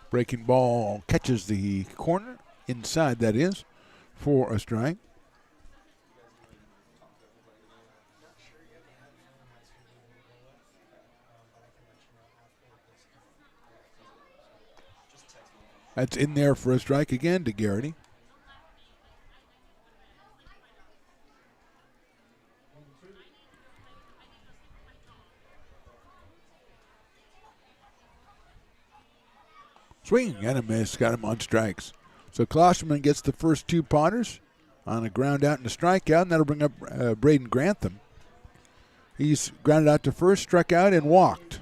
Breaking ball catches the corner. Inside, that is, for a strike. That's in there for a strike again to Garrity. Swing and a miss. Got him on strikes. So Klosterman gets the first 2 Potters on a ground out and a strikeout, and that'll bring up Braden Grantham. He's grounded out to first, struck out, and walked.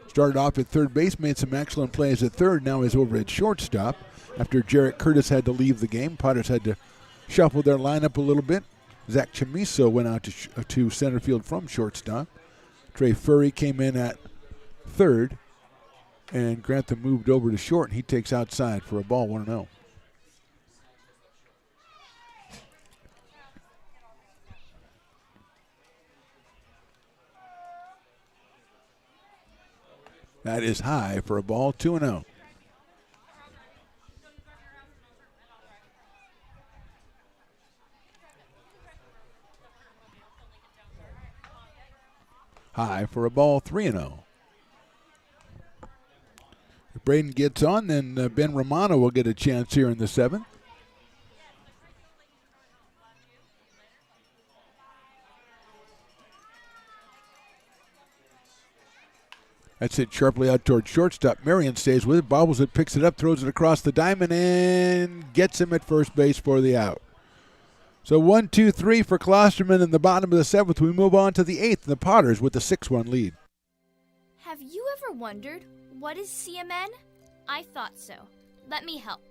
Started off at third base, made some excellent plays at third. Now is over at shortstop. After Jarrett Curtis had to leave the game, Potters had to shuffle their lineup a little bit. Zach Chamiso went out to center field from shortstop. Trey Furry came in at third. And Grantham moved over to short, and he takes outside for a ball, 1-0. That is high for a ball, 2-0. High for a ball, 3-0. If Braden gets on, then Ben Romano will get a chance here in the 7th. That's hit sharply out towards shortstop. Marion stays with it, bobbles it, picks it up, throws it across the diamond, and gets him at first base for the out. So 1-2-3 for Klosterman in the bottom of the 7th. We move on to the 8th, the Potters with the 6-1 lead. Have you ever wondered, what is CMN? I thought so. Let me help.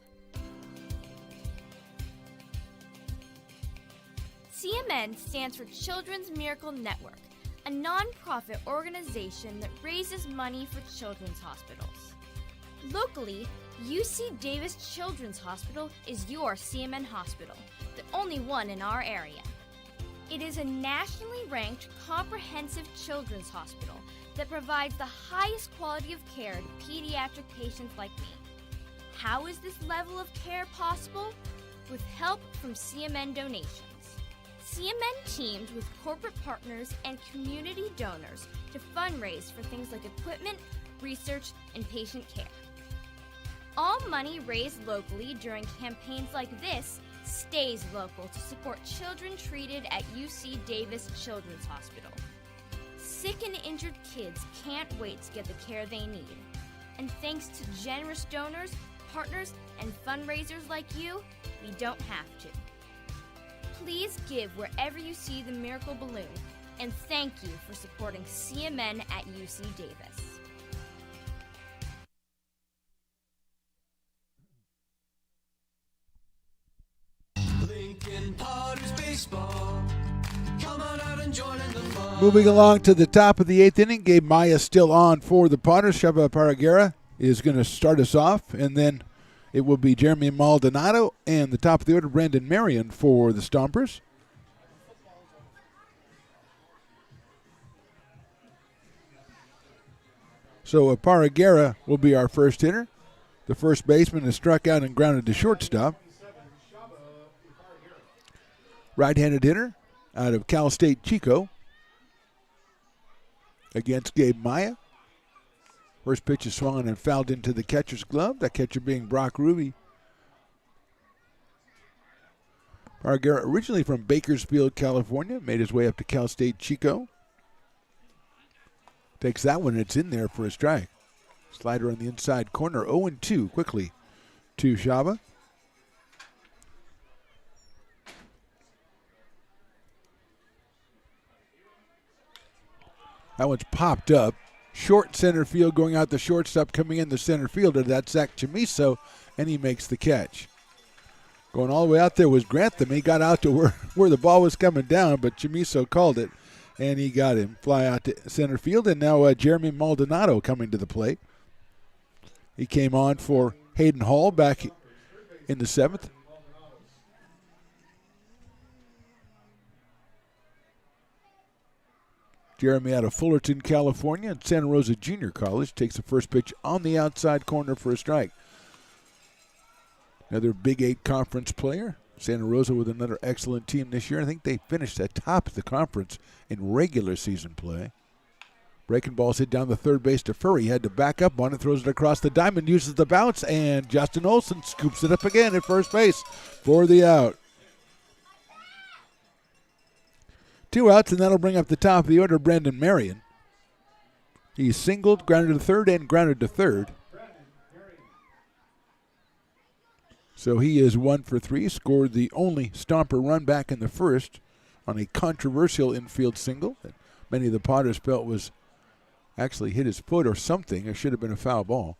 CMN stands for Children's Miracle Network, a non-profit organization that raises money for children's hospitals. Locally, UC Davis Children's Hospital is your CMN hospital, the only one in our area. It is a nationally ranked comprehensive children's hospital that provides the highest quality of care to pediatric patients like me. How is this level of care possible? With help from CMN donations. CMN teamed with corporate partners and community donors to fundraise for things like equipment, research, and patient care. All money raised locally during campaigns like this stays local to support children treated at UC Davis Children's Hospital. Sick and injured kids can't wait to get the care they need. And thanks to generous donors, partners, and fundraisers like you, we don't have to. Please give wherever you see the Miracle Balloon, and thank you for supporting CMN at UC Davis. Lincoln Potters Baseball. Come on out and join in the fun. Moving along to the top of the 8th inning, Gabe Maya still on for the Potters. Sheva Iparraguerra is going to start us off, and then It will be Jeremy Maldonado and the top of the order, Brandon Marion for the Stompers. So Paragera will be our first hitter. The first baseman is struck out and grounded to shortstop. Right-handed hitter out of Cal State Chico against Gabe Maya. First pitch is swung and fouled into the catcher's glove, that catcher being Brock Ruby. Paragera, originally from Bakersfield, California, made his way up to Cal State Chico. Takes that one, and it's in there for a strike. Slider on the inside corner, 0-2 quickly to Shaba. That one's popped up. Short center field going out the shortstop, coming in the center fielder. That's Zach Chamiso, and he makes the catch. Going all the way out there was Grantham. He got out to where the ball was coming down, but Chamiso called it, and he got him. Fly out to center field, and now Jeremy Maldonado coming to the plate. He came on for Hayden Hall back in the 7th. Jeremy out of Fullerton, California, and Santa Rosa Junior College takes the first pitch on the outside corner for a strike. Another Big 8 conference player. Santa Rosa with another excellent team this year. I think they finished at top of the conference in regular season play. Breaking ball's hit down the third base to Furry. He had to back up on it, throws it across the diamond, uses the bounce, and Justin Olson scoops it up again at first base for the out. 2 outs, and that'll bring up the top of the order, Brandon Marion. He's singled, grounded to third, and grounded to third. So he is 1 for 3, scored the only Stomper run back in the first on a controversial infield single that many of the Potters felt was actually hit his foot or something. It should have been a foul ball.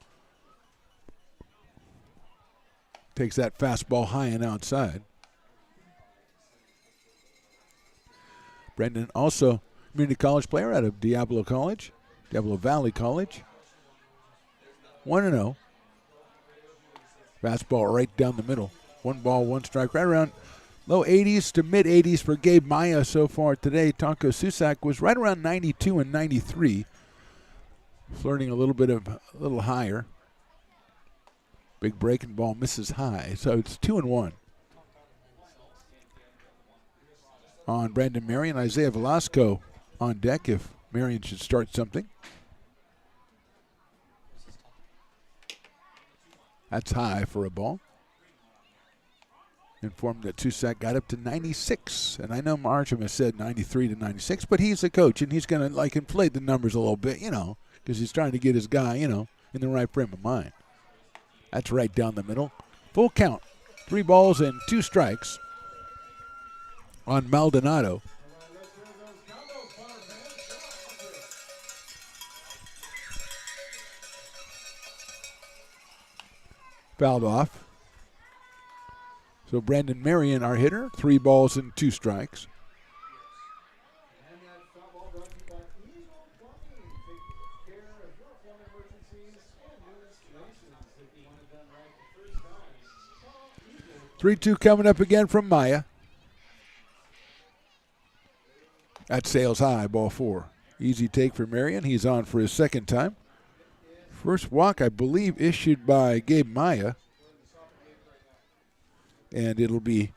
Takes that fastball high and outside. Brendan, also community college player out of Diablo Valley College. 1-0. Fastball right down the middle. 1 ball, 1 strike, right around low 80s to mid 80s for Gabe Maya so far today. Tonko Susak was right around 92 and 93. Flirting a little higher. Big breaking ball misses high, so it's 2-1. On Brandon Marion, Isaiah Velasco on deck if Marion should start something. That's high for a ball. Informed that Susak got up to 96. And I know Marsham has said 93 to 96, but he's the coach, and he's going to inflate the numbers a little bit, because he's trying to get his guy, in the right frame of mind. That's right down the middle. Full count. 3 balls and 2 strikes on Maldonado. Fouled off. So Brandon Marion, our hitter, 3 balls and 2 strikes. Three-two coming up again from Maya. That sails high, ball 4. Easy take for Marion. He's on for his second time. First walk, I believe, issued by Gabe Maya. And it'll be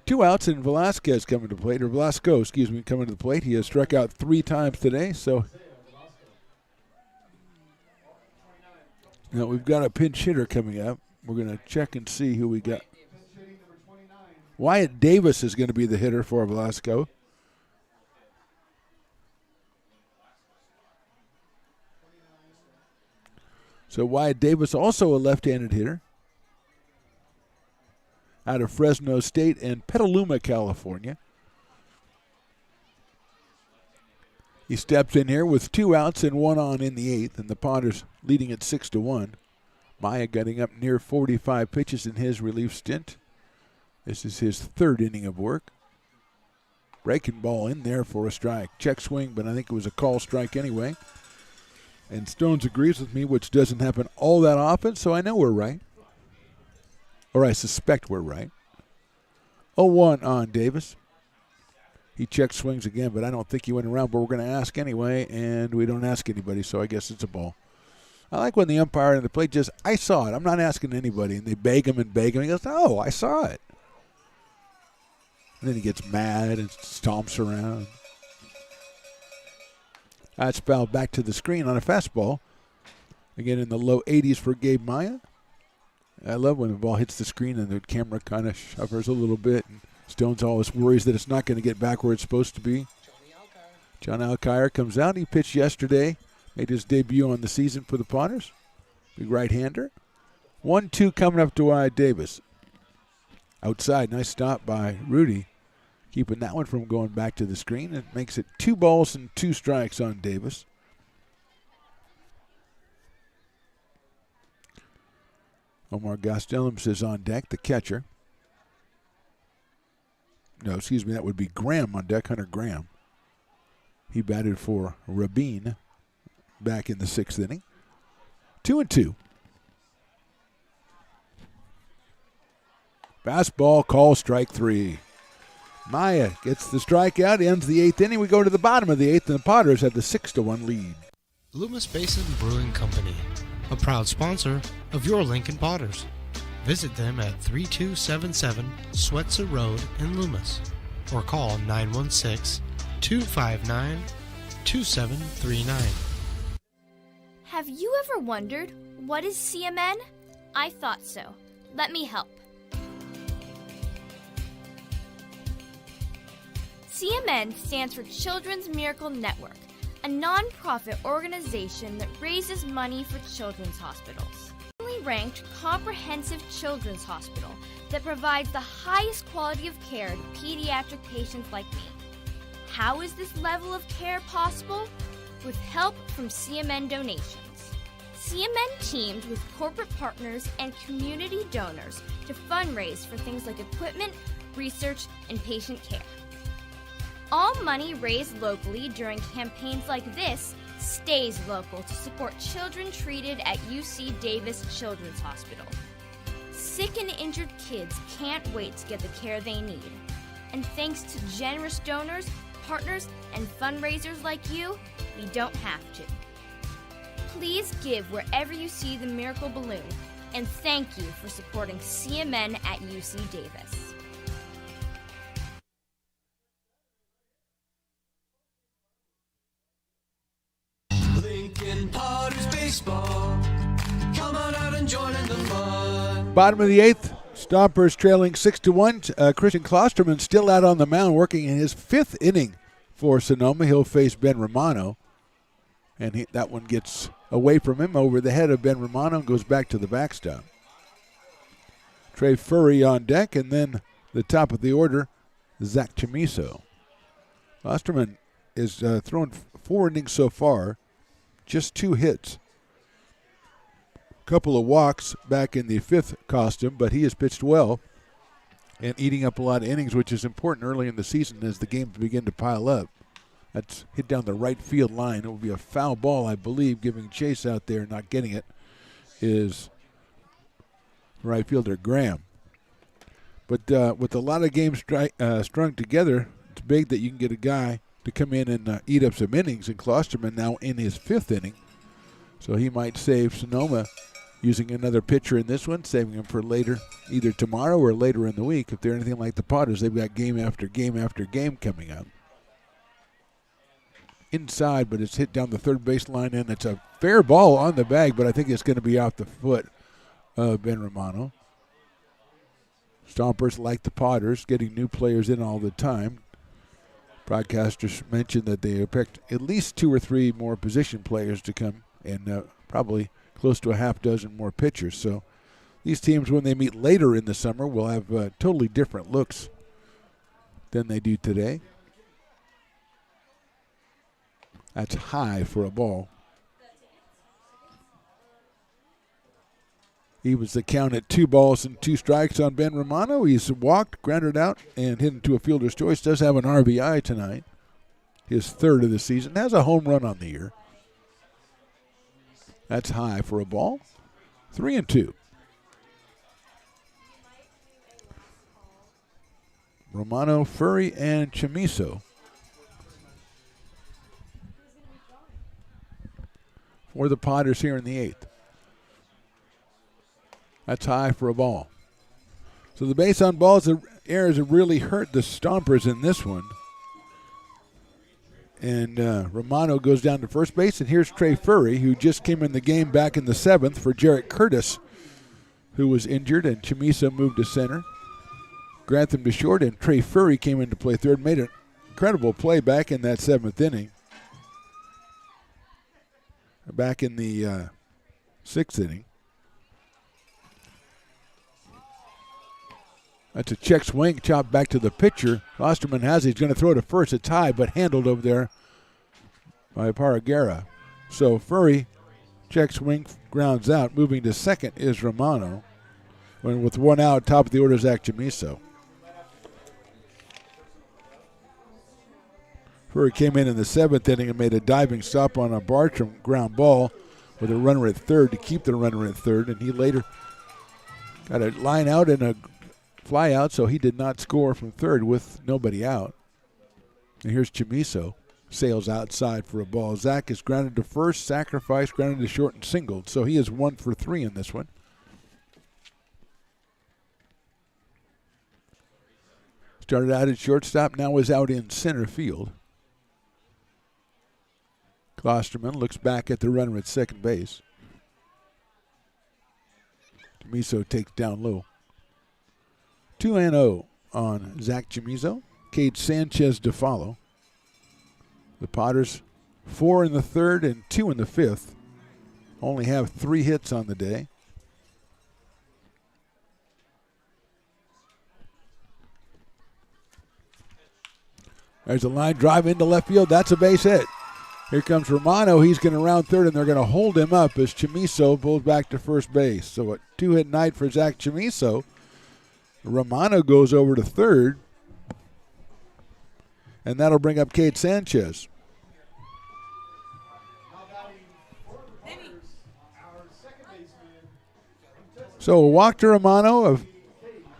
2 outs, and Velasquez coming to the plate, or Velasco, coming to the plate. He has struck out 3 times today, so. Now we've got a pinch hitter coming up. We're going to check and see who we got. Wyatt Davis is going to be the hitter for Velasco. So Wyatt Davis, also a left-handed hitter, out of Fresno State and Petaluma, California. He steps in here with 2 outs and 1 on in the 8th, and the Potters leading at 6-1. Maya getting up near 45 pitches in his relief stint. This is his 3rd inning of work. Breaking ball in there for a strike. Check swing, but I think it was a call strike anyway. And Stones agrees with me, which doesn't happen all that often, so I know we're right. Or I suspect we're right. 0-1 on Davis. He checks swings again, but I don't think he went around, but we're going to ask anyway, and we don't ask anybody, so I guess it's a ball. I like when the umpire and the plate just, I saw it. I'm not asking anybody, and they beg him and beg him. He goes, oh, I saw it. And then he gets mad and stomps around. That's fouled back to the screen on a fastball. Again, in the low 80s for Gabe Maya. I love when the ball hits the screen and the camera kind of shuffers a little bit. And Stones always worries that it's not going to get back where it's supposed to be. John Alkire comes out. He pitched yesterday. Made his debut on the season for the Potters. Big right-hander. 1-2 coming up to Davis. Outside, nice stop by Rudy. Keeping that one from going back to the screen. It makes it 2 balls and 2 strikes on Davis. Omar Gastelums is on deck, the catcher. No, excuse me, that would be Graham on deck, Hunter Graham. He batted for Rabin back in the 6th inning. 2-2. Fastball, call, strike 3. Maya gets the strikeout, ends the 8th inning. We go to the bottom of the 8th, and the Potters have the 6-1 lead. Loomis Basin Brewing Company, a proud sponsor of your Lincoln Potters. Visit them at 3277 Swetzer Road in Loomis or call 916-259-2739. Have you ever wondered, what is CMN? I thought so. Let me help. CMN stands for Children's Miracle Network, a non-profit organization that raises money for children's hospitals. Ranked comprehensive children's hospital that provides the highest quality of care to pediatric patients like me. How is this level of care possible? With help from CMN donations. CMN teamed with corporate partners and community donors to fundraise for things like equipment, research, and patient care. All money raised locally during campaigns like this stays local to support children treated at UC Davis Children's Hospital. Sick and injured kids can't wait to get the care they need. And thanks to generous donors, partners, and fundraisers like you, we don't have to. Please give wherever you see the Miracle Balloon, and thank you for supporting CMN at UC Davis. Lincoln Potters baseball. Come on out and join in the fun. Bottom of the 8th, Stompers trailing 6-1. Christian Klosterman still out on the mound working in his 5th inning for Sonoma. He'll face Ben Romano. And that one gets away from him over the head of Ben Romano and goes back to the backstop. Trey Furry on deck, and then the top of the order, Zach Chamiso. Klosterman is thrown 4 innings so far, just 2 hits. Couple of walks back in the 5th costume, but he has pitched well and eating up a lot of innings, which is important early in the season as the games begin to pile up. That's hit down the right field line. It will be a foul ball, I believe, giving chase out there, not getting it, is right fielder Graham. But with a lot of games strung together, it's big that you can get a guy to come in and eat up some innings, and Klosterman now in his 5th inning. So he might save Sonoma using another pitcher in this one, saving him for later, either tomorrow or later in the week. If they're anything like the Potters, they've got game after game after game coming up. Inside, but it's hit down the third baseline, and it's a fair ball on the bag, but I think it's going to be off the foot of Ben Romano. Stompers, like the Potters, getting new players in all the time. Broadcasters mentioned that they expect at least 2 or 3 more position players to come, and probably close to a half dozen more pitchers. So these teams, when they meet later in the summer, will have totally different looks than they do today. That's high for a ball. He was the count at 2 balls and 2 strikes on Ben Romano. He's walked, grounded out, and hit into a fielder's choice. Does have an RBI tonight. His 3rd of the season. Has a home run on the year. That's high for a ball. 3-2. Romano, Furry, and Chamiso. For the Potters here in the 8th. That's high for a ball. So the base on balls, the errors have really hurt the Stompers in this one. And Romano goes down to first base, and here's Trey Furry, who just came in the game back in the 7th for Jarrett Curtis, who was injured, and Chamiso moved to center. Grantham to short, and Trey Furry came in to play third, made an incredible play back in that 7th inning. Back in the 6th inning. That's a check swing, chopped back to the pitcher. Osterman has it. He's going to throw it to first. It's high, but handled over there by Paragara. So Furry, check swing, grounds out. Moving to second is Romano. With one out, top of the order, Zach Chamiso. Furry came in the 7th inning and made a diving stop on a Bartram ground ball with a runner at third to keep the runner at third, and he later got a line out and a fly out, so he did not score from third with nobody out. And here's Chamiso, sails outside for a ball. Zach is grounded to first, sacrifice, grounded to short, and singled, so he is 1 for 3 in this one. Started out at shortstop, now is out in center field. Klosterman looks back at the runner at second base. Chamiso takes down low. 2-0 on Zach Chamiso. Cade Sanchez to follow. The Potters 4 in the 3rd and 2 in the 5th. Only have 3 hits on the day. There's a line drive into left field. That's a base hit. Here comes Romano. He's going to round third, and they're going to hold him up as Chamiso pulls back to first base. So a 2-hit night for Zach Chamiso. Romano goes over to third, and that'll bring up Cade Sanchez. So a walk to Romano, a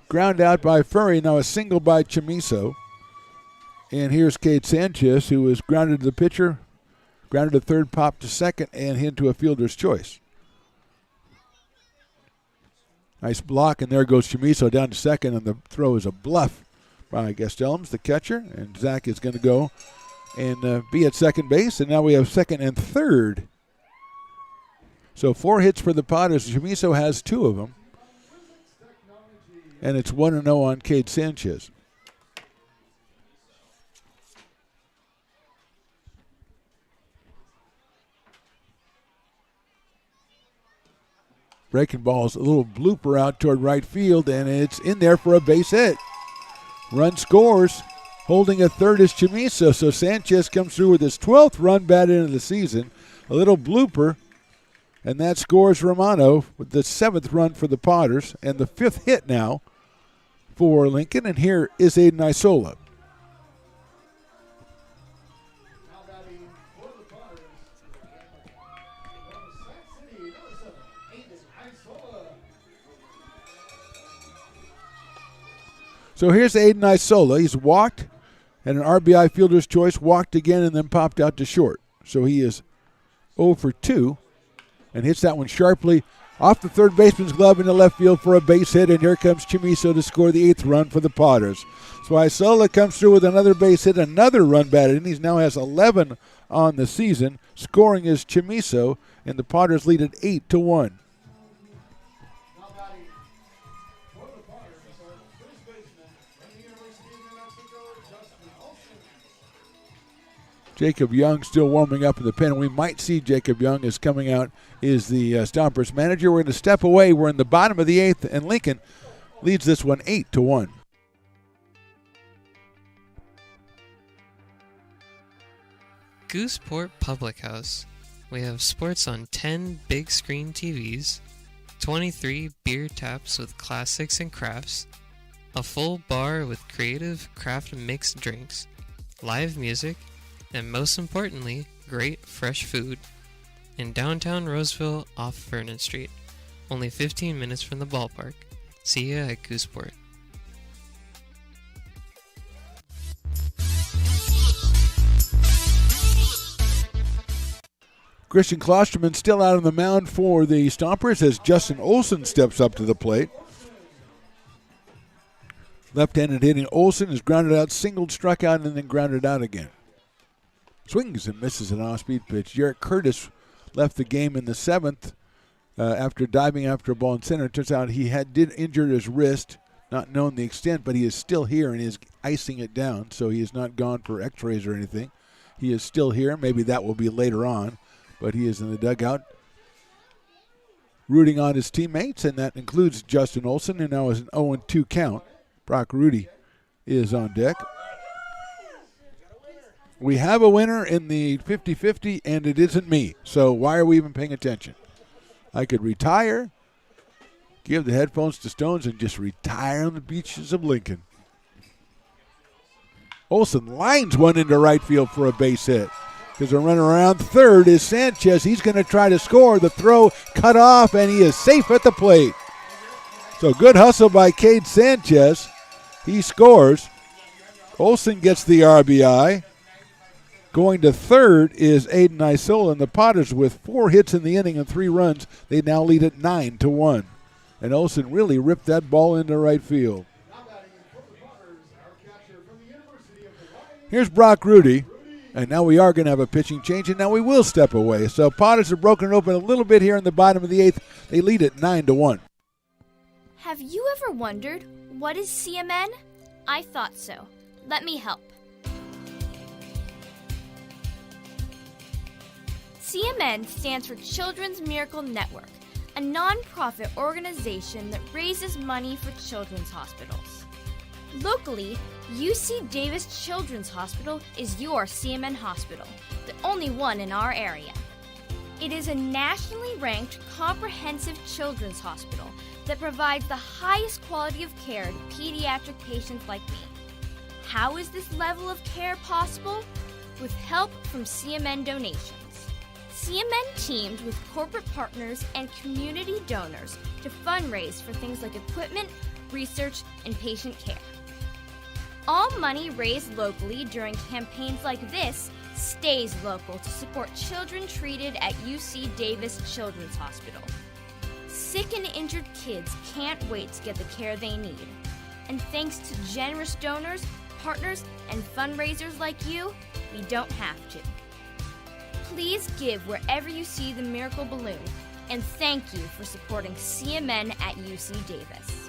ground out by Furry, now a single by Chamiso. And here's Cade Sanchez, who is grounded to the pitcher, grounded to third, popped to second, and hit to a fielder's choice. Nice block, and there goes Chamiso down to second, and the throw is a bluff by Gastelums, the catcher, and Zach is going to go and be at second base, and now we have second and third. So 4 hits for the Potters. Chamiso has 2 of them, and it's 1-0 on Cade Sanchez. Breaking ball's a little blooper out toward right field, and it's in there for a base hit. Run scores. Holding a third is Chamiso, so Sanchez comes through with his 12th run batted into the season. A little blooper, and that scores Romano with the 7th run for the Potters, and the 5th hit now for Lincoln, and here is Aiden Isola. So here's Aiden Isola. He's walked, had an RBI fielder's choice, walked again, and then popped out to short. So he is 0 for 2 and hits that one sharply off the third baseman's glove into left field for a base hit, and here comes Chamiso to score the 8th run for the Potters. So Isola comes through with another base hit, another run batted in. He now has 11 on the season. Scoring is Chamiso, and the Potters lead at 8-1. Jacob Young still warming up in the pen, and we might see Jacob Young is coming out is the Stompers manager. We're going to step away. We're in the bottom of the 8th, and Lincoln leads this one 8-1. Gooseport Public House. We have sports on 10 big screen TVs, 23 beer taps with classics and crafts, a full bar with creative craft mixed drinks, live music, and most importantly, great fresh food. In downtown Roseville off Vernon Street, only 15 minutes from the ballpark. See ya at Gooseport. Christian Klosterman still out on the mound for the Stompers as Justin Olson steps up to the plate. Left-handed hitting Olson is grounded out, singled, struck out, and then grounded out again. Swings and misses an off-speed pitch. Jarrett Curtis left the game in the 7th after diving after a ball in center. It turns out he did injure his wrist, not known the extent, but he is still here and is icing it down, so he is not gone for x-rays or anything. He is still here. Maybe that will be later on, but he is in the dugout rooting on his teammates, and that includes Justin Olson, who now is an 0-2 count. Brock Rudy is on deck. We have a winner in the 50-50, and it isn't me, so why are we even paying attention? I could retire, give the headphones to Stones, and just retire on the beaches of Lincoln. Olson lines one into right field for a base hit. Because the runner around third is Sanchez. He's going to try to score. The throw cut off, and he is safe at the plate. So good hustle by Cade Sanchez. He scores. Olson gets the RBI. Going to third is Aiden Isola, and the Potters with 4 hits in the inning and 3 runs. They now lead at 9-1. And Olson really ripped that ball into right field. Here's Brock Rudy. And now we are going to have a pitching change, and now we will step away. So Potters have broken it open a little bit here in the bottom of the 8th. They lead at 9-1. Have you ever wondered, what is CMN? I thought so. Let me help. CMN stands for Children's Miracle Network, a non-profit organization that raises money for children's hospitals. Locally, UC Davis Children's Hospital is your CMN hospital, the only one in our area. It is a nationally ranked comprehensive children's hospital that provides the highest quality of care to pediatric patients like me. How is this level of care possible? With help from CMN donations. CMN teamed with corporate partners and community donors to fundraise for things like equipment, research, and patient care. All money raised locally during campaigns like this stays local to support children treated at UC Davis Children's Hospital. Sick and injured kids can't wait to get the care they need. And thanks to generous donors, partners, and fundraisers like you, we don't have to. Please give wherever you see the Miracle Balloon, and thank you for supporting CMN at UC Davis.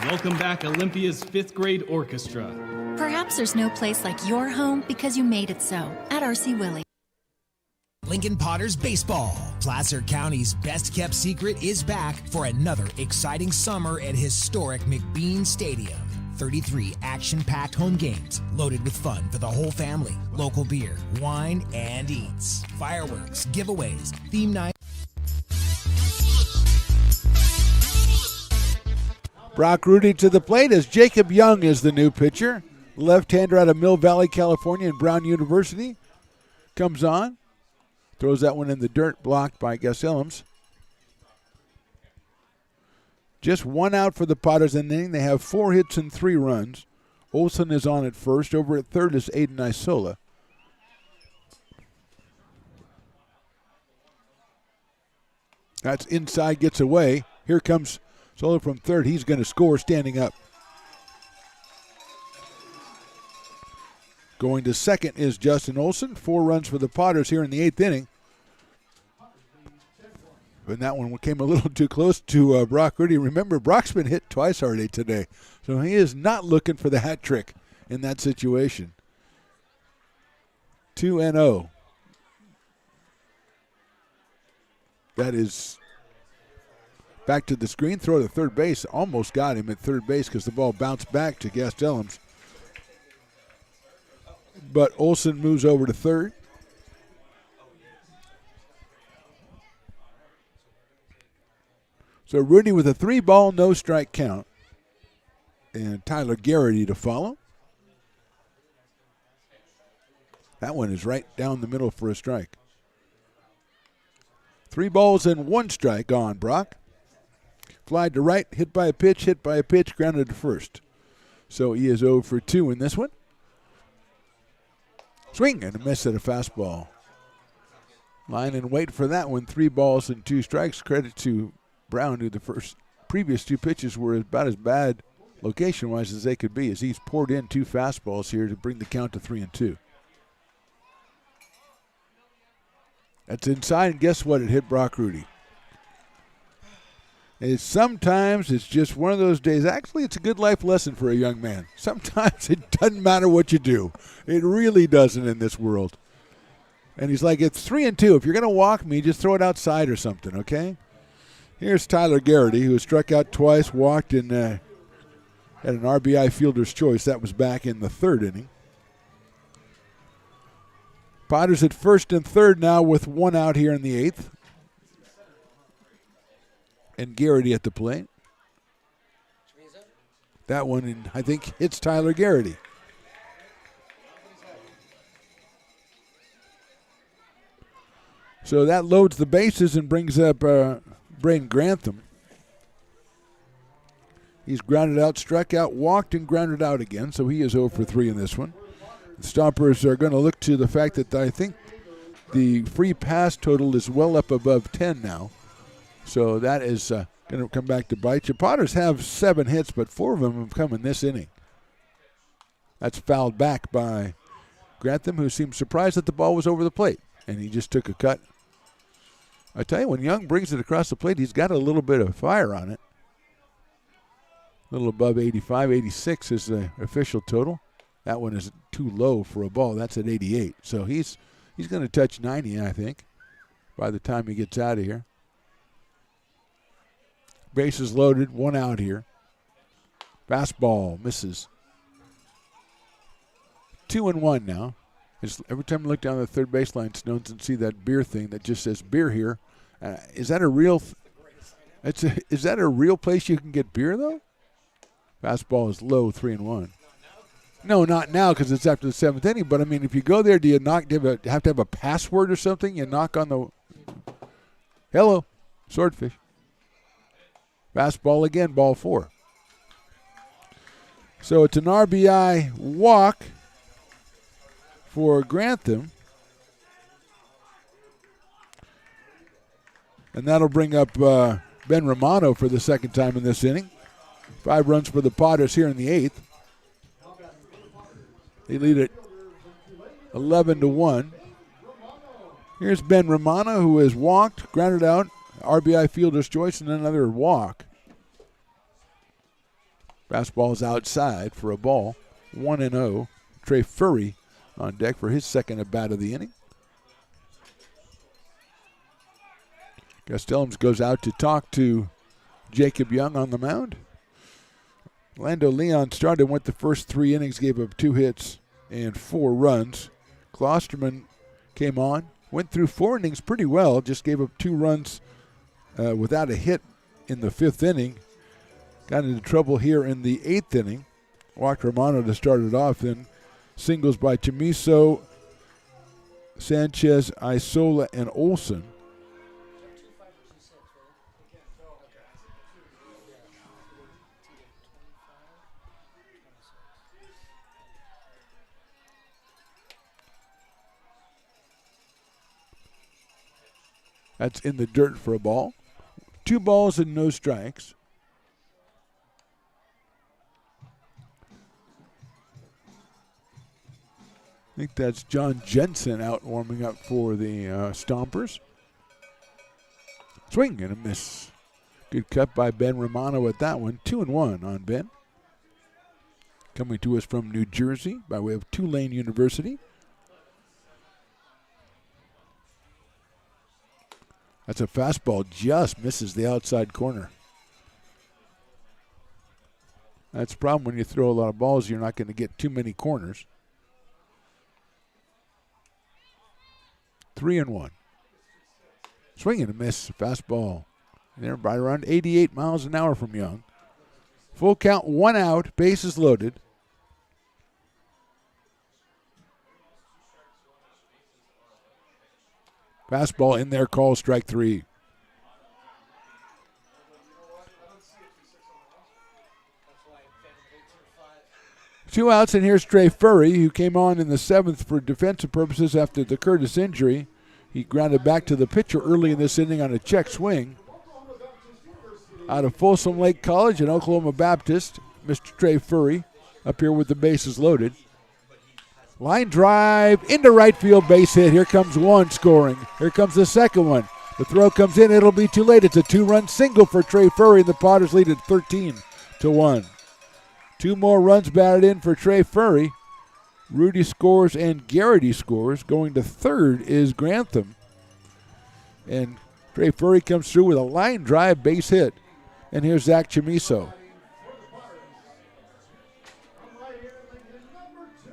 Welcome back, Olympia's 5th grade orchestra. Perhaps there's no place like your home because you made it so at RC Willey. Lincoln Potters Baseball. Placer County's best-kept secret is back for another exciting summer at historic McBean Stadium. 33 action-packed home games, loaded with fun for the whole family. Local beer, wine, and eats. Fireworks, giveaways, theme night. Brock Rudy to the plate as Jacob Young is the new pitcher. Left-hander out of Mill Valley, California, and Brown University. Comes on. Throws that one in the dirt, blocked by Gus Ellums. Just 1 out for the Potters in the inning. They have 4 hits and 3 runs. Olson is on at first. Over at third is Aiden Isola. That's inside, gets away. Here comes Sola from third. He's going to score standing up. Going to second is Justin Olson. 4 runs for the Potters here in the 8th inning. But that one came a little too close to Brock Rudy. Remember, Brock's been hit twice already today. So he is not looking for the hat trick in that situation. 2-0. That is back to the screen. Throw to third base. Almost got him at third base because the ball bounced back to Ellums. But Olson moves over to third. So Rudy with a 3-ball, no-strike count. And Tyler Garrity to follow. That one is right down the middle for a strike. 3 balls and 1 strike on Brock. Fly to right, hit by a pitch, grounded to first. So he is 0 for 2 in this one. Swing and a miss at a fastball. Line and wait for that one. 3 balls and 2 strikes. Credit to Brown, who the previous 2 pitches were about as bad location-wise as they could be, as he's poured in 2 fastballs here to bring the count to 3-2. That's inside, and guess what? It hit Brock Rudy. Sometimes it's just one of those days. Actually, it's a good life lesson for a young man. Sometimes it doesn't matter what you do. It really doesn't in this world. And he's like, it's 3-2. If you're going to walk me, just throw it outside or something, okay? Here's Tyler Garrity, who struck out twice, walked in had an RBI fielder's choice. That was back in the 3rd inning. Potters at first and third now with 1 out here in the 8th. And Garrity at the plate. That one, I think, hits Tyler Garrity. So that loads the bases and brings up Braden Grantham. He's grounded out, struck out, walked, and grounded out again, so he is 0 for 3 in this one. The Stompers are going to look to the fact that I think the free pass total is well up above 10 now. So that is going to come back to bite you. Potters have 7 hits, but 4 of them have come in this inning. That's fouled back by Grantham, who seemed surprised that the ball was over the plate, and he just took a cut. I tell you, when Young brings it across the plate, he's got a little bit of fire on it. A little above 85, 86 is the official total. That one is too low for a ball. That's at 88. So he's going to touch 90, I think, by the time he gets out of here. Bases loaded, 1 out here. Fastball misses. 2-1 now. Every time I look down the third baseline, Snones, and see that beer thing that just says beer here. Is that a real? Is that a real place you can get beer though? Fastball is low, 3-1. No, not now because it's after the 7th inning. But I mean, if you go there, do you knock? Do you have to have a password or something? You knock on the. Hello, swordfish. Fastball again, ball 4. So it's an RBI walk for Grantham. And that'll bring up Ben Romano for the 2nd time in this inning. 5 runs for the Potters here in the 8th. They lead it 11-1. Here's Ben Romano, who has walked, grounded out, RBI fielder's choice, and another walk. Fastball is outside for a ball. 1-0. Trey Furry on deck for his 2nd at bat of the inning. Castellums goes out to talk to Jacob Young on the mound. Lando Leon started, went the first 3 innings, gave up 2 hits and 4 runs. Klosterman came on, went through 4 innings pretty well, just gave up 2 runs without a hit in the 5th inning. Got into trouble here in the 8th inning. Walked Romano to start it off, then singles by Chamiso, Sanchez, Isola, and Olson. That's in the dirt for a ball. 2 balls and no strikes. I think that's John Jensen out warming up for the Stompers. Swing and a miss. Good cut by Ben Romano at that one. 2-1 on Ben. Coming to us from New Jersey by way of Tulane University. That's a fastball, just misses the outside corner. That's the problem when you throw a lot of balls, you're not going to get too many corners. 3-1. Swing and a miss, fastball. They're right around 88 miles an hour from Young. Full count, 1 out, bases loaded. Fastball in there, call strike 3. Two outs, and here's Trey Furry, who came on in the 7th for defensive purposes after the Curtis injury. He grounded back to the pitcher early in this inning on a check swing. Out of Folsom Lake College and Oklahoma Baptist, Mr. Trey Furry up here with the bases loaded. Line drive into right field, base hit. Here comes one scoring. Here comes the second one. The throw comes in. It'll be too late. It's a 2-run single for Trey Furry, and the Potters lead at 13-1. 2 more runs batted in for Trey Furry. Rudy scores and Garrity scores. Going to third is Grantham. And Trey Furry comes through with a line drive base hit. And here's Zach Chamiso.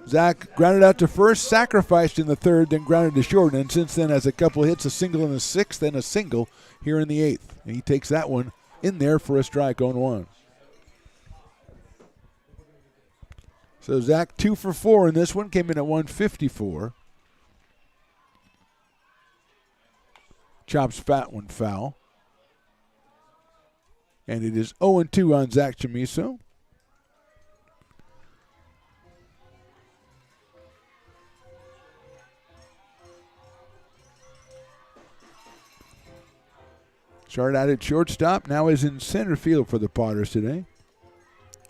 Zach grounded out to first, sacrificed in the third, then grounded to short. And since then has a couple hits, a single in the 6th and a single here in the 8th. And he takes that one in there for a strike on 1. So Zach 2 for 4 in this one, came in at 154. Chops fat one foul. And it is 0-2 on Zach Chamiso. Started out at shortstop, now is in center field for the Potters today.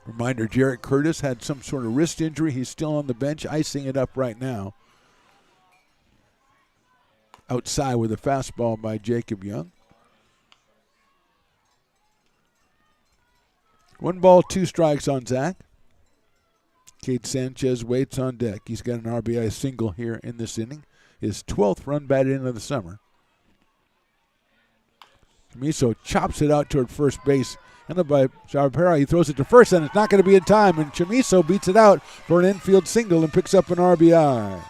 Reminder, Jarrett Curtis had some sort of wrist injury. He's still on the bench, icing it up right now. Outside with a fastball by Jacob Young. 1 ball, 2 strikes on Zach. Cade Sanchez waits on deck. He's got an RBI single here in this inning. His 12th run batted in of the summer. Chamiso chops it out toward first base. Handled by Sharpera. He throws it to first, and it's not going to be in time. And Chamiso beats it out for an infield single and picks up an RBI.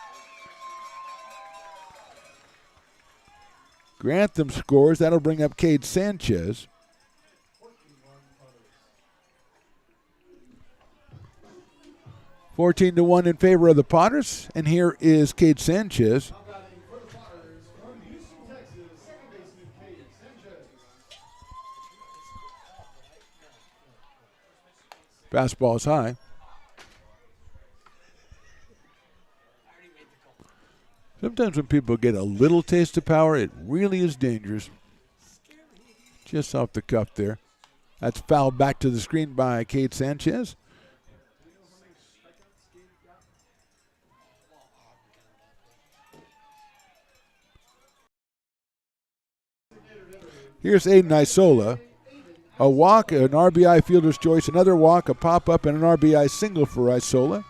Grantham scores. That'll bring up Cade Sanchez. (14-1) in favor of the Potters. And here is Cade Sanchez. Fastball is high. Sometimes when people get a little taste of power, it really is dangerous. Just off the cuff there. That's fouled back to the screen by Cade Sanchez. Here's Aiden Isola. A walk, an RBI fielder's choice, another walk, a pop-up, and an RBI single for Isola.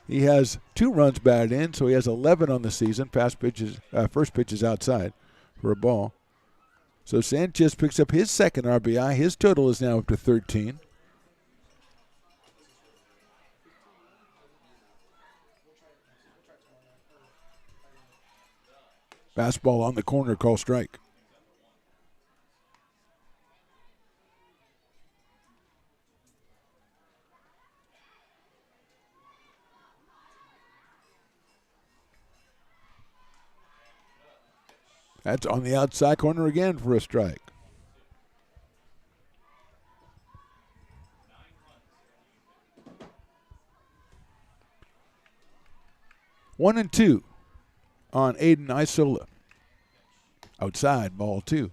He has 2 runs batted in, so he has 11 on the season. First pitch is outside for a ball. So Sanchez picks up his 2nd RBI. His total is now up to 13. Fastball on the corner, call strike. That's on the outside corner again for a strike. One and 2 on Aiden Isola. Outside, ball 2.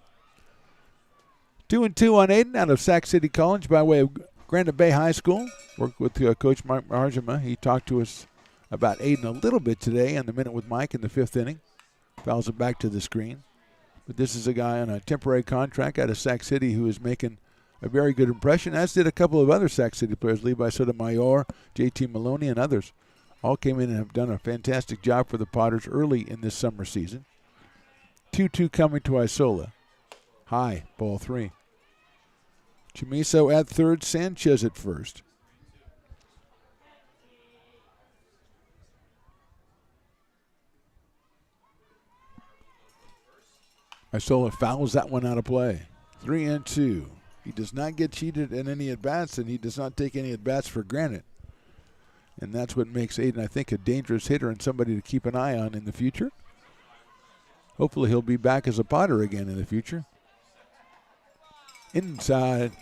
2 and 2 on Aiden out of Sac City College by way of Granite Bay High School. Worked with Coach Mike Marjama. He talked to us about Aiden a little bit today on the Minute with Mike in the 5th inning. Fouls it back to the screen. But this is a guy on a temporary contract out of Sac City who is making a very good impression, as did a couple of other Sac City players, Levi Sotomayor, JT Maloney, and others. All came in and have done a fantastic job for the Potters early in this summer season. 2-2 coming to Isola. High, ball 3. Chamiso at third, Sanchez at first. Isola fouls that one out of play. 3 and 2. He does not get cheated in any at-bats, and he does not take any at-bats for granted. And that's what makes Aiden, I think, a dangerous hitter and somebody to keep an eye on in the future. Hopefully he'll be back as a Potter again in the future. Inside.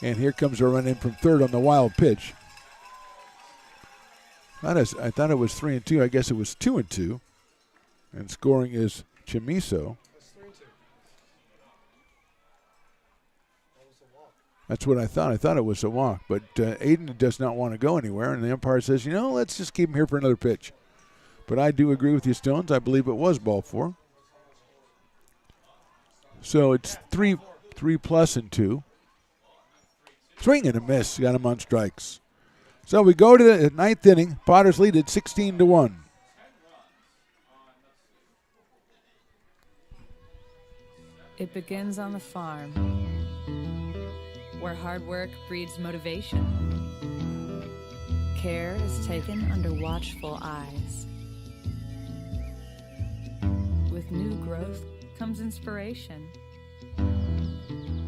And here comes a run in from third on the wild pitch. I thought it was 3-2. I guess it was 2-2. And scoring is Chamiso. That's what I thought. I thought it was a walk. But Aiden does not want to go anywhere. And the umpire says, let's just keep him here for another pitch. But I do agree with you, Stones. I believe it was ball 4. So it's 3+2. Swing and a miss. Got him on strikes. So we go to the 9th inning. Potters lead it 16-1. It begins on the farm, where hard work breeds motivation. Care is taken under watchful eyes. With new growth comes inspiration,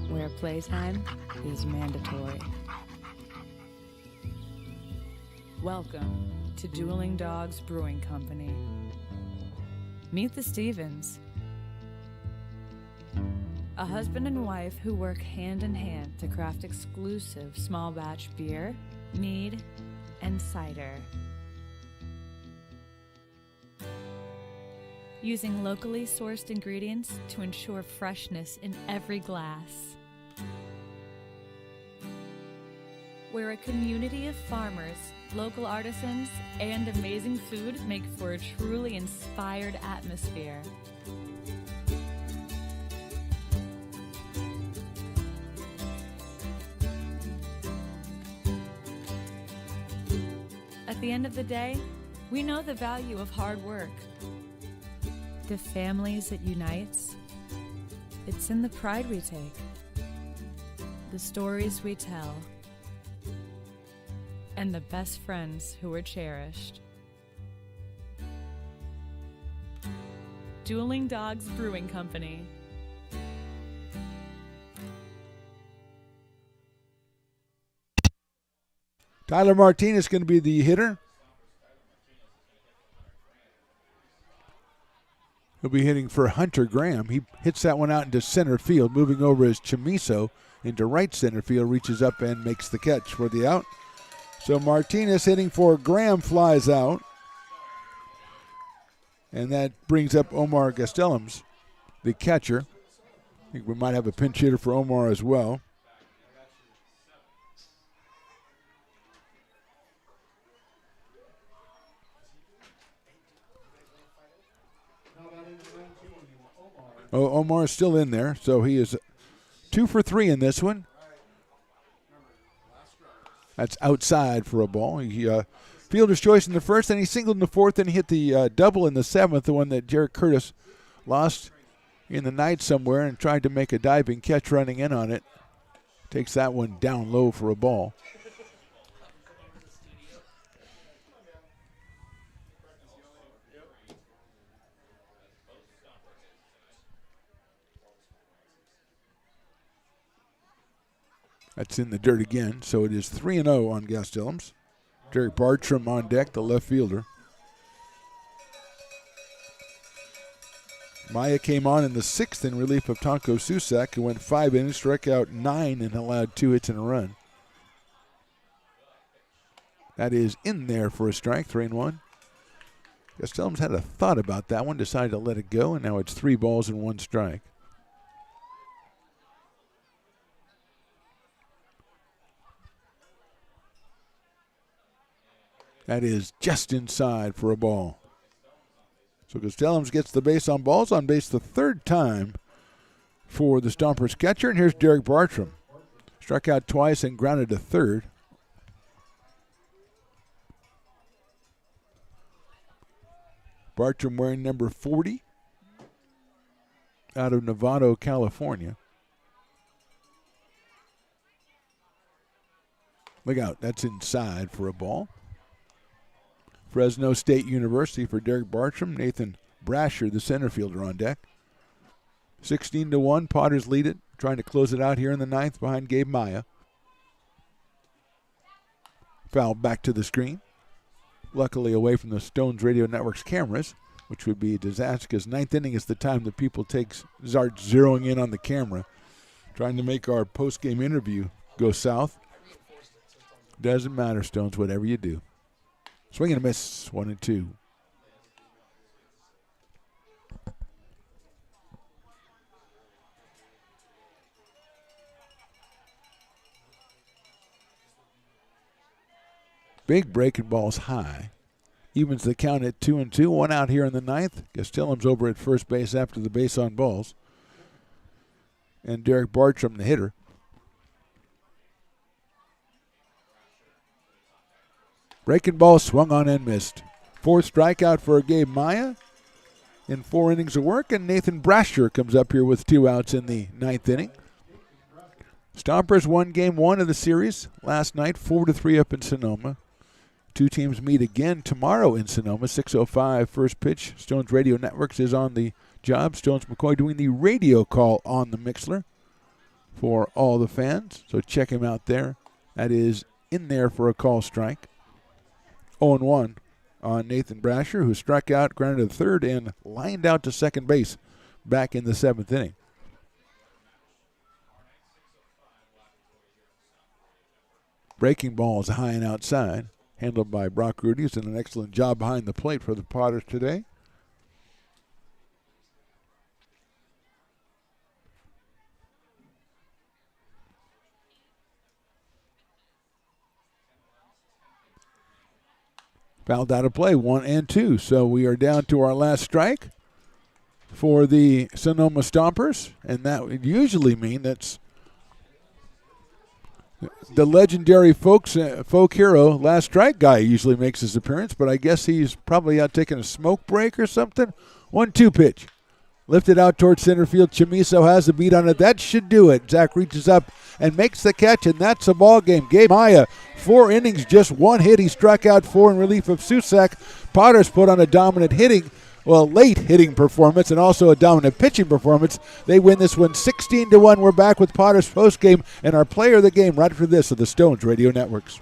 where playtime is mandatory. Welcome to Dueling Dogs Brewing Company. Meet the Stevens, a husband and wife who work hand in hand to craft exclusive small batch beer, mead, and cider. Using locally sourced ingredients to ensure freshness in every glass. Where a community of farmers, local artisans, and amazing food make for a truly inspired atmosphere. At the end of the day, we know the value of hard work. The families it unites, it's in the pride we take, the stories we tell, and the best friends who are cherished. Dueling Dogs Brewing Company. Tyler Martinez is going to be the hitter. He'll be hitting for Hunter Graham. He hits that one out into center field, moving over as Chamiso into right center field, reaches up and makes the catch for the out. So Martinez hitting for Graham flies out. And that brings up Omar Gastelums, the catcher. I think we might have a pinch hitter for Omar as well. Oh, Omar is still in there, so he is 2 for 3 in this one. That's outside for a ball. He fielder's choice in the first, then he singled in the fourth, then he hit the double in the seventh, the one that Jarek Curtis lost in the night somewhere and tried to make a diving catch running in on it. Takes that one down low for a ball. That's in the dirt again, so it is 3-0 on Gastelums. Derek Bartram on deck, the left fielder. Maya came on in the sixth in relief of Tonko Susak, who went 5 innings, struck out 9, and allowed 2 hits and a run. That is in there for a strike, 3-1. Gastelums had a thought about that one, decided to let it go, and now it's 3 balls and 1 strike. That is just inside for a ball. So Gastelums gets the base on balls, on base the third time for the Stompers catcher. And here's Derek Bartram. Struck out twice and grounded to third. Bartram wearing number 40 out of Novato, California. Look out, that's inside for a ball. Fresno State University for Derek Bartram. Nathan Brasher, the center fielder, on deck. 16-1, Potters lead it, trying to close it out here in the ninth behind Gabe Maya. Foul back to the screen. Luckily away from the Stones Radio Network's cameras. which would be a disaster because ninth inning is the time that people start zeroing in on the camera, trying to make our post-game interview go south. Doesn't matter, Stones, whatever you do. Swing and a miss, 1-2. Big breaking balls high. Evens the count at 2-2. One out here in the ninth. Castellum's over at first base after the base on balls. And Derek Bartram, the hitter. Breaking ball swung on and missed. Fourth strikeout for Gabe Maya in 4 innings of work. And Nathan Brasher comes up here with 2 outs in the ninth inning. Stompers won game 1 of the series last night, 4-3 up in Sonoma. 2 teams meet again tomorrow in Sonoma, 6:05 first pitch. Stones Radio Networks is on the job. Stones McCoy doing the radio call on the Mixler for all the fans. So check him out there. That is in there for a call strike. 0-1 on Nathan Brasher, who struck out, grounded to third, and lined out to second base back in the 7th inning. Breaking balls high and outside, handled by Brock Rudy, who's done an excellent job behind the plate for the Potters today. Fouled out of play, 1-2. So we are down to our last strike for the Sonoma Stompers, and that would usually mean that's the legendary folk hero, last strike guy, usually makes his appearance, but I guess he's probably out taking a smoke break or something. 1-2 pitch. Lifted out towards center field. Chamiso has a beat on it. That should do it. Zach reaches up and makes the catch, and that's a ball game. Gabe Maya, 4 innings, just 1 hit. He struck out 4 in relief of Susak. Potters put on a dominant late hitting performance and also a dominant pitching performance. They win this one 16-1. We're back with Potters postgame and our player of the game right after this of the Stones Radio Networks.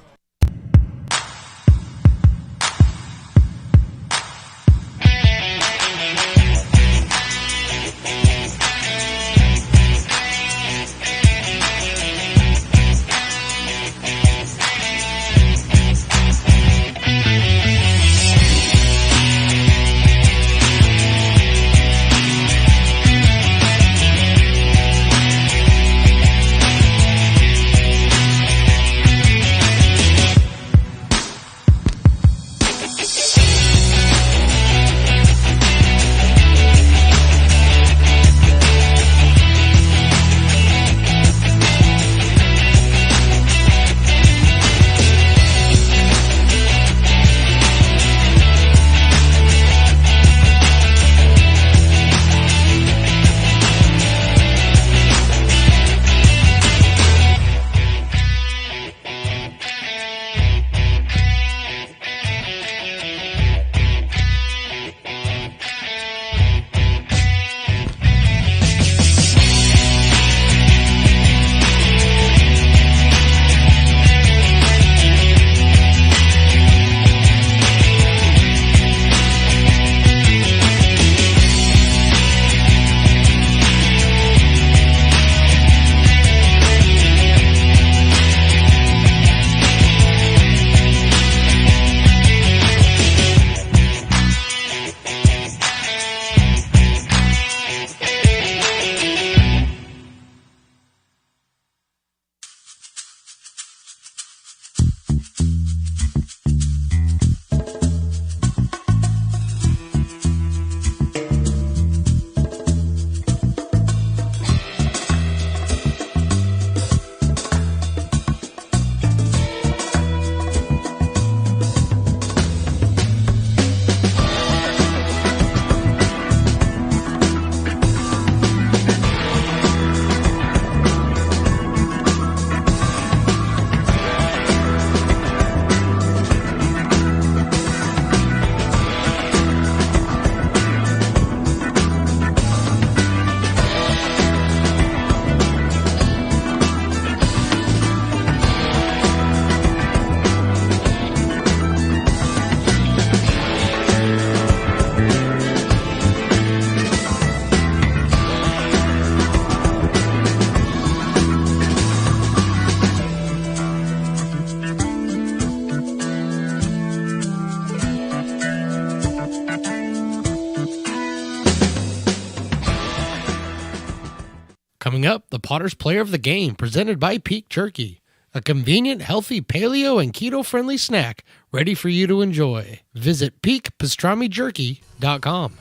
Coming up, the Potters Player of the Game, presented by Peak Jerky. A convenient, healthy paleo and keto-friendly snack ready for you to enjoy. Visit peakpastramijerky.com.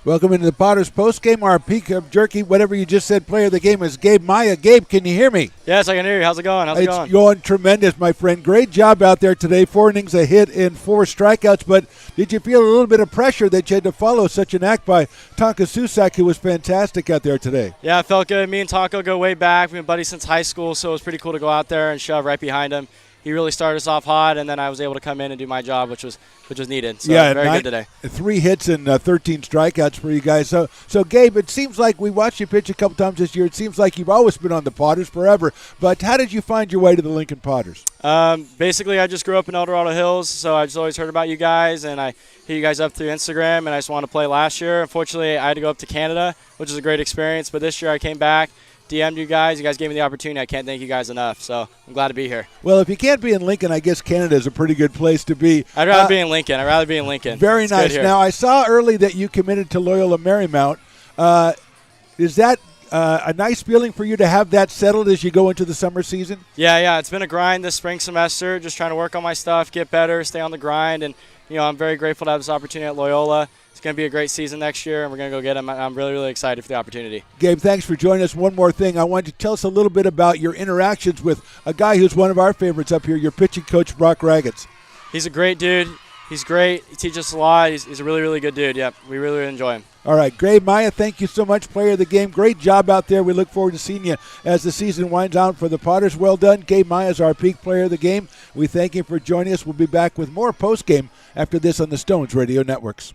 Welcome into the Potters postgame. Our Peak of Jerky, whatever you just said, player of the game is Gabe Maya. Gabe, can you hear me? Yes, I can hear you. How's it going? It's going tremendous, my friend. Great job out there today. 4 innings, a hit, and 4 strikeouts. But did you feel a little bit of pressure that you had to follow such an act by Tonka Susak, who was fantastic out there today? Yeah, it felt good. Me and Tonko go way back. We've been buddies since high school, so it was pretty cool to go out there and shove right behind him. He really started us off hot, and then I was able to come in and do my job, which was needed. So yeah, very good today. 3 hits and 13 strikeouts for you guys. So Gabe, it seems like we watched you pitch a couple times this year. It seems like you've always been on the Potters forever. But how did you find your way to the Lincoln Potters? Basically, I just grew up in El Dorado Hills, so I just always heard about you guys, and I hit you guys up through Instagram, and I just wanted to play last year. Unfortunately, I had to go up to Canada, which was a great experience. But this year I came back. DM'd you guys. You guys gave me the opportunity. I can't thank you guys enough, so I'm glad to be here. Well, if you can't be in Lincoln, I guess Canada is a pretty good place to be. I'd rather be in Lincoln. Very It's nice. Now, I saw early that you committed to Loyola Marymount. Is that a nice feeling for you to have that settled as you go into the summer season? Yeah. It's been a grind this spring semester, just trying to work on my stuff, get better, stay on the grind, and I'm very grateful to have this opportunity at Loyola. It's going to be a great season next year, and we're going to go get them. I'm really, really excited for the opportunity. Gabe, thanks for joining us. One more thing. I wanted to tell us a little bit about your interactions with a guy who's one of our favorites up here, your pitching coach, Brock Raggets. He's a great dude. He's great. He teaches us a lot. He's a really, really good dude. Yep, we really, really enjoy him. All right, Gabe Maya, thank you so much, player of the game. Great job out there. We look forward to seeing you as the season winds out for the Potters. Well done. Gabe Maya is our peak player of the game. We thank you for joining us. We'll be back with more postgame after this on the Stones Radio Networks.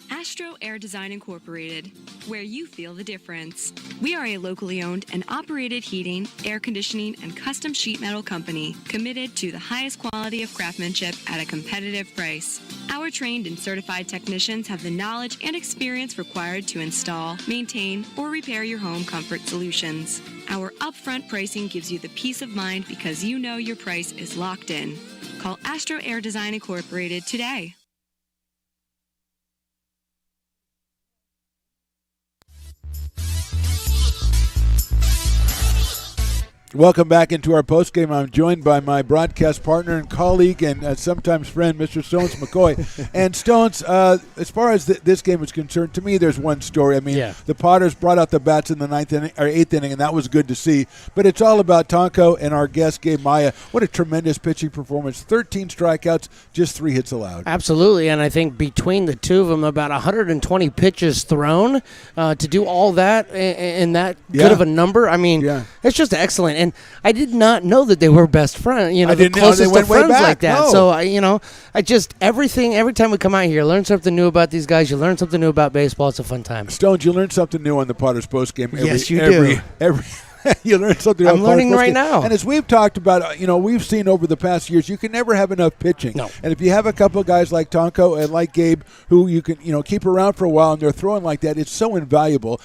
Astro Air Design Incorporated, where you feel the difference. We are a locally owned and operated heating, air conditioning, and custom sheet metal company committed to the highest quality of craftsmanship at a competitive price. Our trained and certified technicians have the knowledge and experience required to install, maintain, or repair your home comfort solutions. Our upfront pricing gives you the peace of mind because you know your price is locked in. Call Astro Air Design Incorporated today. Welcome back into our postgame. I'm joined by my broadcast partner and colleague and sometimes friend, Mr. Stones McCoy. And Stones, as far as this game is concerned, to me, there's one story. I mean, the Potters brought out the bats in the 8th inning, and that was good to see. But it's all about Tonko and our guest, Gabe Maya. What a tremendous pitching performance. 13 strikeouts, just 3 hits allowed. Absolutely, and I think between the two of them, about 120 pitches thrown to do all that and that good of a number. I mean, it's just excellent. And I did not know that they were best friends. I didn't know they went way friends back. like that. No. So I just every time we come out here, learn something new about these guys. You learn something new about baseball. It's a fun time. Stones, you learn something new on the Potters postgame. Yes, you do. You learn something. I'm learning right now. And as we've talked about, we've seen over the past years, you can never have enough pitching. No. And if you have a couple of guys like Tonko and like Gabe, who you can, keep around for a while, and they're throwing like that, it's so invaluable.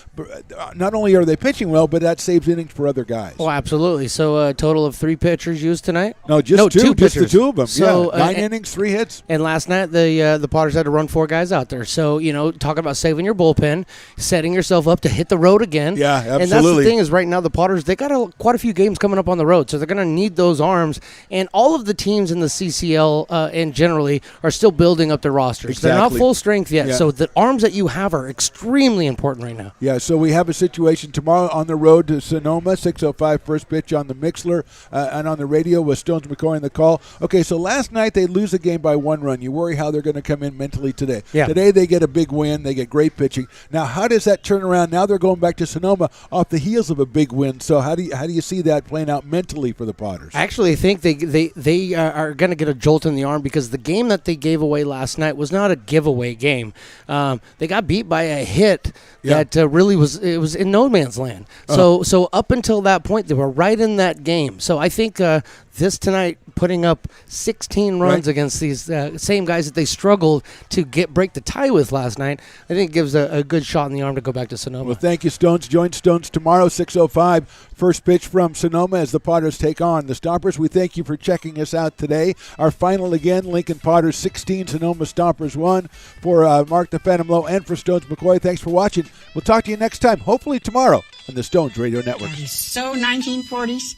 Not only are they pitching well, but that saves innings for other guys. Oh, absolutely. So a total of 3 pitchers used tonight? No, just two. Just the 2 of them. So 9 innings, 3 hits. And last night the Potters had to run 4 guys out there. So talk about saving your bullpen, setting yourself up to hit the road again. Yeah, absolutely. And that's the thing is right now the Potters, they got quite a few games coming up on the road, so they're going to need those arms. And all of the teams in the CCL and generally are still building up their rosters. Exactly. They're not full strength yet, Yeah. so the arms that you have are extremely important right now. Yeah, so we have a situation tomorrow on the road to Sonoma, 6:05 first pitch on the Mixler and on the radio with Stones McCoy in the call. Okay, so last night they lose the game by 1 run. You worry how they're going to come in mentally today. Yeah. Today they get a big win. They get great pitching. Now, how does that turn around? Now they're going back to Sonoma off the heels of a big win. So how do you see that playing out mentally for the Potters? I actually think they are going to get a jolt in the arm because the game that they gave away last night was not a giveaway game. They got beat by a hit that really was in no man's land. So up until that point, they were right in that game. So I think this tonight, putting up 16 runs against these same guys that they struggled to break the tie with last night, I think gives a good shot in the arm to go back to Sonoma. Well, thank you, Stones. Join Stones tomorrow, 6:05. First pitch from Sonoma as the Potters take on the Stompers. We thank you for checking us out today. Our final again, Lincoln Potters 16, Sonoma Stompers 1. For Mark the Phantom Lowe and for Stones McCoy, thanks for watching. We'll talk to you next time, hopefully tomorrow, on the Stones Radio Network. That is so 1940s.